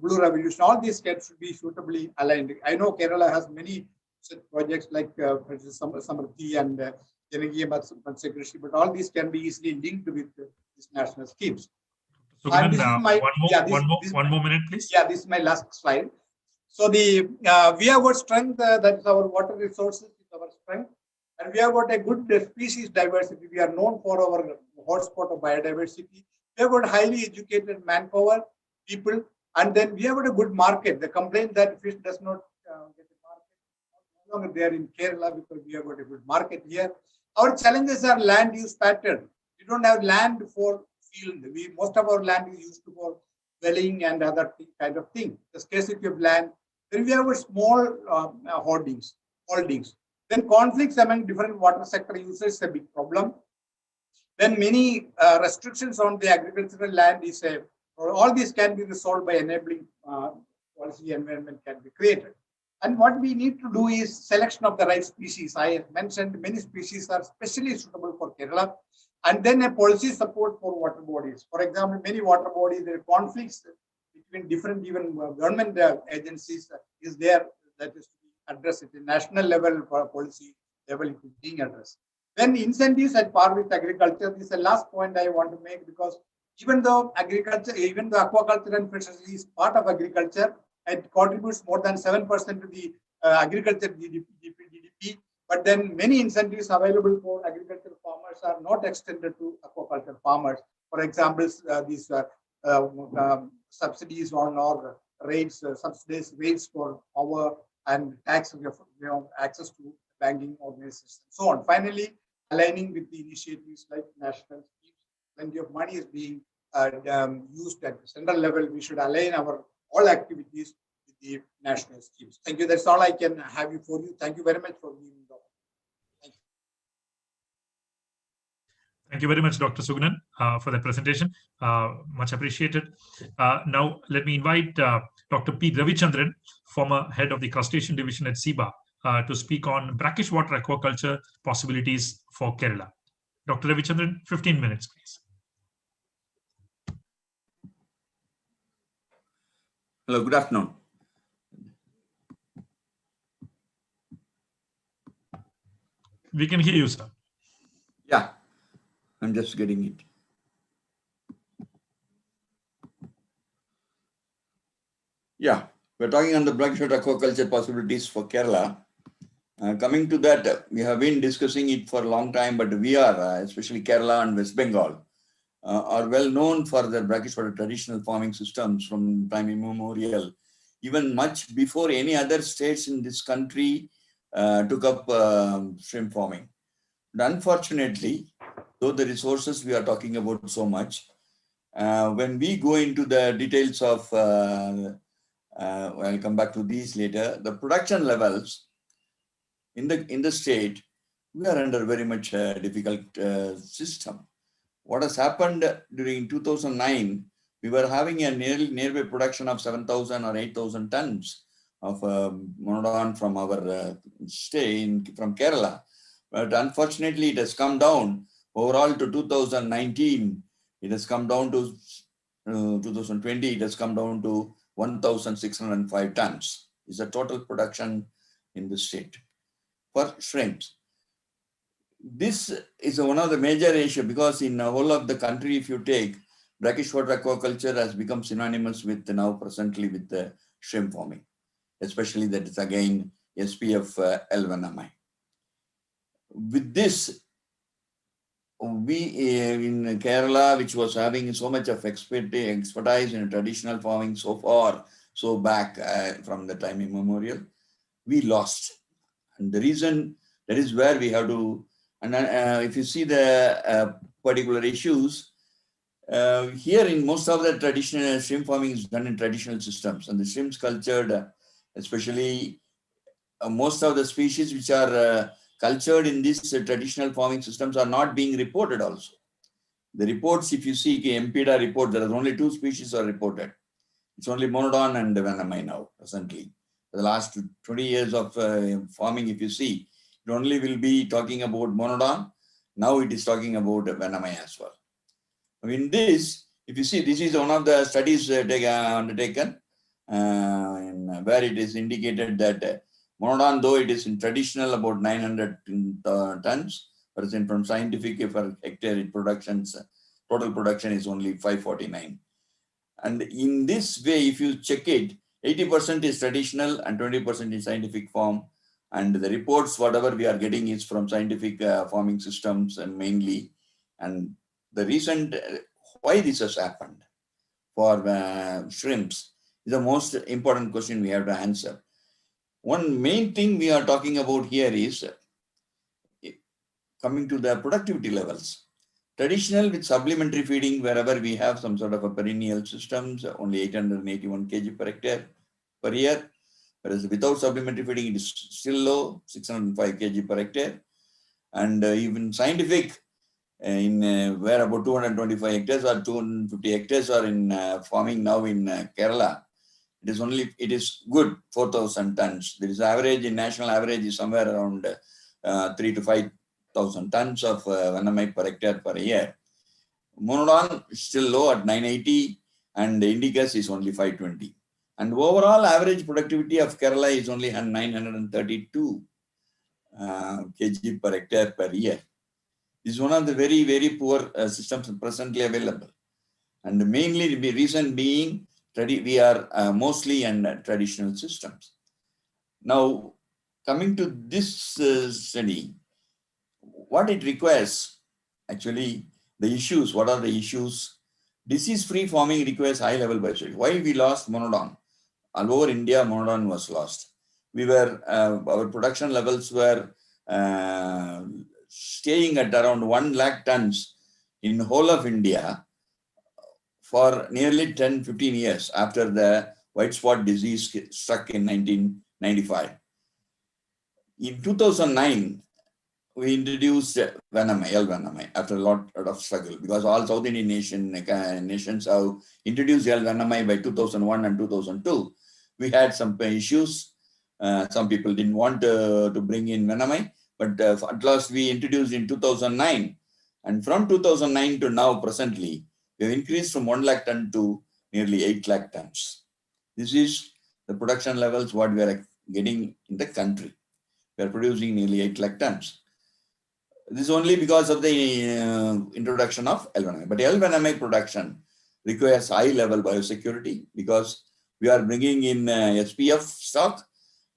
Blue Revolution. All these should be suitably aligned. I know Kerala has many such projects like Samriddhi and Janagiya Matsya Krishi, but all these can be easily linked with these national schemes. So, And this is my, one more minute, please. Yeah, this is my last slide. So we have got strength, that is our water resources, is our strength, and we have got a good species diversity. We are known for our hotspot of biodiversity. We have got highly educated manpower, people, and then we have got a good market. The complaint that fish does not get a market, no longer there in Kerala, because we have got a good market here. Our challenges are land use pattern. We don't have land for field. Most of our land is used for dwelling and other kind of thing. The scarcity of land. Then we have a small holdings. Then conflicts among different water sector users is a big problem. Then many restrictions on the agricultural land is a. All these can be resolved by enabling policy environment can be created. And what we need to do is selection of the right species. I have mentioned many species are specially suitable for Kerala. And then a policy support for water bodies. For example, many water bodies, there are conflicts between different even government agencies is there that is to be addressed at the national level, for policy level it is being addressed. Then incentives at par with agriculture. This is the last point I want to make, because even though agriculture, even the aquaculture and fisheries is part of agriculture, it contributes more than 7% to the agriculture GDP. But then many incentives available for agricultural farmers are not extended to aquaculture farmers. For example, these subsidies on or rates, subsidized rates for power and tax, access to banking organizations, and so on. Finally, aligning with the initiatives like national schemes. Plenty of money is being used at the central level. We should align our all activities with the national schemes. Thank you. That's all I can have you for you. Thank you very much for being involved. Thank you very much, Dr. Sugunan, for that presentation. Much appreciated. Now, let me invite Dr. P. Ravichandran, former head of the Crustacean Division at SEBA, to speak on brackish water aquaculture possibilities for Kerala. Dr. Ravichandran, 15 minutes, please. Hello, good afternoon. We can hear you, sir. Yeah, I'm just getting it. Yeah, we're talking on the brackish water aquaculture possibilities for Kerala. Coming to that, we have been discussing it for a long time, but we are, especially Kerala and West Bengal, are well known for their brackish water traditional farming systems from time immemorial, even much before any other states in this country took up shrimp farming. But unfortunately, though the resources we are talking about so much, when we go into the details of, I'll come back to these later, the production levels in the state, we are under very much difficult system. What has happened during 2009, we were having a nearby production of 7,000 or 8,000 tons of monodon from our stay from Kerala. But unfortunately, it has come down overall to 2019. It has come down to 2020, it has come down to 1,605 tons is the total production in the state for shrimps. This is one of the major issues because in the whole of the country, if you take, brackish water aquaculture has become synonymous with now presently with the shrimp farming, especially that is again SPF L1MI. With this, we in Kerala, which was having so much of expertise in traditional farming so far, so back from the time immemorial, we lost. And the reason, that is where we have to, and if you see the particular issues, here in most of the traditional shrimp farming is done in traditional systems, and the shrimps cultured, especially most of the species which are cultured in these traditional farming systems are not being reported also. The reports, if you see MPDA report, there are only 2 species are reported. It's only Monodon and Vanamai now, presently. For the last 20 years of farming, if you see, it only will be talking about Monodon. Now it is talking about Vanamai as well. In this, if you see, this is one of the studies undertaken where it is indicated that Monodon, though it is in traditional about 900 tons, but from scientific for hectare productions, total production is only 549. And in this way, if you check it, 80% is traditional and 20% is scientific farm. And the reports, whatever we are getting is from scientific farming systems mainly. And the reason why this has happened for shrimps is the most important question we have to answer. One main thing we are talking about here is coming to the productivity levels. Traditional with supplementary feeding, wherever we have some sort of a perennial systems, only 881 kg per hectare per year. Whereas without supplementary feeding, it is still low, 605 kg per hectare. And even scientific, in where about 225 hectares or 250 hectares are in farming now in Kerala, it is good 4,000 tons. There is average, in national average is somewhere around 3 to 5,000 tons of Vanamai per hectare per year. Monodon is still low at 980 and Indicus is only 520. And overall average productivity of Kerala is only 932 kg per hectare per year. This is one of the very, very poor systems presently available. And mainly the reason being, we are mostly in traditional systems. Now, coming to this study, what it requires, actually, the issues, what are the issues? Disease-free farming requires high-level biosecurity. Why we lost Monodon? All over India, Monodon was lost. We were, our production levels were staying at around 1 lakh tons in the whole of India for nearly 10-15 years after the white spot disease struck in 1995. In 2009, we introduced Vanamai, L1MI, after a lot of struggle, because all South Indian nations have introduced L1MI by 2001 and 2002. We had some issues. Some people didn't want to bring in Vanamai, but at last we introduced in 2009. And from 2009 to now, presently, we have increased from 1 lakh ton to nearly 8 lakh tons. This is the production levels what we are getting in the country. We are producing nearly 8 lakh tons. This is only because of the introduction of L1MI. But L1MI production requires high-level biosecurity because we are bringing in SPF stock,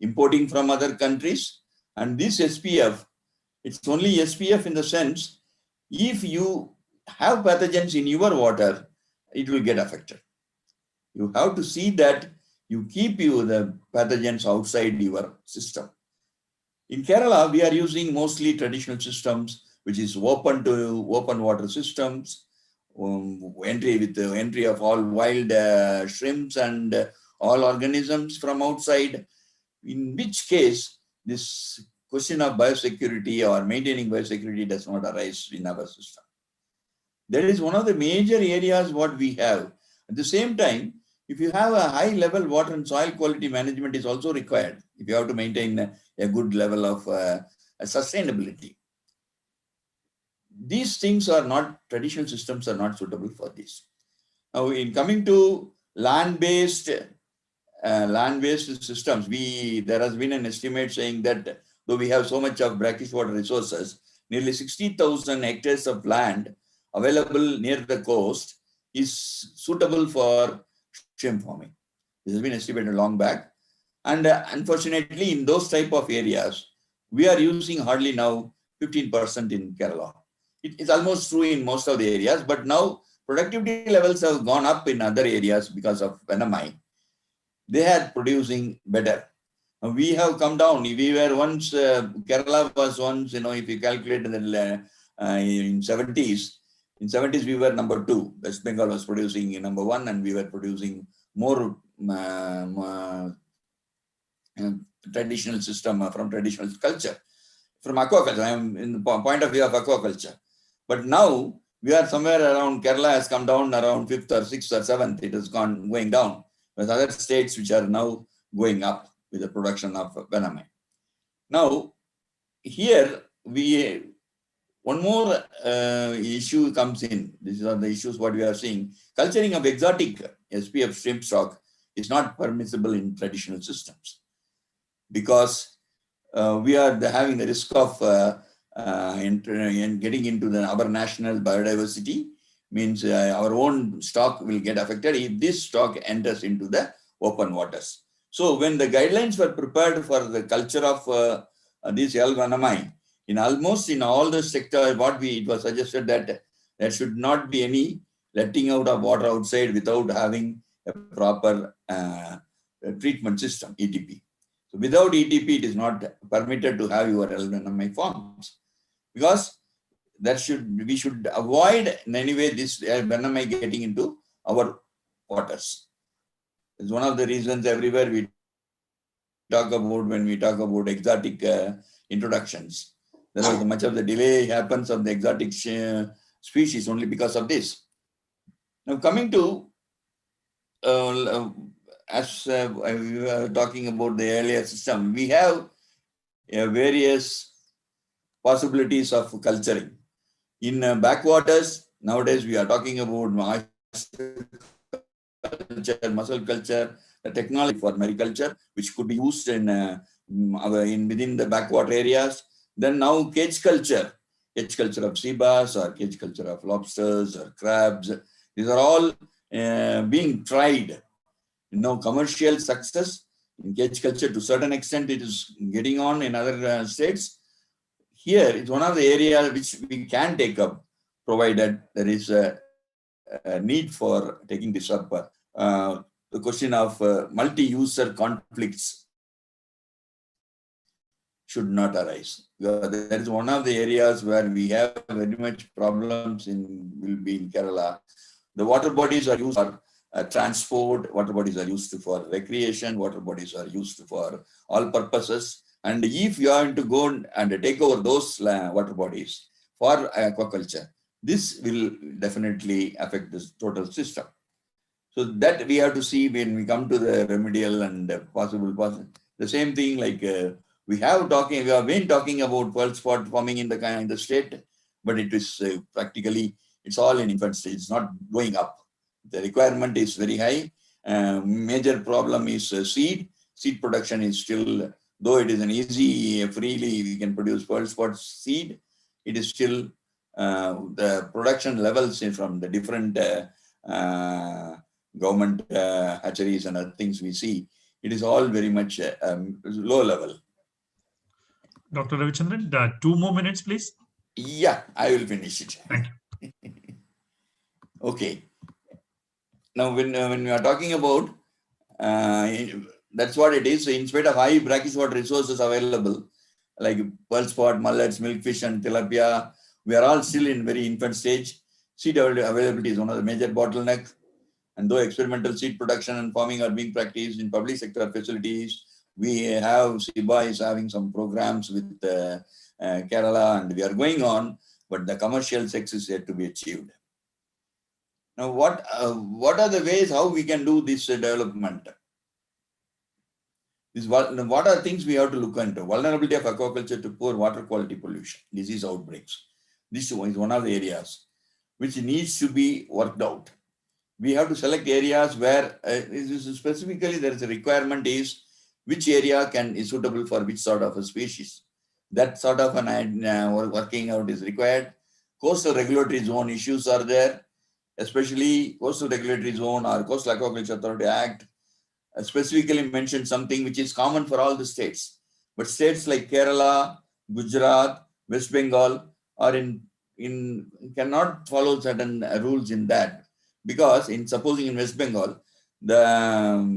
importing from other countries. And this SPF, it's only SPF in the sense, if you have pathogens in your water, it will get affected. You have to see that you keep the pathogens outside your system. In Kerala, we are using mostly traditional systems, which is open water systems, entry of all wild shrimps and all organisms from outside, in which case this question of biosecurity or maintaining biosecurity does not arise in our system. That is one of the major areas what we have. At the same time, if you have a high level water and soil quality management is also required if you have to maintain a good level of sustainability. These things are not, traditional systems are not suitable for this. Now, in coming to land-based systems, there has been an estimate saying that though we have so much of brackish water resources, nearly 60,000 hectares of land available near the coast is suitable for shrimp farming. This has been estimated long back. And unfortunately, in those type of areas, we are using hardly now 15% in Kerala. It's almost true in most of the areas, but now productivity levels have gone up in other areas because of Venamai. They are producing better. We have come down. We were once, Kerala was once, if you calculate in 70s, in 70s we were number 2. West Bengal was producing number 1, and we were producing more traditional system from traditional culture, from aquaculture. I am in the point of view of aquaculture. But now we are somewhere around, Kerala has come down around 5th or 6th or 7th. It has going down. With other states which are now going up with the production of Venamai. Now, here one more issue comes in. These are the issues what we are seeing. Culturing of exotic SPF shrimp stock is not permissible in traditional systems, because we are having the risk of getting into our national biodiversity, means our own stock will get affected if this stock enters into the open waters. So when the guidelines were prepared for the culture of this L. vanamai, in almost in all the sectors, it was suggested that there should not be any letting out of water outside without having a proper treatment system, ETP. So without ETP, it is not permitted to have your L. vanamai farms, because we should avoid in any way this Venamai getting into our waters. It's one of the reasons everywhere we talk about when we talk about exotic introductions. There was much of the delay happens of the exotic species only because of this. Now coming to, as we were talking about the earlier system, we have various possibilities of culturing. In backwaters, nowadays we are talking about culture, mussel culture, the technology for mariculture, which could be used in within the backwater areas. Then now cage culture of sea bass or cage culture of lobsters or crabs. These are all being tried. Commercial success in cage culture to a certain extent it is getting on in other states. Here, it's one of the areas which we can take up, provided there is a need for taking this up. The question of multi-user conflicts should not arise. That is one of the areas where we have very much problems will be in Kerala. The water bodies are used for transport, water bodies are used for recreation, water bodies are used for all purposes. And if you are to go and take over those water bodies for aquaculture, this will definitely affect this total system. So that we have to see when we come to the remedial and possible. The same thing like we have been talking about pearl spot forming in the state, but it is practically, it's all in infant stage, it's not going up. The requirement is very high. Major problem is seed. Seed production is still, though it is an easy, freely we can produce pearl spot seed, it is still the production levels from the different government hatcheries and other things we see, it is all very much low level. Dr. Ravichandran, 2 more minutes, please. Yeah, I will finish it. Thank you. Okay. Now, when we are talking about, that's what it is. So in spite of high brackish water resources available, like pearl spot, mullets, milkfish, and tilapia, we are all still in very infant stage. Seed availability is one of the major bottlenecks. And though experimental seed production and farming are being practiced in public sector facilities, we have SIBA is having some programs with Kerala, and we are going on, but the commercial success is yet to be achieved. Now, what are the ways how we can do this development? What are things we have to look into? Vulnerability of aquaculture to poor water quality pollution, disease outbreaks. This is one of the areas which needs to be worked out. we have to select areas where specifically there is a requirement is which area is suitable for which sort of a species. That sort of an working out is required. Coastal regulatory zone issues are there, especially Coastal Regulatory Zone or Coastal Aquaculture Authority Act specifically mentioned something which is common for all the states. But states like Kerala, Gujarat, West Bengal are cannot follow certain rules in that, because supposing in West Bengal, the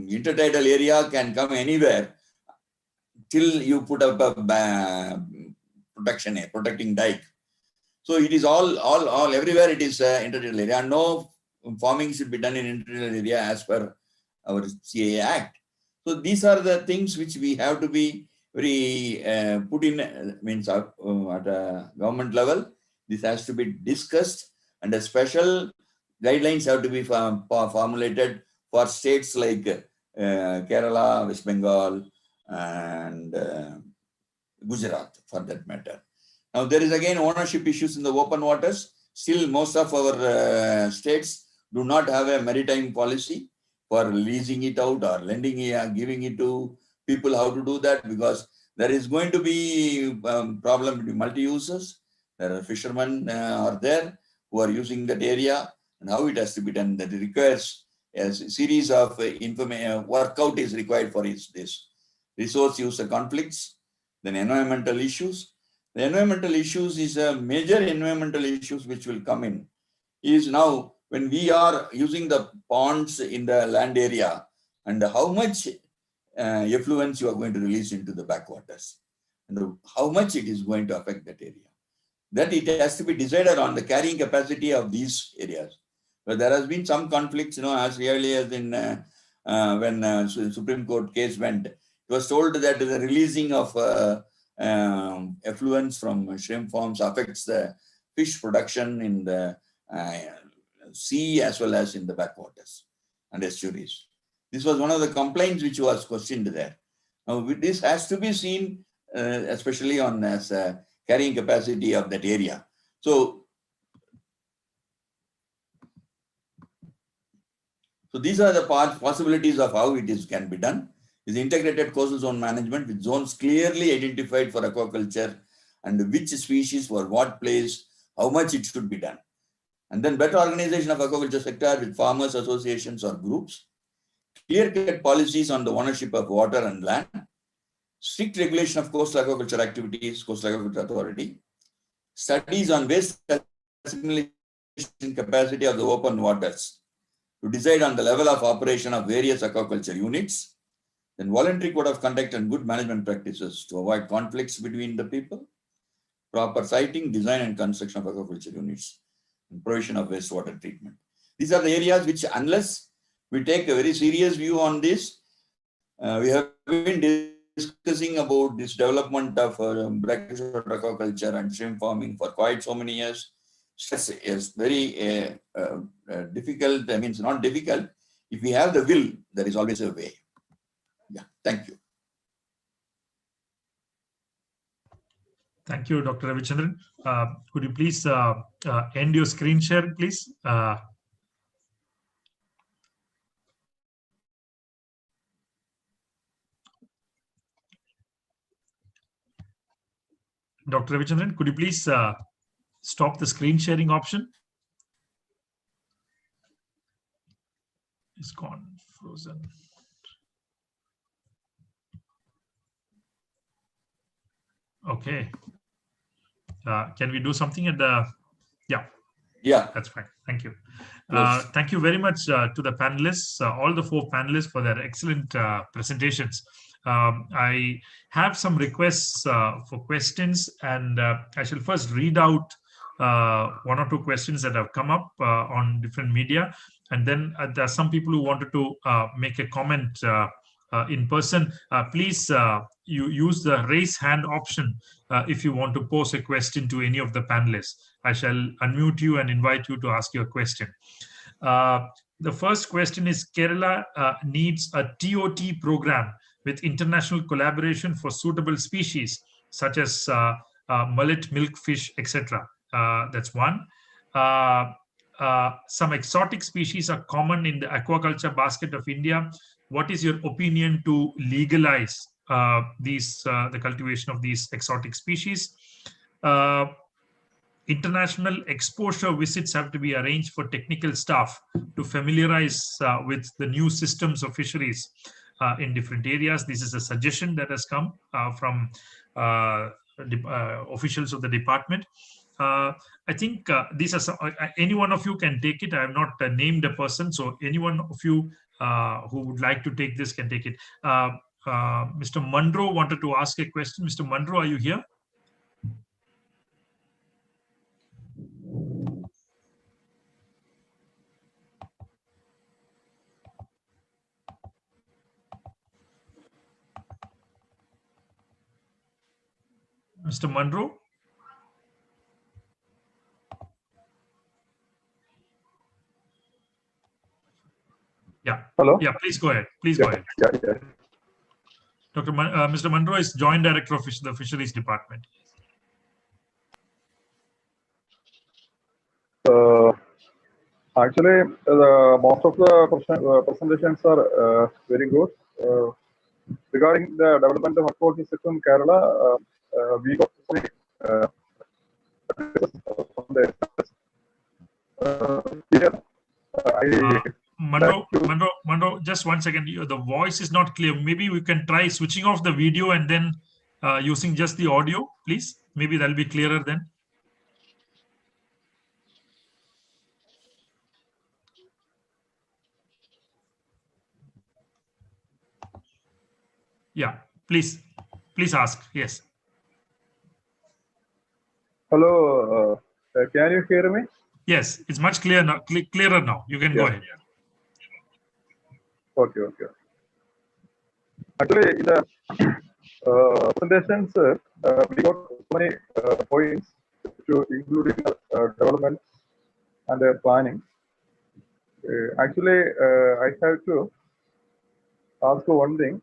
intertidal area can come anywhere till you put up a protecting dike. So it is all everywhere it is intertidal area. No farming should be done in intertidal area as per our CAA Act. So these are the things which we have to be very put in, means at a government level. This has to be discussed, and a special guidelines have to be formulated for states like Kerala, West Bengal, and Gujarat for that matter. Now there is again ownership issues in the open waters. Still most of our states do not have a maritime policy for leasing it out or lending it, giving it to people how to do that, because there is going to be problem with multi-users. There are fishermen are there who are using that area, and how it has to be done. That requires a series of workout is required for this. Resource user conflicts, then environmental issues. The environmental issues is a major environmental issues which will come in. Is now when we are using the ponds in the land area, and how much effluents you are going to release into the backwaters, and how much it is going to affect that area. That it has to be decided on the carrying capacity of these areas. But there has been some conflicts, as early as in when Supreme Court case went, it was told that the releasing of effluents from shrimp farms affects the fish production in the sea as well as in the backwaters and estuaries. This was one of the complaints which was questioned there. Now, this has to be seen, especially on as carrying capacity of that area. So these are the possibilities of how it can be done. Is integrated coastal zone management with zones clearly identified for aquaculture and which species for what place, how much it should be done. And then better organization of aquaculture sector with farmers associations or groups, clear-cut policies on the ownership of water and land, strict regulation of coastal aquaculture activities, Coastal Aquaculture Authority, studies on waste assimilation capacity of the open waters to decide on the level of operation of various aquaculture units, then voluntary code of conduct and good management practices to avoid conflicts between the people, proper siting, design and construction of aquaculture units, and provision of wastewater treatment. These are the areas which, unless we take a very serious view on this, we have been discussing about this development of brackish aquaculture and shrimp farming for quite so many years. Stress is very difficult. I mean, it's not difficult. If we have the will, there is always a way. Yeah, thank you. Thank you, Dr. Ravichandran. Could you please end your screen share, please? Dr. Ravichandran, could you please stop the screen sharing option? It's gone, frozen. Okay. Can we do something at the, Yeah, that's fine. Thank you. Thank you very much to the panelists, all the 4 panelists, for their excellent presentations. I have some requests for questions, and I shall first read out 1 or 2 questions that have come up on different media, and then there are some people who wanted to make a comment in person. Please you use the raise hand option if you want to pose a question to any of the panelists. I shall unmute you and invite you to ask your question. The first question is, Kerala needs a TOT program with international collaboration for suitable species such as mullet, milkfish, etc. That's one. some exotic species are common in the aquaculture basket of India. What is your opinion to legalize the cultivation of these exotic species? International exposure visits have to be arranged for technical staff to familiarize with the new systems of fisheries in different areas. This is a suggestion that has come from officials of the department. I think these are some, any one of you can take it. I have not named a person, so any one of you who would like to take this can take it. Mr. Munro wanted to ask a question. Mr. Munro, are you here? Mr. Munro? Yeah. Hello? Yeah, please go ahead. Please go ahead. Yeah. Mr. Munro is Joint Director of the Fisheries Department. Actually, most of the presentations are very good. Regarding the development of aquaculture sector in Kerala, we got Munro, just 1 second. The voice is not clear. Maybe we can try switching off the video and then using just the audio, please. Maybe that'll be clearer then. Yeah, please ask. Yes. Hello, can you hear me? Yes, it's much clearer now. Clearer now. You can go ahead. Okay. Actually, in the presentations, we got many points to including development and planning. Actually, I have to ask one thing.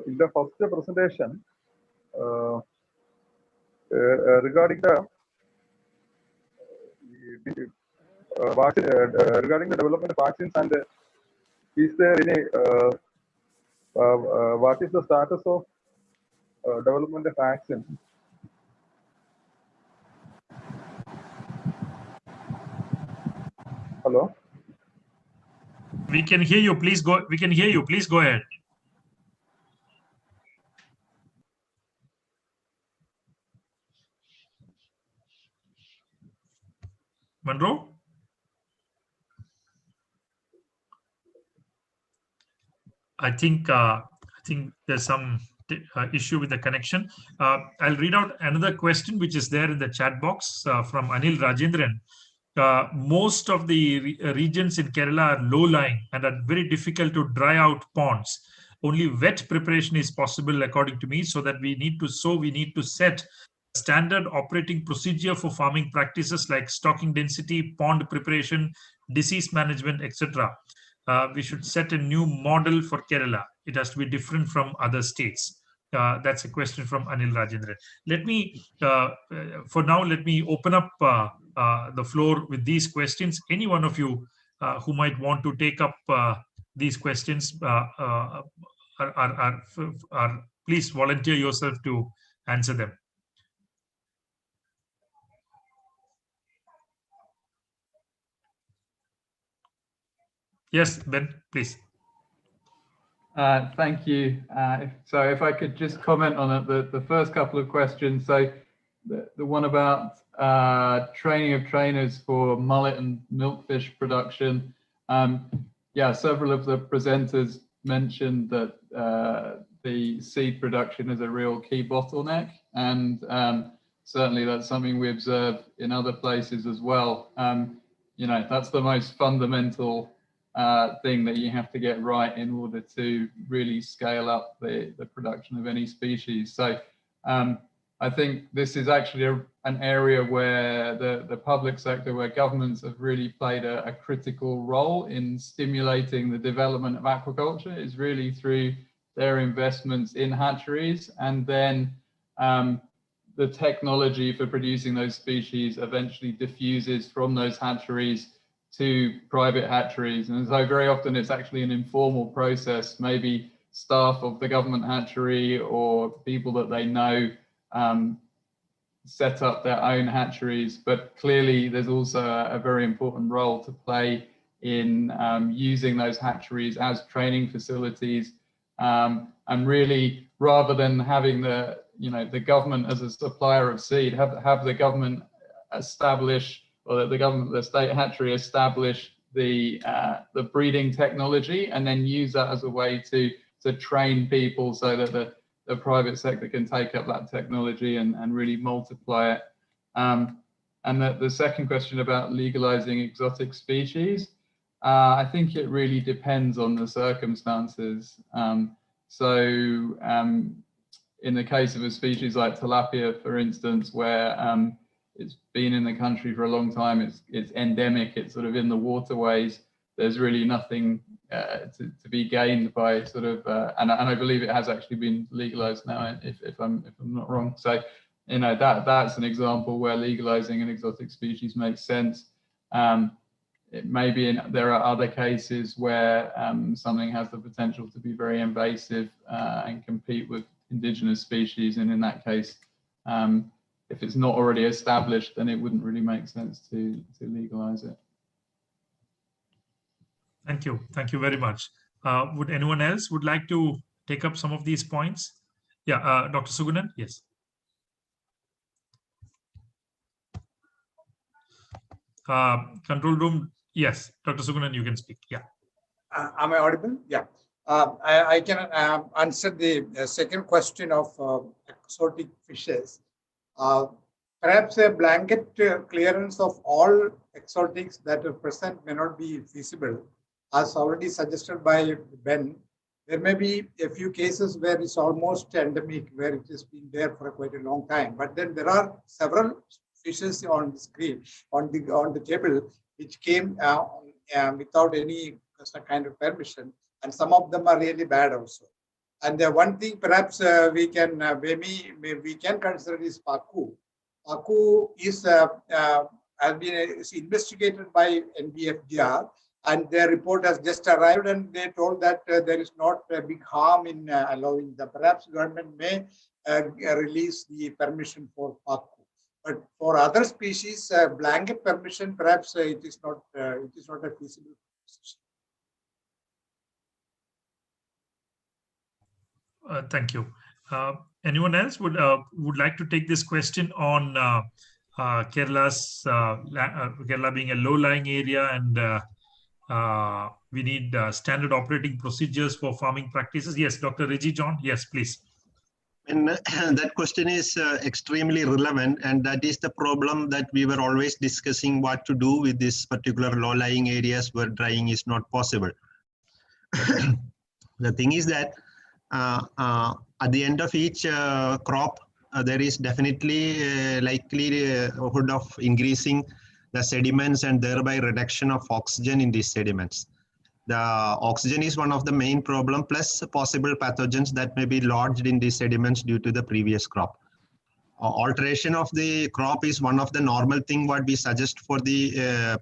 In the first presentation, regarding the regarding the development of vaccines, and is there any what is the status of development of vaccine? Hello. We can hear you. Please go. We can hear you. Please go ahead. Munro? I think there's some issue with the connection. I'll read out another question which is there in the chat box from Anil Rajendran. Most of the regions in Kerala are low-lying and are very difficult to dry out ponds. Only wet preparation is possible, according to me, so that we need to set standard operating procedure for farming practices like stocking density, pond preparation, disease management, etc. We should set a new model for Kerala. It has to be different from other states. That's a question from Anil Rajendran. Let me, for now, let me open up the floor with these questions. Any one of you who might want to take up these questions, please volunteer yourself to answer them. Yes, Ben, please. Thank you. So if I could just comment on it, the first couple of questions. So the one about training of trainers for mullet and milkfish production. Yeah, several of the presenters mentioned that the seed production is a real key bottleneck, and certainly that's something we observe in other places as well. You know, that's the most fundamental thing that you have to get right in order to really scale up the production of any species. So I think this is actually an area where the public sector, where governments have really played a critical role in stimulating the development of aquaculture, is really through their investments in hatcheries, and then the technology for producing those species eventually diffuses from those hatcheries to private hatcheries. And so very often it's actually an informal process, maybe staff of the government hatchery or people that they know set up their own hatcheries. But clearly there's also a very important role to play in using those hatcheries as training facilities. And really, rather than having the government as a supplier of seed, have the government establish, or the state hatchery establish the breeding technology, and then use that as a way to train people so that the private sector can take up that technology and really multiply it. And the second question about legalizing exotic species, I think it really depends on the circumstances. In the case of a species like tilapia, for instance, where it's been in the country for a long time, it's endemic, it's sort of in the waterways, there's really nothing to be gained by sort of, and I believe it has actually been legalized now, if I'm not wrong. So, that's an example where legalizing an exotic species makes sense. It may be there are other cases where something has the potential to be very invasive and compete with indigenous species, and in that case, if it's not already established, then it wouldn't really make sense to legalize it. Thank you very much. Would anyone else would like to take up some of these points? Yeah, Dr. Sugunan, yes. Control room, yes, Dr. Sugunan, you can speak. Yeah. Am I audible? Yeah. I can answer the second question of exotic fishes. Perhaps a blanket clearance of all exotics that are present may not be feasible. As already suggested by Ben, there may be a few cases where it's almost endemic, where it has been there for quite a long time. But then there are several fishes on the screen, on the table, which came without any kind of permission, and some of them are really bad also. And the one thing perhaps we can consider is Paku. Paku is investigated by NBFDR, and their report has just arrived, and they told that there is not a big harm in allowing them. Perhaps government may release the permission for Paku. But for other species, blanket permission, perhaps it is not a feasible position. Thank you. Anyone else would like to take this question on Kerala being a low-lying area, and we need standard operating procedures for farming practices? Yes, Dr. Reggie John. Yes, please. And that question is extremely relevant, and that is the problem that we were always discussing, what to do with this particular low-lying areas where drying is not possible. The thing is that at the end of each crop, there is definitely a likelihood of increasing the sediments and thereby reduction of oxygen in these sediments. The oxygen is one of the main problem, plus possible pathogens that may be lodged in these sediments due to the previous crop. Alteration of the crop is one of the normal thing what we suggest for the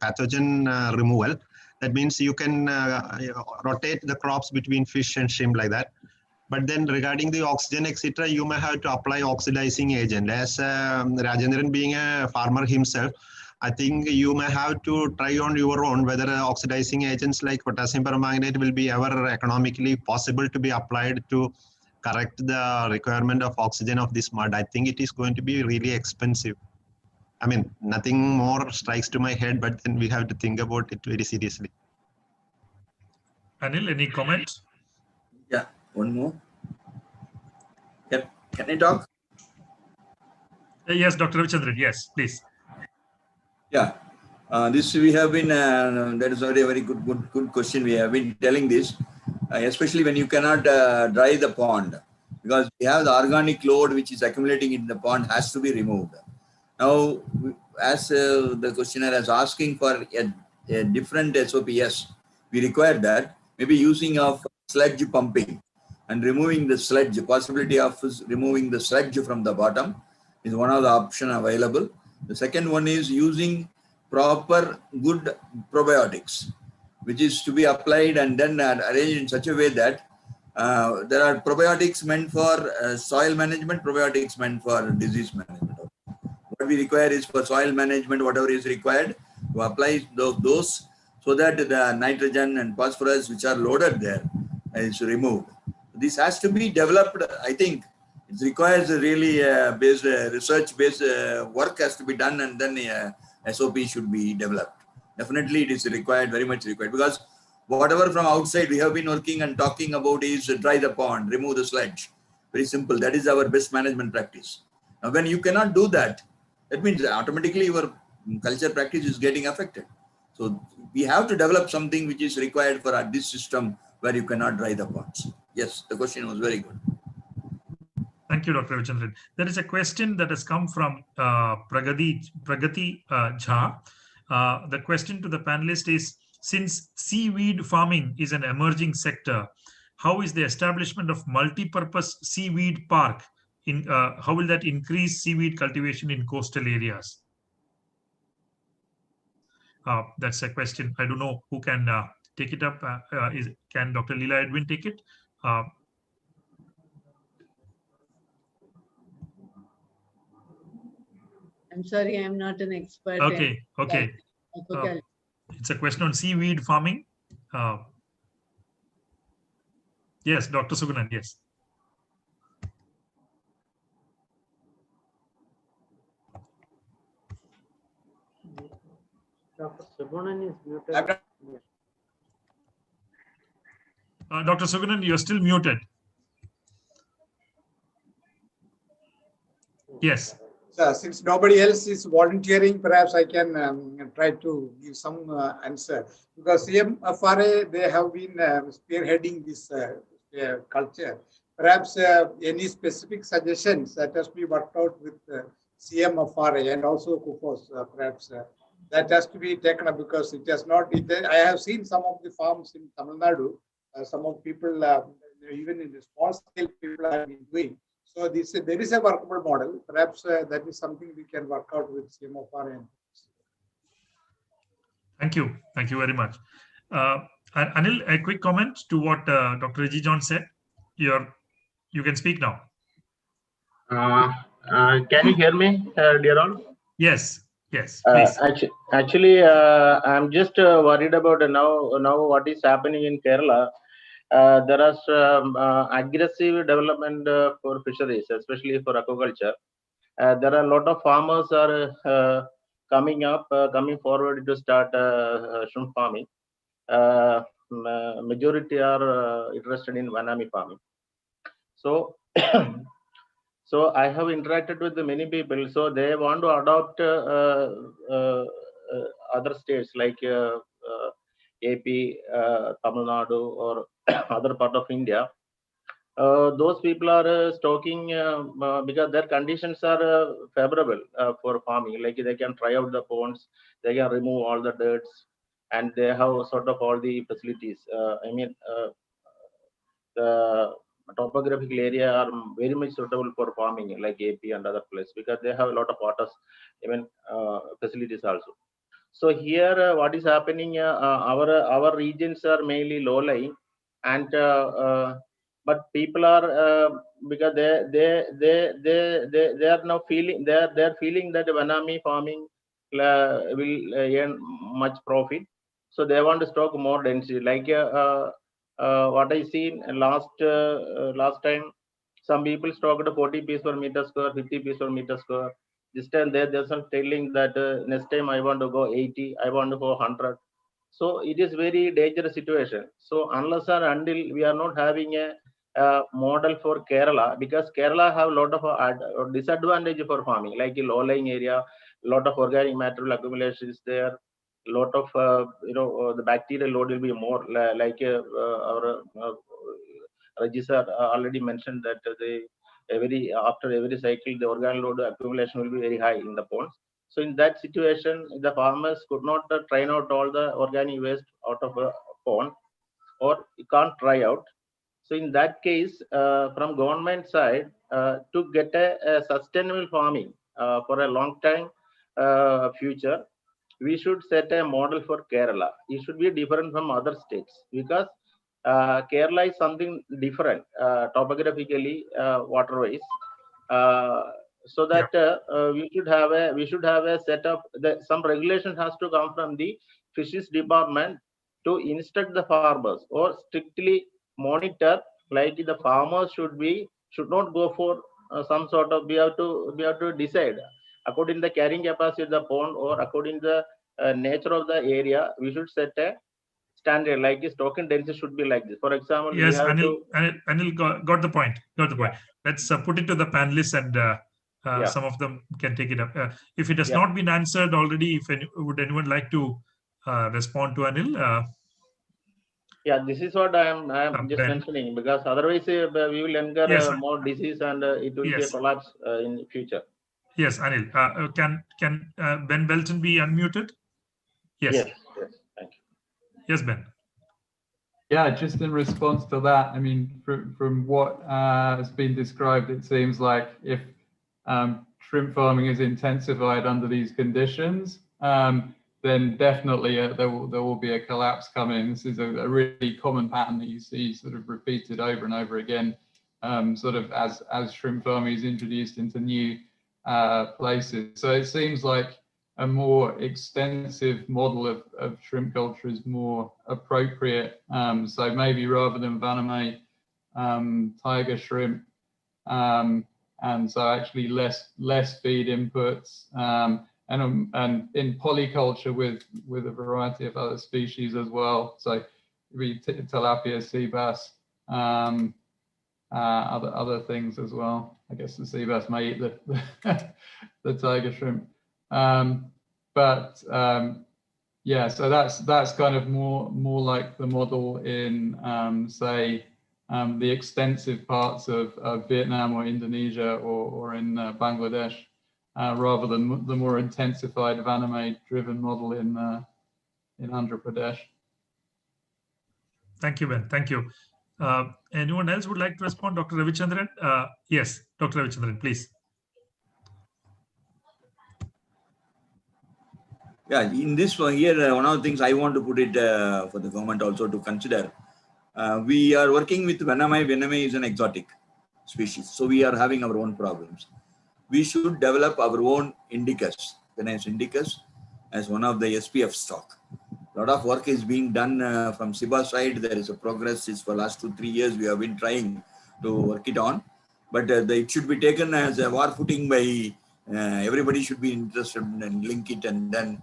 pathogen removal. That means you can rotate the crops between fish and shrimp like that. But then regarding the oxygen, etc., you may have to apply oxidizing agent. As Rajendran being a farmer himself, I think you may have to try on your own whether oxidizing agents like potassium permanganate will be ever economically possible to be applied to correct the requirement of oxygen of this mud. I think it is going to be really expensive. I mean, nothing more strikes to my head, but then we have to think about it very seriously. Anil, any comments? Yeah, one more. Can I talk? Yes, Dr. Ravichandran, yes, please. Yeah, this we have been, that is already a very good question. We have been telling this, especially when you cannot dry the pond, because we have the organic load which is accumulating in the pond has to be removed. Now, as the questioner is asking for a different SOPs, we require that maybe using of sludge pumping and removing the sludge, possibility of removing the sludge from the bottom is one of the options available. The second one is using proper good probiotics, which is to be applied and then arranged in such a way that there are probiotics meant for soil management, probiotics meant for disease management. What we require is for soil management, whatever is required to apply those so that the nitrogen and phosphorus which are loaded there is removed. This has to be developed. I think it requires a really based research-based work has to be done, and then SOP should be developed. Definitely, it is required, very much required, because whatever from outside we have been working and talking about is dry the pond, remove the sludge. Very simple. That is our best management practice. Now, when you cannot do that, that means automatically your culture practice is getting affected. So we have to develop something which is required for this system where you cannot dry the ponds. Yes, the question was very good. Thank you, Dr. Ravichandran. There is a question that has come from Pragati Jha. The question to the panelist is, since seaweed farming is an emerging sector, how is the establishment of multi-purpose seaweed park how will that increase seaweed cultivation in coastal areas? That's a question. I don't know who can take it up. Can Dr. Leela Edwin take it? I'm sorry, I'm not an expert. Okay. It's a question on seaweed farming. Yes, Dr. Sugunan, yes. Dr. Sugunan is muted. Dr. Sugunan, you're still muted. Yes. So, since nobody else is volunteering, perhaps I can try to give some answer. Because CMFRA, they have been spearheading this culture. Perhaps any specific suggestions that has to be worked out with CMFRA and also KUFOS, perhaps that has to be taken up, because it has not. I have seen some of the farms in Tamil Nadu. Some of people, even in the small scale, people have been doing. So there is a workable model. Perhaps that is something we can work out with CMFR. Thank you. Thank you very much. Anil, a quick comment to what Dr. Reggie John said. You can speak now. Can you hear me, dear all? Yes. Yes, please. Actually, I'm just worried about now what is happening in Kerala. There are aggressive development for fisheries, especially for aquaculture. There are a lot of farmers are coming forward to start shrimp farming. Majority are interested in Vanami farming. So, so I have interacted with many people. So they want to adopt other states like AP, Tamil Nadu, or other part of India. Those people are stocking because their conditions are favorable for farming. Like they can try out the ponds, they can remove all the dirts, and they have sort of all the facilities. The topographical area are very much suitable for farming, like AP and other places, because they have a lot of water, even facilities also. So here, what is happening? Our regions are mainly low-lying, and but people are because they are now feeling they're feeling that Vanami farming will earn much profit, so they want to stock more density. Like what I seen last time, some people stocked 40 pieces per meter square, 50 pieces per meter square. This time they're just telling that next time I want to go 80, I want to go 100. So it is very dangerous situation. So unless or until we are not having a model for Kerala, because Kerala have a lot of disadvantage for farming, like in low-lying area, a lot of organic material accumulation is there. Lot of the bacterial load will be more, like our Raji sir already mentioned that after every cycle the organ load accumulation will be very high in the ponds. So in that situation, the farmers could not train out all the organic waste out of a pond, or you can't try out. So in that case, from government side, to get a sustainable farming for a long time future, we should set a model for Kerala. It should be different from other states because Kerala is something different topographically, waterways. So that we should have a set of some regulation has to come from the fisheries department to instruct the farmers or strictly monitor, like the farmers should not go for some sort of, we have to decide according to the carrying capacity of the pond or according to the nature of the area. We should set a standard, like this token density should be like this. For example, yes, we have Anil got the point. Let's put it to the panelists, and some of them can take it up. If it has not been answered already, would anyone like to respond to Anil? Yeah, this is what I am just mentioning, because otherwise we will incur more disease and it will be a collapse in future. Yes, Anil. Can Ben Belton be unmuted? Yes. Thank you. Yes, Ben. Yeah, just in response to that, I mean, from what has been described, it seems like if shrimp farming is intensified under these conditions, then definitely there will be a collapse coming. This is a really common pattern that you see sort of repeated over and over again, sort of as shrimp farming is introduced into new places. So it seems like a more extensive model of shrimp culture is more appropriate. So maybe rather than Vaname, tiger shrimp, and so actually less feed inputs, and in polyculture with a variety of other species as well. So tilapia, sea bass, other things as well. I guess the sea bass may eat the tiger shrimp. Yeah, so that's kind of more like the model in say the extensive parts of Vietnam or Indonesia or in Bangladesh, rather than the more intensified Vaname-driven model in Andhra Pradesh. Thank you, Ben. Thank you. Anyone else would like to respond? Dr. Ravichandran? Yes, Dr. Ravichandran, please. Yeah, in this one here, one of the things I want to put it for the government also to consider, we are working with Vaname. Vaname is an exotic species, so we are having our own problems. We should develop our own indicus, Vaname indicus, as one of the SPF stock. A lot of work is being done from SIBA side. There is a progress. Is for last 2-3 years we have been trying to work it on, but it should be taken as a war footing by everybody should be interested and link it and then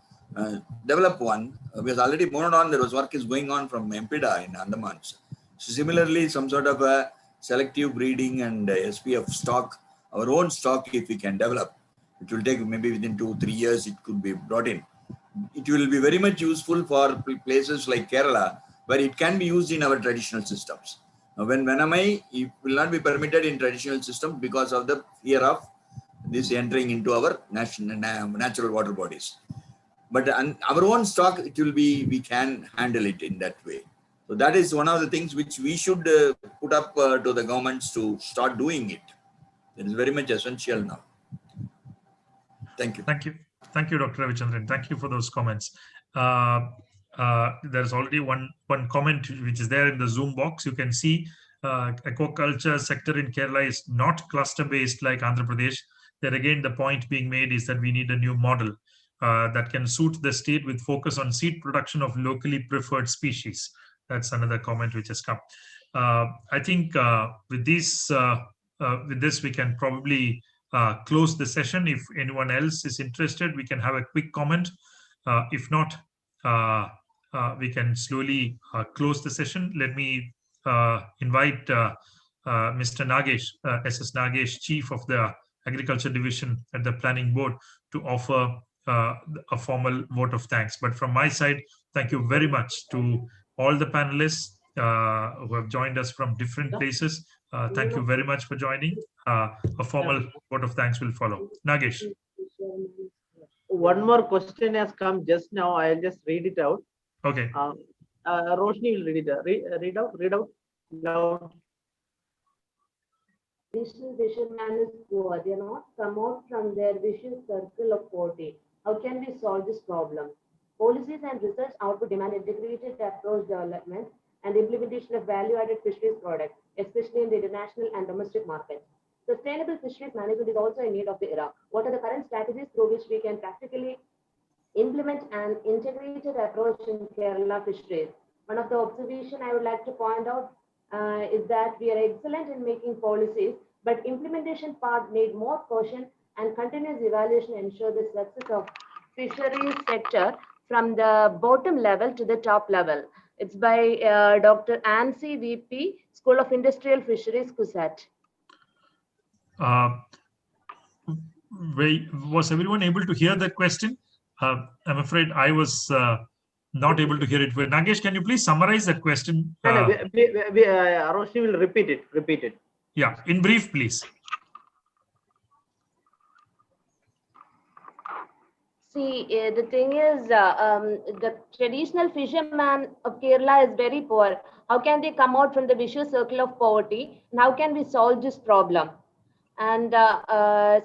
develop one. Because already monodon there was work is going on from Empida in Andamans. So similarly, some sort of a selective breeding and SPF stock, our own stock, if we can develop, it will take maybe within 2-3 years it could be brought in. It will be very much useful for places like Kerala, where it can be used in our traditional systems. Now, when Vaname, it will not be permitted in traditional systems because of the fear of this entering into our natural water bodies. But our own stock, it will be, we can handle it in that way. So that is one of the things which we should put up to the governments to start doing it. It is very much essential now. Thank you. Thank you. Thank you, Dr. Ravichandran. Thank you for those comments. There's already one comment which is there in the Zoom box. You can see aquaculture sector in Kerala is not cluster-based like Andhra Pradesh. There again, the point being made is that we need a new model that can suit the state with focus on seed production of locally preferred species. That's another comment which has come. I think with this, we can probably close the session. If anyone else is interested, we can have a quick comment. If not, we can slowly close the session. Let me invite Mr. Nagesh, SS Nagesh, Chief of the Agriculture Division at the Planning Board, to offer a formal vote of thanks. But from my side, thank you very much to all the panelists who have joined us from different places. Thank you very much for joining. A formal vote of thanks will follow. Nagesh. One more question has come just now. I'll just read it out. Okay. Roshni will read it. Read out loud. Traditional fishermen is poor. They are not come out from their vicious circle of poverty. How can we solve this problem? policies and research output demand integrated approach development and implementation of value-added fisheries products, especially in the international and domestic markets. Sustainable fisheries management is also a need of the era. What are the current strategies through which we can practically implement an integrated approach in Kerala fisheries? One of the observations I would like to point out is that we are excellent in making policies, but implementation part need more caution and continuous evaluation ensure the success of fisheries sector from the bottom level to the top level. It's by Dr. Ansi VP, School of Industrial Fisheries, CUSAT. Was everyone able to hear that question? I'm afraid I was not able to hear it. Nagesh, can you please summarize that question? Roshni will repeat it. Yeah, in brief, please. See, the thing is, the traditional fisherman of Kerala is very poor. How can they come out from the vicious circle of poverty? And how can we solve this problem? And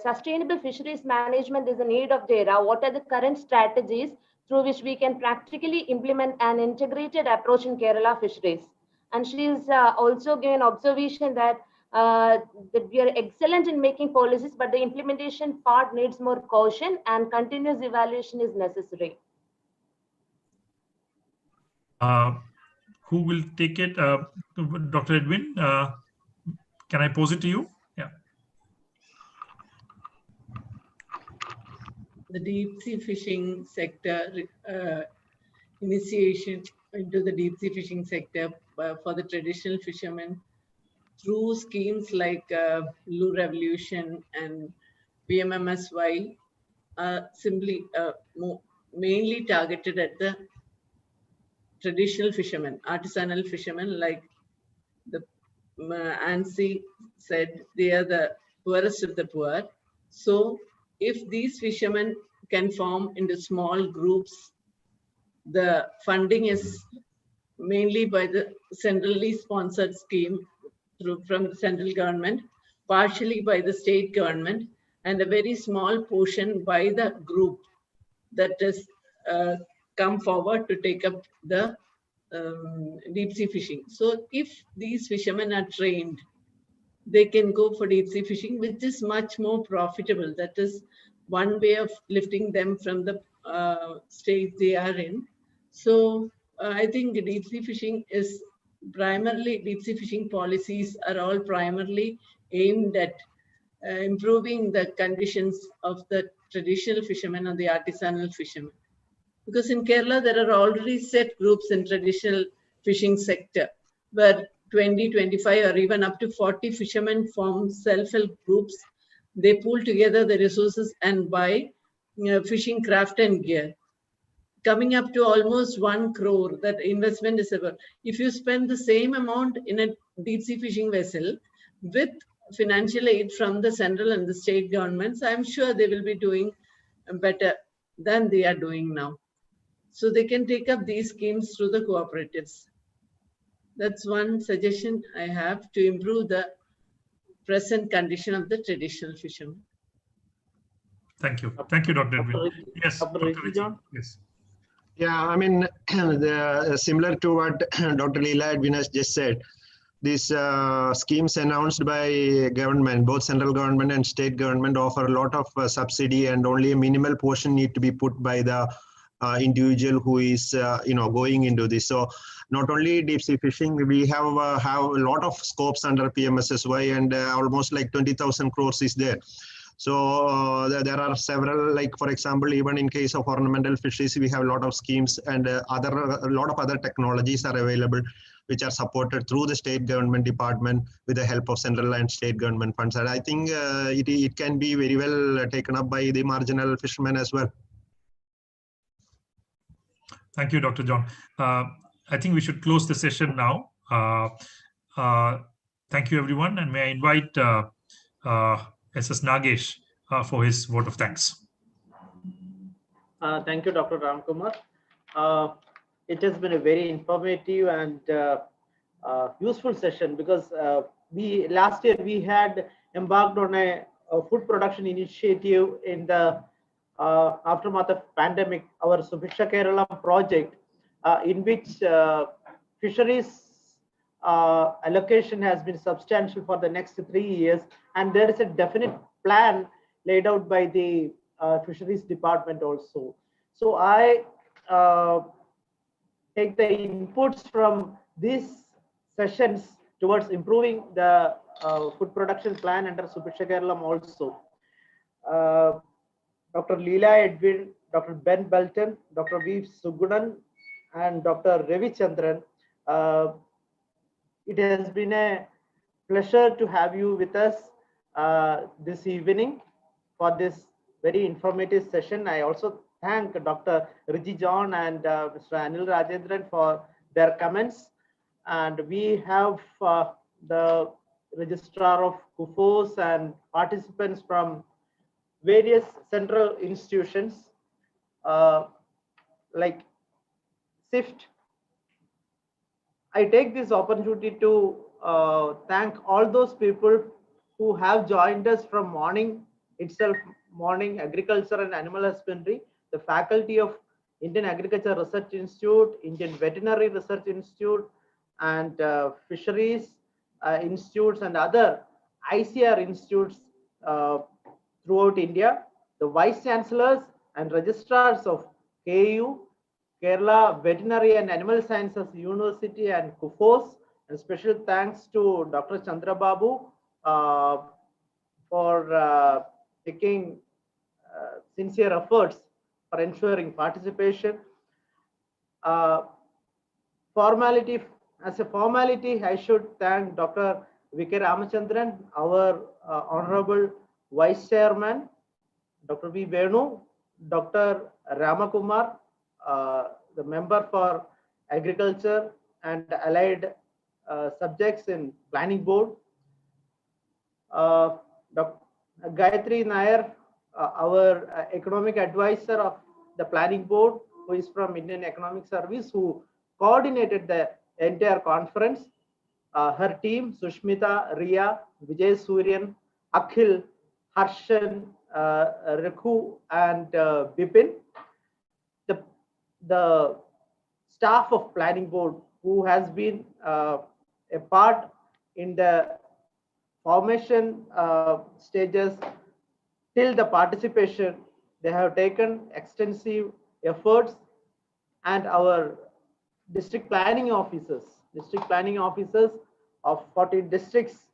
sustainable fisheries management is a need of the era. What are the current strategies through which we can practically implement an integrated approach in Kerala fisheries? And she's also given observation that we are excellent in making policies, but the implementation part needs more caution and continuous evaluation is necessary. Who will take it? Dr. Edwin, can I pose it to you? Yeah. The deep sea fishing sector initiation into the deep sea fishing sector for the traditional fishermen through schemes like Blue Revolution and PMMSY simply mainly targeted at the traditional fishermen, artisanal fishermen, like the ANSI said, they are the poorest of the poor. So if these fishermen can form into small groups, the funding is mainly by the centrally sponsored scheme from the central government, partially by the state government, and a very small portion by the group that has come forward to take up the deep sea fishing. So if these fishermen are trained, they can go for deep sea fishing, which is much more profitable. That is one way of lifting them from the state they are in. So I think deep sea fishing is primarily, deep sea fishing policies are all primarily aimed at improving the conditions of the traditional fishermen and the artisanal fishermen. Because in Kerala, there are already set groups in traditional fishing sector where 20, 25 or even up to 40 fishermen form self-help groups. They pool together the resources and buy fishing craft and gear. Coming up to almost 1 crore, that investment is about. If you spend the same amount in a deep sea fishing vessel with financial aid from the central and the state governments, I'm sure they will be doing better than they are doing now. So they can take up these schemes through the cooperatives. That's one suggestion I have to improve the present condition of the traditional fishermen. Thank you. Thank you, Dr. Edwin. Yes, Dr. John? Yes. Yeah, I mean, similar to what Dr. Leela Edwin has just said, these schemes announced by government, both central government and state government, offer a lot of subsidy, and only a minimal portion need to be put by the individual who is going into this. So not only deep sea fishing, we have a lot of scopes under PMSSY, and almost like 20,000 crores is there. So there are several, like for example, even in case of ornamental fisheries, we have a lot of schemes, and a lot of other technologies are available, which are supported through the state government department with the help of central and state government funds. And I think it can be very well taken up by the marginal fishermen as well. Thank you, Dr. John. I think we should close the session now. Thank you, everyone, and may I invite SS Nagesh for his vote of thanks. Thank you, Dr. Ramkumar. It has been a very informative and useful session, because last year we had embarked on a food production initiative in the aftermath of pandemic, our Subiksha Kerala project, in which fisheries allocation has been substantial for the next 3 years, and there is a definite plan laid out by the fisheries department also. So I take the inputs from these sessions towards improving the food production plan under Subiksha Kerala also. Dr. Leela Edwin, Dr. Ben Belton, Dr. V. Sugunan, and Dr. Ravi Chandran. It has been a pleasure to have you with us this evening for this very informative session. I also thank Dr. Riji John and Mr. Anil Rajendran for their comments. And we have the registrar of KUFOS and participants from various central institutions like SIFT. I take this opportunity to thank all those people who have joined us from morning itself, morning agriculture and animal husbandry, the faculty of Indian Agriculture Research Institute, Indian Veterinary Research Institute, and fisheries institutes and other ICR institutes throughout India, the vice chancellors and registrars of KU, Kerala Veterinary and Animal Sciences University and KUFOS, and special thanks to Dr. Chandra Babu for taking sincere efforts for ensuring participation. Formality, as a formality, I should thank Dr. V.K. Ramachandran, our Honorable Vice Chairman, Dr. V. Venu, Dr. Ramakumar, the member for Agriculture and Allied Subjects in Planning Board, Dr. Gayatri Nair, our Economic Advisor of the Planning Board, who is from Indian Economic Service, who coordinated the entire conference. Her team, Sushmita, Ria, Vijay Suryan, Akhil, Harshan, Rikhu, and Bipin. The staff of Planning Board, who has been a part in the formation stages till the participation, they have taken extensive efforts, and our district planning officers of 14 districts,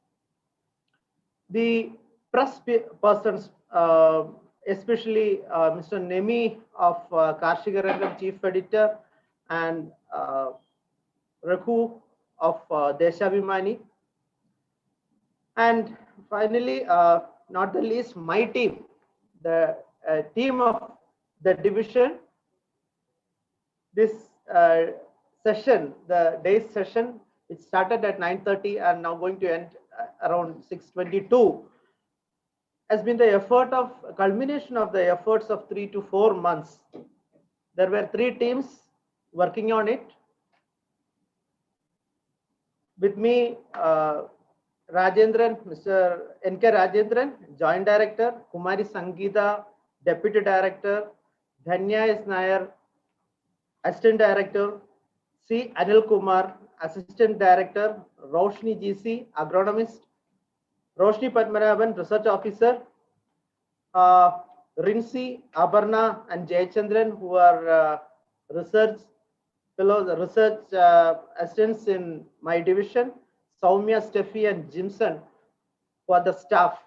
the press persons, especially Mr. Nemi of Karshika Rangam Chief Editor, and Raghu of Deshabhimani, and finally, not the least, my team, the team of the division. This session, the day's session, it started at 9:30 and now going to end around 6:22, has been the effort of culmination of the efforts of 3 to 4 months. There were 3 teams working on it. With me, Rajendran, Mr. N.K. Rajendran, Joint Director, Kumari Sangeeta, Deputy Director, Dhanya S. Nair, Assistant Director, C. Anil Kumar, Assistant Director, Roshni GC, Agronomist, Roshni Padmanabhan, Research Officer, Rinsi, Abarna, and Jayachandran, who are research fellows, research assistants in my division, Soumya, Steffi, and Jimson, who are the staff.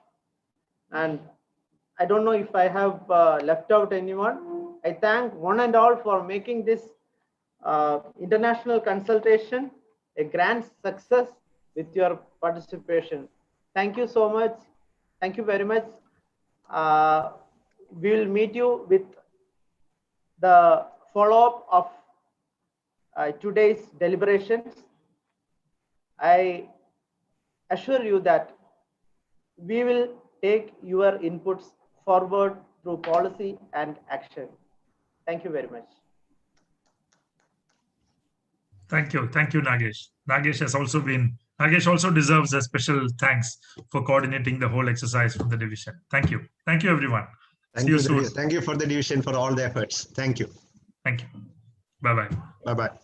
And I don't know if I have left out anyone. I thank one and all for making this international consultation a grand success with your participation. Thank you so much. Thank you very much. We will meet you with the follow-up of today's deliberations. I assure you that we will take your inputs forward through policy and action. Thank you very much. Thank you, Nagesh. Nagesh also deserves a special thanks for coordinating the whole exercise from the division. Thank you, everyone. See you soon. Thank you for the division for all the efforts. Thank you. Thank you. Bye-bye. Bye-bye.